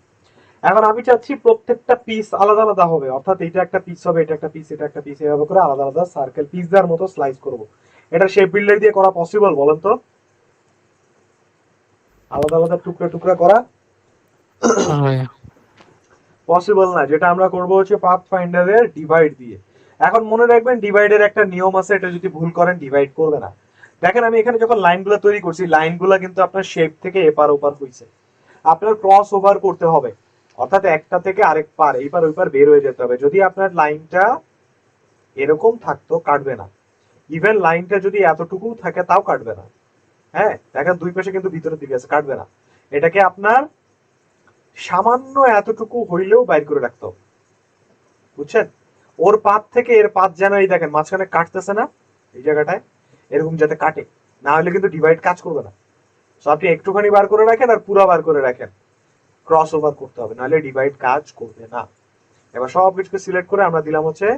এখন আমি চাচ্ছি প্রত্যেকটা পিস আলাদা আলাদা হবে, অর্থাৎ এটা একটা পিস হবে, এটা একটা পিস, এটা একটা পিস, এভাবে করে আলাদা আলাদা সার্কেল পিৎজার মতো স্লাইস করব। এটা শেপ বিল্ডার দিয়ে করা পসিবল বলেন তো? আলাদা আলাদা টুকরা টুকরা করা পসিবল না। যেটা আমরা করব হচ্ছে পাথফাইন্ডারের ডিভাইড দিয়ে। এখন মনে রাখবেন ডিভাইডের একটা নিয়ম আছে, এটা যদি ভুল করেন ডিভাইড করবে না। দেখেন আমি এখানে যখন লাইনগুলো তৈরি করছি, লাইনগুলো কিন্তু আপনার শেপ থেকে এপার ওপার হইছে, আপনার ক্রস ওভার করতে হবে, অর্থাৎ একটা থেকে আরেক পার এইপার ওইপার বের হয়ে যেতে হবে। যদি আপনার লাইনটা এরকম থাকতো কাটবে না, ইভেন লাইনটা যদি এতটুকু থাকে তাও কাটবে না। হ্যাঁ, দেখেন দুই পাশে কিন্তু ভিতরের দিকে আছে, কাটবে না। এটাকে আপনার সামান্য এতটুকু হইলেও বাইর করে রাখতে হবে, বুঝছেন? ওর পাত থেকে এর পাত যেন এই দেখেন মাঝখানে কাটতেছে না, এই জায়গাটায় এরকম যাতে কাটে, না হলে কিন্তু ডিভাইড কাজ করবে না। তো আপনি একটুখানি বার করে রাখেন আর পুরো বার করে রাখেন, ক্রস ওভার করতে হবে, নাহলে ডিভাইড কাজ করবে না। এবার সব কিছুকে সিলেক্ট করে আমরা দিলাম হচ্ছে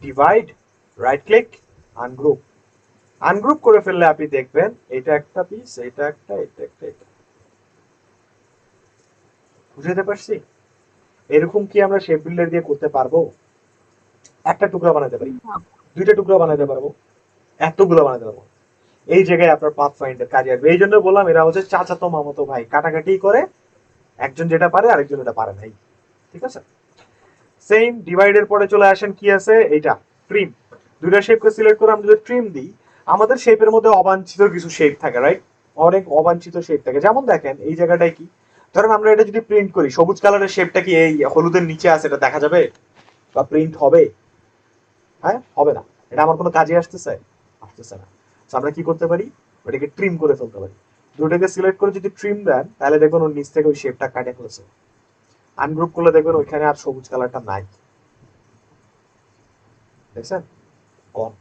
divide, right click, ungroup. Ungroup করে ফেললে আপনি দেখবেন এটা একটা পিস, এটা একটা, এটা একটা, এটা। বুঝতে পারছি? এরকম কি আমরা শেপ বিল্ডার দিয়ে করতে পারবো? একটা টুকরা বানাতে পারি, দুইটা টুকরা বানাতে পারবো, এতগুলো বানাতে পারবো। এই জায়গায় আপনার পাথফাইন্ডার কাজে আসবে। এই জন্য বললাম এরা হচ্ছে চাচাতো মামাতো ভাই, কাটাকাটি করে, একজন যেটা পারে আরেকজন এটা পারে নাই। ঠিক আছে, সেম ডিভাইডের পরে চলে আসেন কি আছে, এইটা ট্রিম। দুইটা শেপকে সিলেক্ট করে আমরা যদি ট্রিম দিই, আমাদের শেপের মধ্যে অবাঞ্ছিত কিছু শেপ থাকে, রাইট? অনেক অবাঞ্ছিত শেপ থাকে। যেমন দেখেন এই জায়গাটায় কি, ধরেন আমরা এটা যদি প্রিন্ট করি, সবুজ কালারের শেপটা কি এই হলুদের নিচে আছে, এটা দেখা যাবে বা প্রিন্ট হবে? হ্যাঁ, হবে না। এটা আমার কোনো কাজে আসতেছে? আসতেছে না। তো আমরা কি করতে পারি, ওটাকে ট্রিম করে ফেলতে পারি। দুটোকে সিলেক্ট করে যদি ট্রিম দেন তাহলে দেখবেন ওর নিচ থেকে ওই শেপটা কাটে ফেলেছে। আনগ্রুপ করলে দেখবেন ওইখানে আর সবুজ কালারটা নাই, দেখছেন? কম।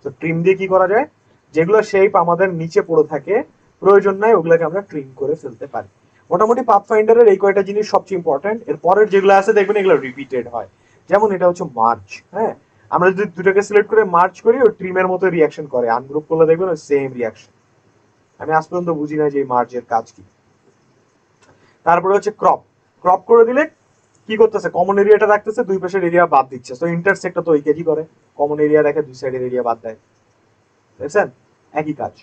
তো ট্রিম দিয়ে কি করা যায়, যেগুলো শেপ আমাদের নিচে পড়ে থাকে, প্রয়োজন নাই, ওগুলোকে আমরা ট্রিম করে ফেলতে পারি। মোটামুটি পাথফাইন্ডারের এই কয়টা জিনিস সবচেয়ে ইম্পর্টেন্ট। এর পরের যেগুলো আছে দেখবেন এগুলো রিপিটেড হয়। যেমন এটা হচ্ছে মার্জ। হ্যাঁ, আমরা যদি দুটোকে সিলেক্ট করে মার্জ করি, ও ট্রিমের মতো রিয়াকশন করে। আনগ্রুপ করলে দেখবেন ওই সেম রিয়াকশন। আমি আজ পর্যন্ত বুঝি না যে এই মার্জের কাজ কি। তারপরে হচ্ছে ক্রপ। ক্রপ করে দিলে কি করতেছে, কমন এরিয়াটা রাখতেছে, দুই পাশের এরিয়া বাদ দিচ্ছে। তো ইন্টারসেক্টটা তো ওই কেজি করে, কমন এরিয়া রেখে দুই সাইডের এরিয়া বাদ দেয়। দেখছেন? একই কাজ।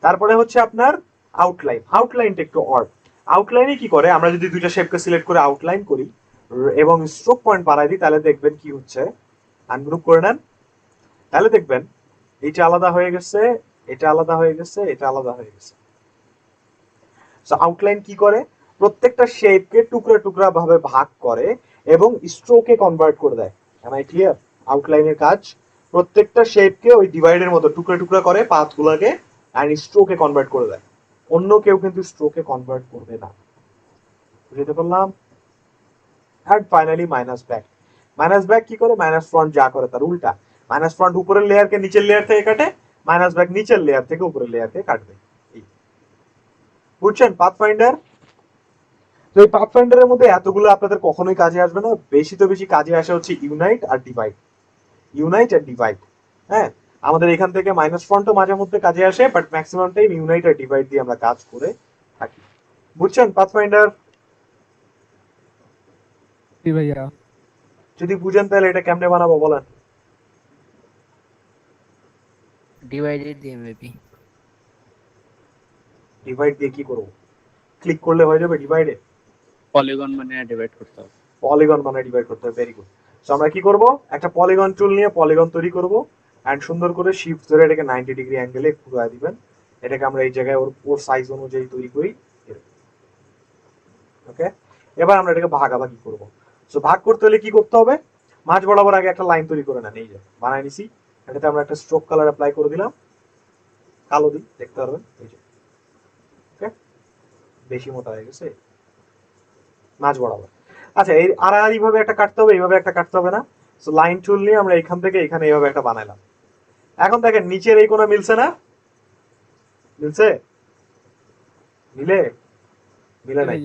তারপরে হচ্ছে আপনার আউটলাইন। আউটলাইনটা একটু অড। আউটলাইনে কি করে, আমরা যদি দুইটা শেপকে সিলেক্ট করে আউটলাইন করি এবং স্ট্রোক পয়েন্ট বাড়াই দিই, তাহলে দেখবেন কি হচ্ছে, আনগ্রুপ করে নেন, তাহলে দেখবেন এটা আলাদা হয়ে গেছে, এটা আলাদা হয়ে গেছে, এটা আলাদা হয়ে গেছে। সো আউটলাইন কি করে, প্রত্যেকটা শেপকে টুকরা টুকরা ভাবে ভাগ করে এবং স্ট্রোকে কনভার্ট করে দেয়। M I clear? আউটলাইনের কাজ প্রত্যেকটা শেপকে ওই ডিভাইডের মতো টুকরা টুকরা করে পাথগুলোকে এন্ড স্ট্রোকে কনভার্ট করে দেয়। অন্য কেউ কিন্তু স্ট্রোকে কনভার্ট করবে না। বুঝতে পারলাম? And finally minus back. Minus back কি করে, মাইনাস ফ্রন্ট যা করে তার উল্টা। মাইনাস ফ্রন্ট উপরের লেয়ারকে নিচের লেয়ার থেকে কাটে, মাইনাস ব্যাক নিচের লেয়ার থেকে উপরের লেয়ারকে কাটবে। বুঝছেন পাথফাইন্ডার? তো এই পাথফাইন্ডারের মধ্যে এতগুলো আপনাদের কখনোই কাজে আসবে না, বেশি তো বেশি কাজে আসে হচ্ছে ইউনাইট আর ডিভাইড। ইউনাইট আর ডিভাইড, হ্যাঁ আমাদের এখান থেকে মাইনাস ফ্রন্টও মাঝে মধ্যে কাজে আসে, বাট ম্যাক্সিমাম টাইম ইউনাইট আর ডিভাইড দিয়ে আমরা কাজ করে থাকি। বুঝছেন পাথফাইন্ডার? জি ভাইয়া। যদি বুঝেন তাহলে এটা কেমনে বানাবো বলেন? ডিভাইডেড দিয়ে মেবি। ডিভাইড দিয়ে কি করব? ক্লিক করলে হয়ে যাবে ডিভাইডে? পলিগন মানে ডিভাইড করতে হবে। পলিগন মানে ডিভাইড করতে হবে, ভেরি গুড। সো আমরা কি করব, একটা পলিগন টুল নিয়ে পলিগন তৈরি করব এন্ড সুন্দর করে শিফট ধরে এটাকে 90 ডিগ্রি অ্যাঙ্গেলে ঘুরিয়ে দিবেন। এটাকে আমরা এই জায়গায় ওর সাইজ অনুযায়ী তৈরি করি। ওকে, এবার আমরা এটাকে ভাগাভাগি করব। সো ভাগ করতে হলে কি করতে হবে, মাঝ বরাবর আগে একটা লাইন তৈরি করে নেন। এই যে বানাই নিছি, এটাতে আমরা একটা স্ট্রোক কালার অ্যাপ্লাই করে দিলাম, কালো দিই, দেখতে পারবেন এই যে। ওকে, বেশি মোটা হয়ে গেছে মাঝ বরাবর। আচ্ছা, এই আড়াআড়ি ভাবে একটা কাটতে হবে, এইভাবে একটা কাটতে হবে না। সো লাইন টুল নিয়ে আমরা এখান থেকে এখানে এইভাবে একটা বানাইলাম। এখন দেখেন নিচের এই কোণা মিলছে না? মিলছে? মিলে? মিলে নাই?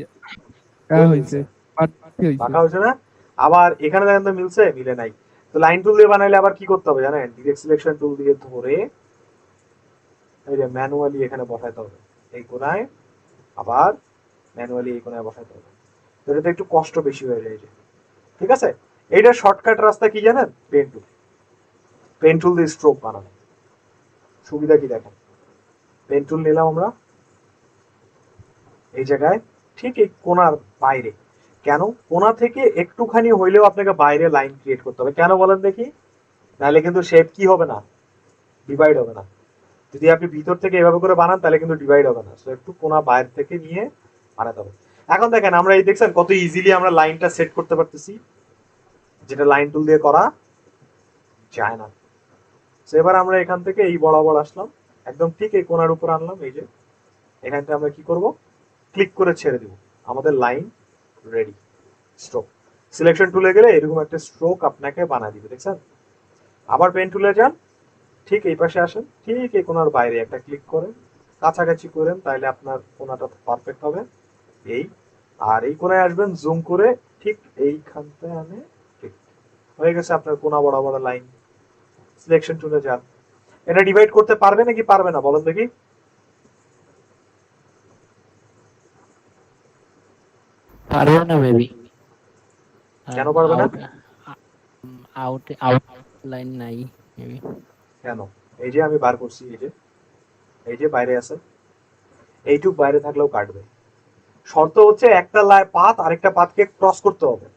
হইছে বাঁকা হয়েছে না? আবার এখানে দেখেন তো মিলছে? মিলে নাই। তো লাইন টুল দিয়ে বানাইলে আবার কি করতে হবে জানেন, ডিরেক্ট সিলেকশন টুল দিয়ে ধরে এই যে ম্যানুয়ালি এখানে বসাইতে হবে এই কোণায়, আবার ম্যানুয়ালি এই কোণায় বসাইতে হবে। তো এটাতে একটু কষ্ট বেশি হয়ে যায়। ঠিক আছে, এইটা শর্টকাট রাস্তা কি জানেন, পেন টুল। পেন টুল দিয়ে স্ট্রোক বানানো সুবিধা কি দেখেন, পেন টুল নিলাম আমরা এই জায়গায়, ঠিক এই কোণার বাইরে। কেন, কোণা থেকে একটুখানি হইলেও আপনাকে বাইরে লাইন ক্রিয়েট করতে হবে। কেন বলেন দেখি? নাহলে কিন্তু শেপ কি হবে না, ডিভাইড হবে না। যদি আপনি ভিতর থেকে এভাবে করে বানান তাহলে কিন্তু ডিভাইড হবে না। সো একটু কোণা বাইরে থেকে নিয়ে বানাতে হবে। এখন দেখেন আমরা এই দেখছেন কত ইজিলি আমরা লাইনটা সেট করতে পারতেছি, যেটা লাইন টুল দিয়ে করা যায় না। সো এবার আমরা এখান থেকে এই বরাবর আসলাম, একদম ঠিক এই কোণার উপর আনলাম। এই যে এখানটা আমরা কি করব, ক্লিক করে ছেড়ে দিব, আমাদের লাইন রেডি। স্ট্রোক সিলেকশন টুলে গেলে এরকম একটা স্ট্রোক আপনাকে বানিয়ে দিবে, দেখছেন? আবার পেন টুলে যান, ঠিক এই পাশে আসেন, ঠিক এই কোণার বাইরে একটা ক্লিক করেন, কাছাকাছি করেন, তাহলে আপনার কোণাটা পারফেক্ট হবে। এই আর এই কোণায় আসবেন, জুম করে ঠিক এইখানটায় আনে, ঠিক হয়ে গেছে আপনার কোণা বরাবর লাইন। সিলেকশন টুলে যান, এটা ডিভাইড করতে পারবে নাকি পারবে না বলেন দেখি? পারবো না মেবি। কেন পারবে না? আউটলাইন নাই মেবি। কেন? এই যে আমি বার করছি, এই যে বাইরে আছে, এইটুক বাইরে থাকলেও কাটবে। শর্ত হচ্ছে একটা পাথ আরেকটা পাথকে ক্রস করতে হবে।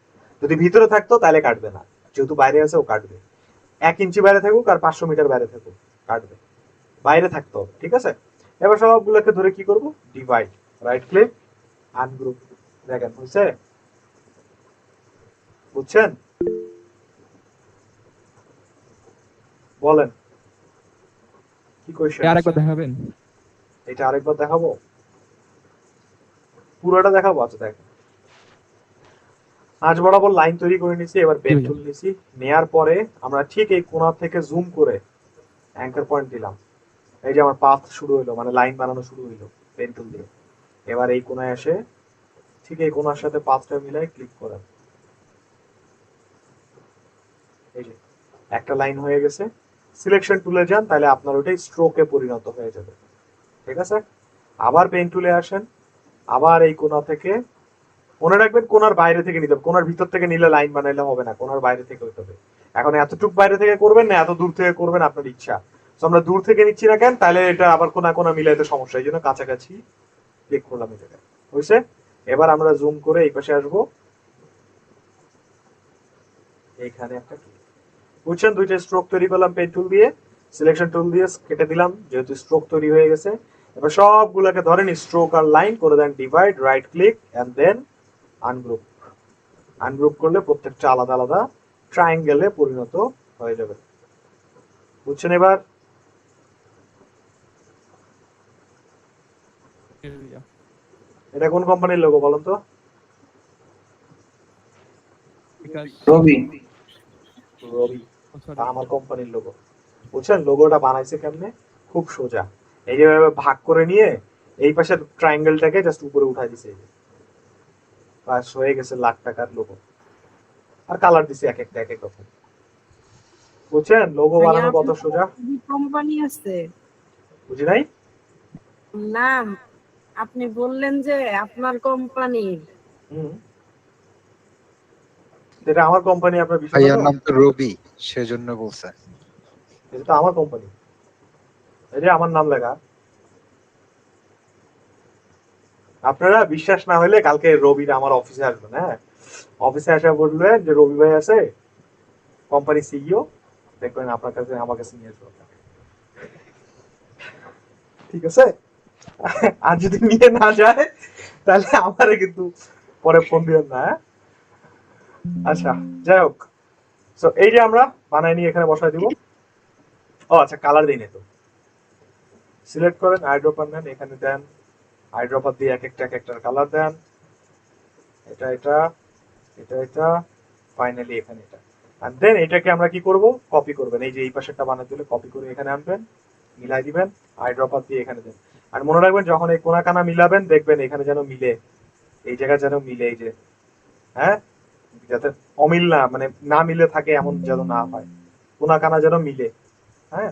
যদি ভিতরে থাকতো তাহলে কাটবে না, যেহেতু বাইরে আছে ও কাটবে। 1 ইঞ্চি বাইরে থাকুক আর 500 মিটার বাইরে থাকুক, কাটবে। বাইরে থাকতে হবে, ঠিক আছে? এবার সবগুলোকে ধরে কি করব, ডিভাইড, রাইট ক্লিক, আনগ্রুপ। দেখেন হয়েছে? বুঝছেন? বলেন কি কোয়েশ্চেন? আরেকবার দেখাবেন? এটা আরেকবার দেখাবো, পুরোটা দেখাবো। আচ্ছা দেখেন, আজ বরাবর লাইন তৈরি করে নিছি, এবার পেন টুল নিছি, নেয়ার পরে আমরা ঠিক এই কোণা থেকে জুম করে অ্যাঙ্কার পয়েন্ট দিলাম। এই যে আমার পাথ শুরু হইলো, মানে লাইন বানানো শুরু হইলো পেন টুল দিয়ে। এবার এই কোণায় এসে ঠিক এই কোণার সাথে পাথটা মিলাই ক্লিক করেন, এই যে একটা লাইন হয়ে গেছে। সিলেকশন টুলে যান, তাহলে আপনার ওটাই স্ট্রোকে পরিণত হয়ে যাবে, ঠিক আছে? আবার পেন টুলে আসেন, আবার এই কোণা থেকে, মনে রাখবেন কোণার বাইরে থেকে নিতে হবে, কোণার ভিতর থেকে নিলে লাইন বানাইলে হবে না, কোণার বাইরে থেকে হতে হবে। এখন এতটুক বাইরে থেকে করবেন না এত দূর থেকে করবেন আপনার ইচ্ছা। তো আমরা দূর থেকে নিচ্ছি না কেন, তাহলে এটা আবার কোনা কোনা মিলাইতে সমস্যা, এই জন্য কাছাকাছি ক্লিক করলাম এই জায়গায়। হয়েছে? এবার আমরা জুম করে এই পাশে আসবো, এইখানে একটা ক্লিক। বুঝছেন? দুইটা স্ট্রোক তৈরি করলাম পেন টুল দিয়ে, সিলেকশন টুল দিয়ে কেটে দিলাম, যেহেতু স্ট্রোক তৈরি হয়ে গেছে। এবার সবগুলোকে ধরেন স্ট্রোক আর লাইন করে দেন divide, right click and then ungroup. Ungroup করলে প্রত্যেকটা আলাদা আলাদা ট্রায়াঙ্গেলে পরিণত হয়ে যাবে। বুঝছেন এবার? এটা কোন কোম্পানির লোগো বলেন তো? রবি। রবি। তা আমার কোম্পানির লোগো। বুঝছেন লোগোটা বানাইছে কেমনে? খুব সোজা। এই যে ভাগ করে নিয়ে এই পাশের ট্রায়াঙ্গেলটাকে জাস্ট উপরে উঠাই দিছে, বাস হয়ে গেছে লাখ টাকার লোগো। আর কালার দিছে এক একটা এক এক রকম। বুঝছেন লোগো বানানো কত সোজা? কোম্পানি আছে? বুঝি নাই? না, আপনি বললেন যে আপনার কোম্পানির। এটা আমার কোম্পানি, আপনার বিষয় ভাইয়ার নাম তো রবি, সেজন্য বলছে। এটা তো আমার কোম্পানি, এই যে আমার নাম লেখা। আপনারা বিশ্বাস না হলে কালকে রবির আমার অফিসে আসবেন। হ্যাঁ, অফিসে আসা বলবেন যে রবি ভাই আছে, কোম্পানি সিইও, দেখবেন আপনার কাছে আমার কাছে নিয়ে আসবো। ঠিক আছে? আর যদি নিয়ে না যায় তাহলে আমারে কিন্তু পরে ফোন দিবেন না। আচ্ছা যাই হোক, সো এই যে আমরা বানাই নিয়ে এখানে বসাই দিব। ও আচ্ছা, কালার দিই না তো, সিলেক্ট করেন, আইড্রপার নেন, এখানে দেন, আইড্রপার দিয়ে এক একটা কালার দেন, এটা এটা এটা এটা ফাইনালি এখানে এটা। আর দেন এটাকে আমরা কি করব, কপি করবেন। এই যে এই পাশেরটা বানাতে দিলে কপি করে এখানে আনবেন, মিলাই দিবেন, আইড্রপার দিয়ে এখানে দেন। আর মনে রাখবেন যখন এই কোনা কানা মিলাবেন দেখবেন এখানে যেন মিলে, এই জায়গায় যেন মিলে, এই যে হ্যাঁ, যাতে অমিল না মানে না মিলে থাকে এমন যেন না হয়, কোনা কানা যেন মিলে। হ্যাঁ,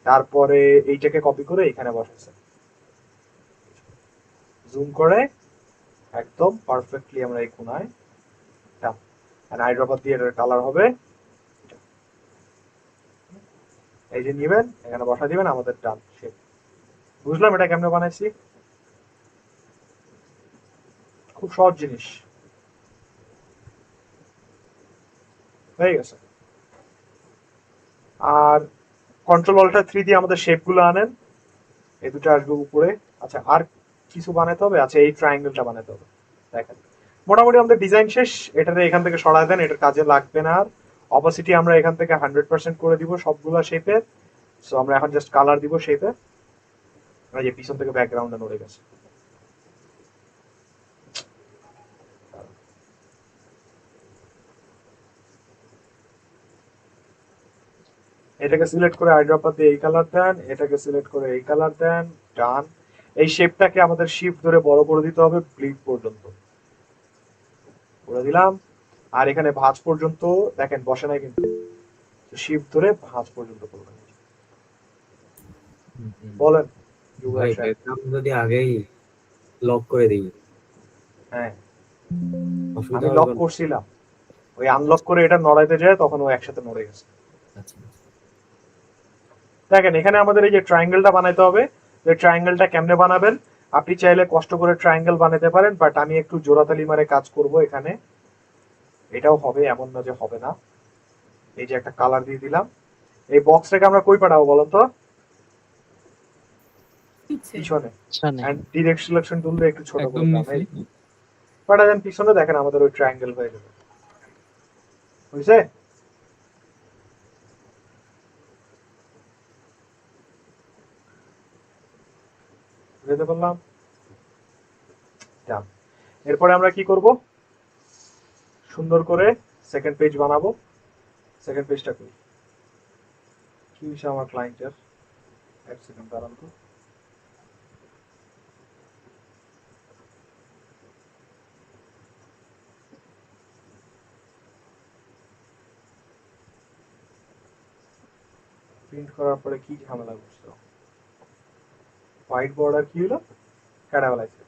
তারপরে এইটাকে কপি করে এখানে বসাচ্ছেন, জুম করে একদম পারফেক্টলি আমরা এই কোনায় আইড্রপার দিয়ে এটার কালার হবে। এই যে নিবেন, এখানে বসা দিবেন, আমাদের ডান শেপ। বুঝলাম এটা কেমনে বানাইছি? খুব সহজ জিনিস হয়ে গেছে। আর কন্ট্রোল অল্টার 3 দিয়ে আমাদের শেপ গুলো আনেন, এই দুটো আসবে উপরে। আচ্ছা আর কিছু বানাতে হবে, আচ্ছা এই ট্রায়াঙ্গেলটা বানাতে হবে। দেখেন মোটামুটি আমাদের ডিজাইন শেষ, এটাতে এখান থেকে সরায় দেন, এটার কাজে লাগবে না। আর অপাসিটি আমরা এখান থেকে 100% করে দিব সবগুলা শেপের। সো আমরা এখন জাস্ট কালার দিব শেপে, এই যে পিছন থেকে ব্যাকগ্রাউন্ডে নড়ে গেছে। এটাকে সিলেক্ট করে আইড্রপার দিয়ে এই কালার দেন, এটাকে সিলেক্ট করে এই কালার দেন, ডান। এই শেপটাকে আমাদের শিফট ধরে বড় করে দিতে হবে ব্লিড পর্যন্ত, করে দিলাম। আর এখানে ভাঁজ পর্যন্ত দেখেন বসে নাই কিন্তু, শিফট ধরে ভাঁজ পর্যন্ত করবেন। বলেন ভাই ব্যাকগ্রাউন্ড যদি আগেই লক করে দিই? হ্যাঁ অসুবিধা আমি হবে লক কোনো? করছিলাম, ওই আনলক করে এটা নড়াইতে যায় তখন ও একসাথে নড়ে গেছে। আচ্ছা দেখেন এখানে আমাদের এই যে ট্রায়াঙ্গেলটা বানাইতে হবে, এই ট্রায়াঙ্গেলটা কেমনে বানাবেন? আপনি চাইলে কষ্ট করে ট্রায়াঙ্গেল বানাতে পারেন, বাট আমি একটু জোড়াতালি মারে কাজ করব এখানে, এটাও হবে এমন না যে হবে না। এই যে একটা কালার দিয়ে দিলাম, এই বক্সটাকে আমরা কই পাঠাবো বলেন তো? পিছনে। এন্ড ডিরেক্ট সিলেকশন টুল দিয়ে একটু ছোট করে দাও, পাঠাবেন পিছনে, দেখেন আমাদের ওই ট্রায়াঙ্গেল হয়ে যাবে। বুঝছে? বুঝতে পারলাম? ডান। এরপরে আমরা কি করব, সুন্দর করে সেকেন্ড পেজ বানাবো। সেকেন্ড পেজটা করি কি বিষয় আমার ক্লায়েন্টের, এক সেকেন্ড দাঁড়ান তো। প্রিন্ট করার পরে কি ঝামেলা করছো? হোয়াইট বর্ডার কি হলো, কেডা বলাইছে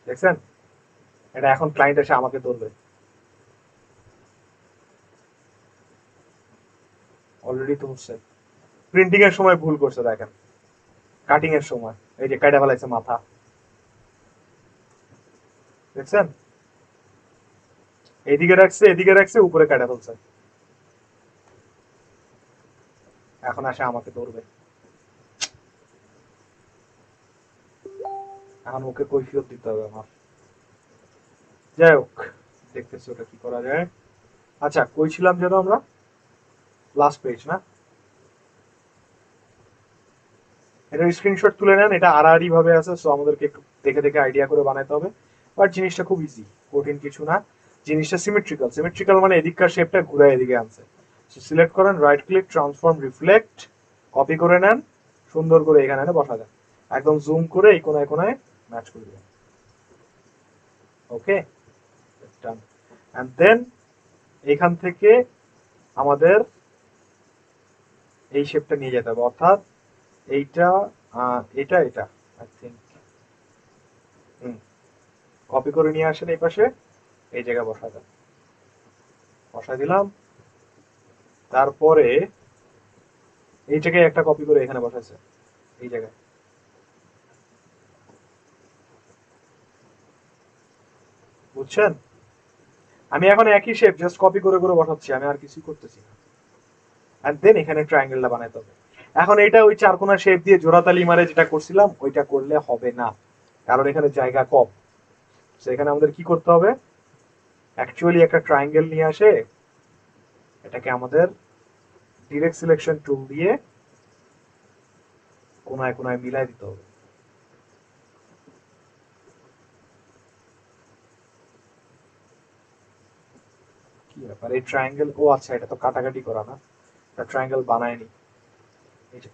দেখছেন? এটা এখন ক্লায়েন্ট এসে আমাকে ধরবে, অলরেডি তো হচ্ছে। প্রিন্টিং এর সময় ভুল করছে দেখেন, কাটিং এর সময় এই যে কাটা ফেলাইছে মাথা, দেখছেন? এদিকে রাখছে উপরে কাটা ফেলছে। এখন আসে আমাকে ধরবে, এখন ওকে কৈফিয়ত দিতে হবে আমার। যাই হোক, দেখতেছি ওটা কি করা যায়। আচ্ছা, কইছিলাম যেন আমরা লাস্ট পেজ না, এটা স্ক্রিনশট তুলে নেন। এটা আড়াআড়ি ভাবে আছে, সো আমাদেরকে একটু দেখে দেখে আইডিয়া করে বানাতে হবে। বাট জিনিসটা খুব ইজি, কঠিন কিছু না। জিনিসটা সিমেট্রিক্যাল মানে এদিককার শেপটা ঘুরায় এদিকে আনছে। সো সিলেক্ট করেন, right click, transform reflect, copy করে নেন, সুন্দর করে এখানে এনে বসা দেন, একদম জুম করে এই কোনায় কোনায় ম্যাচ করে দেবেন। ওকে, ডান। এন্ড দেন এখান থেকে আমাদের এই শেপটা নিয়ে যেতে হবে, অর্থাৎ এইটা এটা এটা আই থিংক কপি করে নিয়ে আসেন এই পাশে, এই জায়গায় বসা দিলাম। তারপরে এই জায়গায় একটা কপি করে এখানে বসাইছে, এই জায়গায়। বুঝছেন? আমি এখন একই শেপ জাস্ট কপি করে করে বসাচ্ছি, আমি আর কিছু করতেছি না। এন্ড দেন এখানে ট্রায়াঙ্গেলটা বানাইতে হবে। এখন এটা ওই চারকোনা শেপ দিয়ে জোড়াতালি মারে যেটা করছিলাম ওইটা করলে হবে না, কারণ এখানে জায়গা কম। সেখানে আমাদের কি করতে হবে, অ্যাকচুয়ালি একটা ট্রায়াঙ্গেল নিয়ে আসে এটাকে আমাদের ডিরেক্ট সিলেকশন টুল দিয়ে কোনায় কোনায় মিলাই দিতে হবে। কি ব্যাপার, এই ট্রায়াঙ্গেল, ও আচ্ছা এটা তো কাটাকাটি করা না, এটা ট্রায়াঙ্গেল বানায়নি। এই যে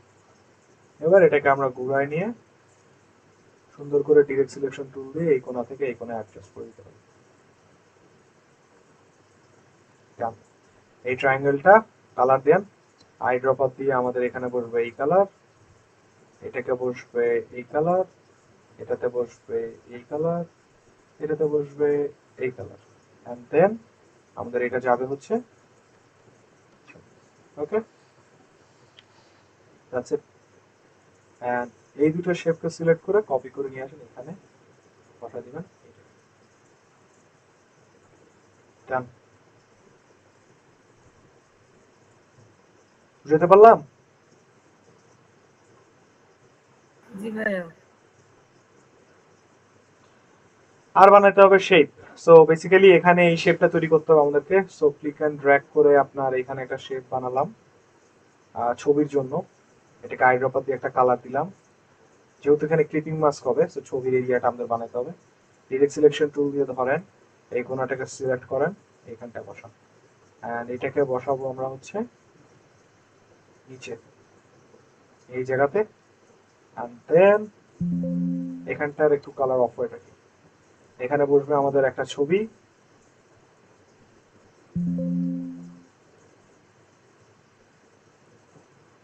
এবার এটাকে আমরা ঘুরায় নিয়ে সুন্দর করে ডিরেক্ট সিলেকশন টুল দিয়ে এই কোণা থেকে এই কোণায় অ্যাডজাস্ট করে দিতে হবে। এই ট্রায়াঙ্গেলটা কালার দেন, আই ড্রপার দিয়ে আমাদের এখানে বসবে এই কালার, এটাকে বসবে এই কালার, এটাতে বসবে এই কালার, এটাতে বসবে এই কালার। এন্ড দেন আমাদের এটা যাবে হচ্ছে, ওকে দ্যাটস ইট। এন্ড এই দুটো শেপকে সিলেক্ট করে কপি করে নিয়ে আসেন, এখানে বসা দিবেন। ডান, বুঝতে পারলাম? জি ভাইয়া। আর বানাতে হবে শেপ। সো বেসিক্যালি এখানে এই শেপটা তৈরি করতে হবে আমাদেরকে। সো ক্লিক এন্ড ড্র্যাগ করে আপনার এখানে একটা শেপ বানালাম ছবির জন্য। এটাকে আইড্রপার দিয়ে একটা কালার দিলাম, যেহেতু এখানে ক্লিপিং মাস্ক হবে সো ছবির এরিয়াটা আমাদের বানাতে হবে। ডিরেক্ট সিলেকশন টুল দিয়ে ধরেন, এই কোণাটাকে সিলেক্ট করেন, এইখানটা বসান। এন্ড এটাকে বসাবো আমরা হচ্ছে নিচে এই জায়গাতে। এন্ড দেন এখানটার একটু কালার অফ হয়ে থাকে, এখানে বসবে আমাদের একটা ছবি।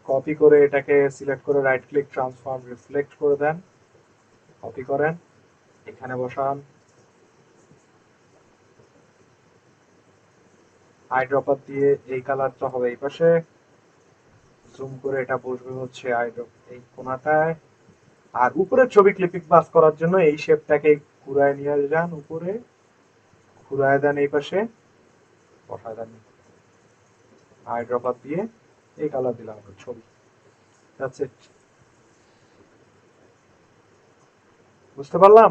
কপি করে এটাকে সিলেক্ট করে রাইট ক্লিক, ট্রান্সফর্ম রিফ্লেক্ট করে দেন, কপি করেন, এখানে বসান। আই ড্রপার দিয়ে এই কালারটা হবে এই পাশে, জুম করে এটা বসবে হচ্ছে আই ড্রপ এই কোণাটায়। আর উপরের ছবি ক্লিপিং পাস করার জন্য এই শেপটাকে ঘুরায় নিয়ে যান, উপরে ঘুরায় দেন, এই পাশে বসায় দেন, আই ড্রপার দিয়ে এই কালার দিলাম আমরা ছবি। That's it. বুঝতে পারলাম?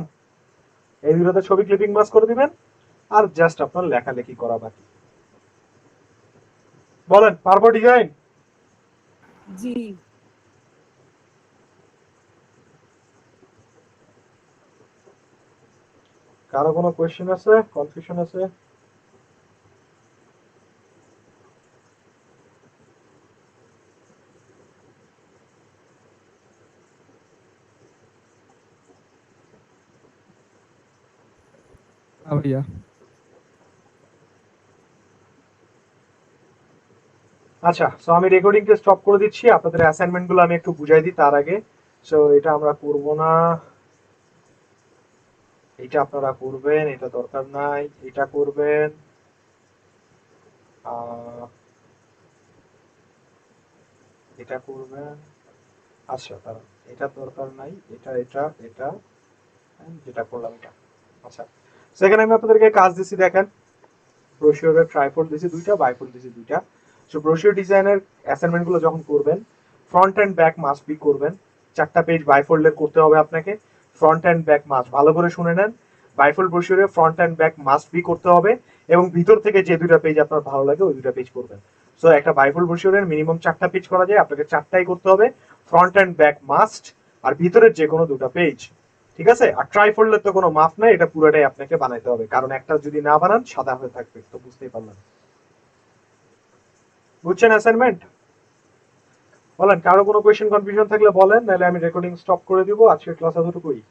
এই দুটোতে ছবি ক্লিপিং মাস করে দিবেন, আর জাস্ট আপনার লেখালেখি করা বাকি। বলেন, পারবো ডিজাইন? জি। কারো কোনো কোয়েশ্চেন আছে, কনফিউশন আছে? ভাইয়া। আচ্ছা, সো আমি রেকর্ডিংটা স্টপ করে দিচ্ছি, আপনাদের অ্যাসাইনমেন্ট গুলো আমি একটু বুঝাই দিই তার আগে। সো এটা আমরা করব না, এটা আপনারা করবেন, এটা দরকার নাই, এটা করবেন। এটা করবেন। আচ্ছা দাঁড়ান, এটা দরকার নাই, এটা এটা এটা যেটা করলাম এটা। আচ্ছা, সেখানে আমি আপনাদেরকে কাজ দিছি, দেখেন ব্রোশিওরের ট্রাইফোল্ড দিছি দুইটা, বাইফোল্ড দিছি দুইটা। সো ব্রোশিওর ডিজাইনের অ্যাসাইনমেন্ট গুলো যখন করবেন, front and back must B করবেন। 4টা পেজ বাইফোল্ডের করতে হবে আপনাকে, ফ্রন্ট অ্যান্ড ব্যাক মাস্ট, ভালো করে শুনে নেন, বাইফোল্ড ব্রোশিওরে front and back must be করতে হবে, এবং ভিতর থেকে যে দুইটা পেজ আপনার ভালো লাগে ওই দুইটা পেজ করবেন। সো একটা বাইফোল্ড ব্রোশিওরের মিনিমাম 4টা পেজ করা যায়, আপনাকে 4টাই করতে হবে, ফ্রন্ট অ্যান্ড ব্যাক মাস্ট, আর ভিতরের যে কোনো দুটো পেজ, ঠিক আছে? আর ট্রাইফোল্ডের তো কোনো মাপ নাই, এটা পুরোটাই আপনাকে বানাইতে হবে, কারণ একটা যদি না বানান সাদা হয়ে থাকবে, তো বুঝতেই পারলেন। বুঝছেন অ্যাসাইনমেন্ট? বলেন, কারো কোনো কোয়েশ্চেন কনফিউশন থাকলে বলেন, নাহলে আমি রেকর্ডিং স্টপ করে দিব। আজকের ক্লাস এতটুকুই।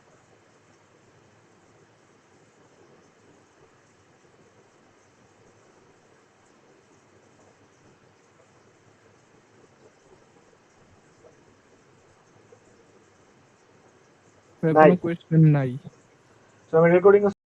স্যার নাই। কোনো কোয়েশ্চেন নাই। তো আমি রেকর্ডিং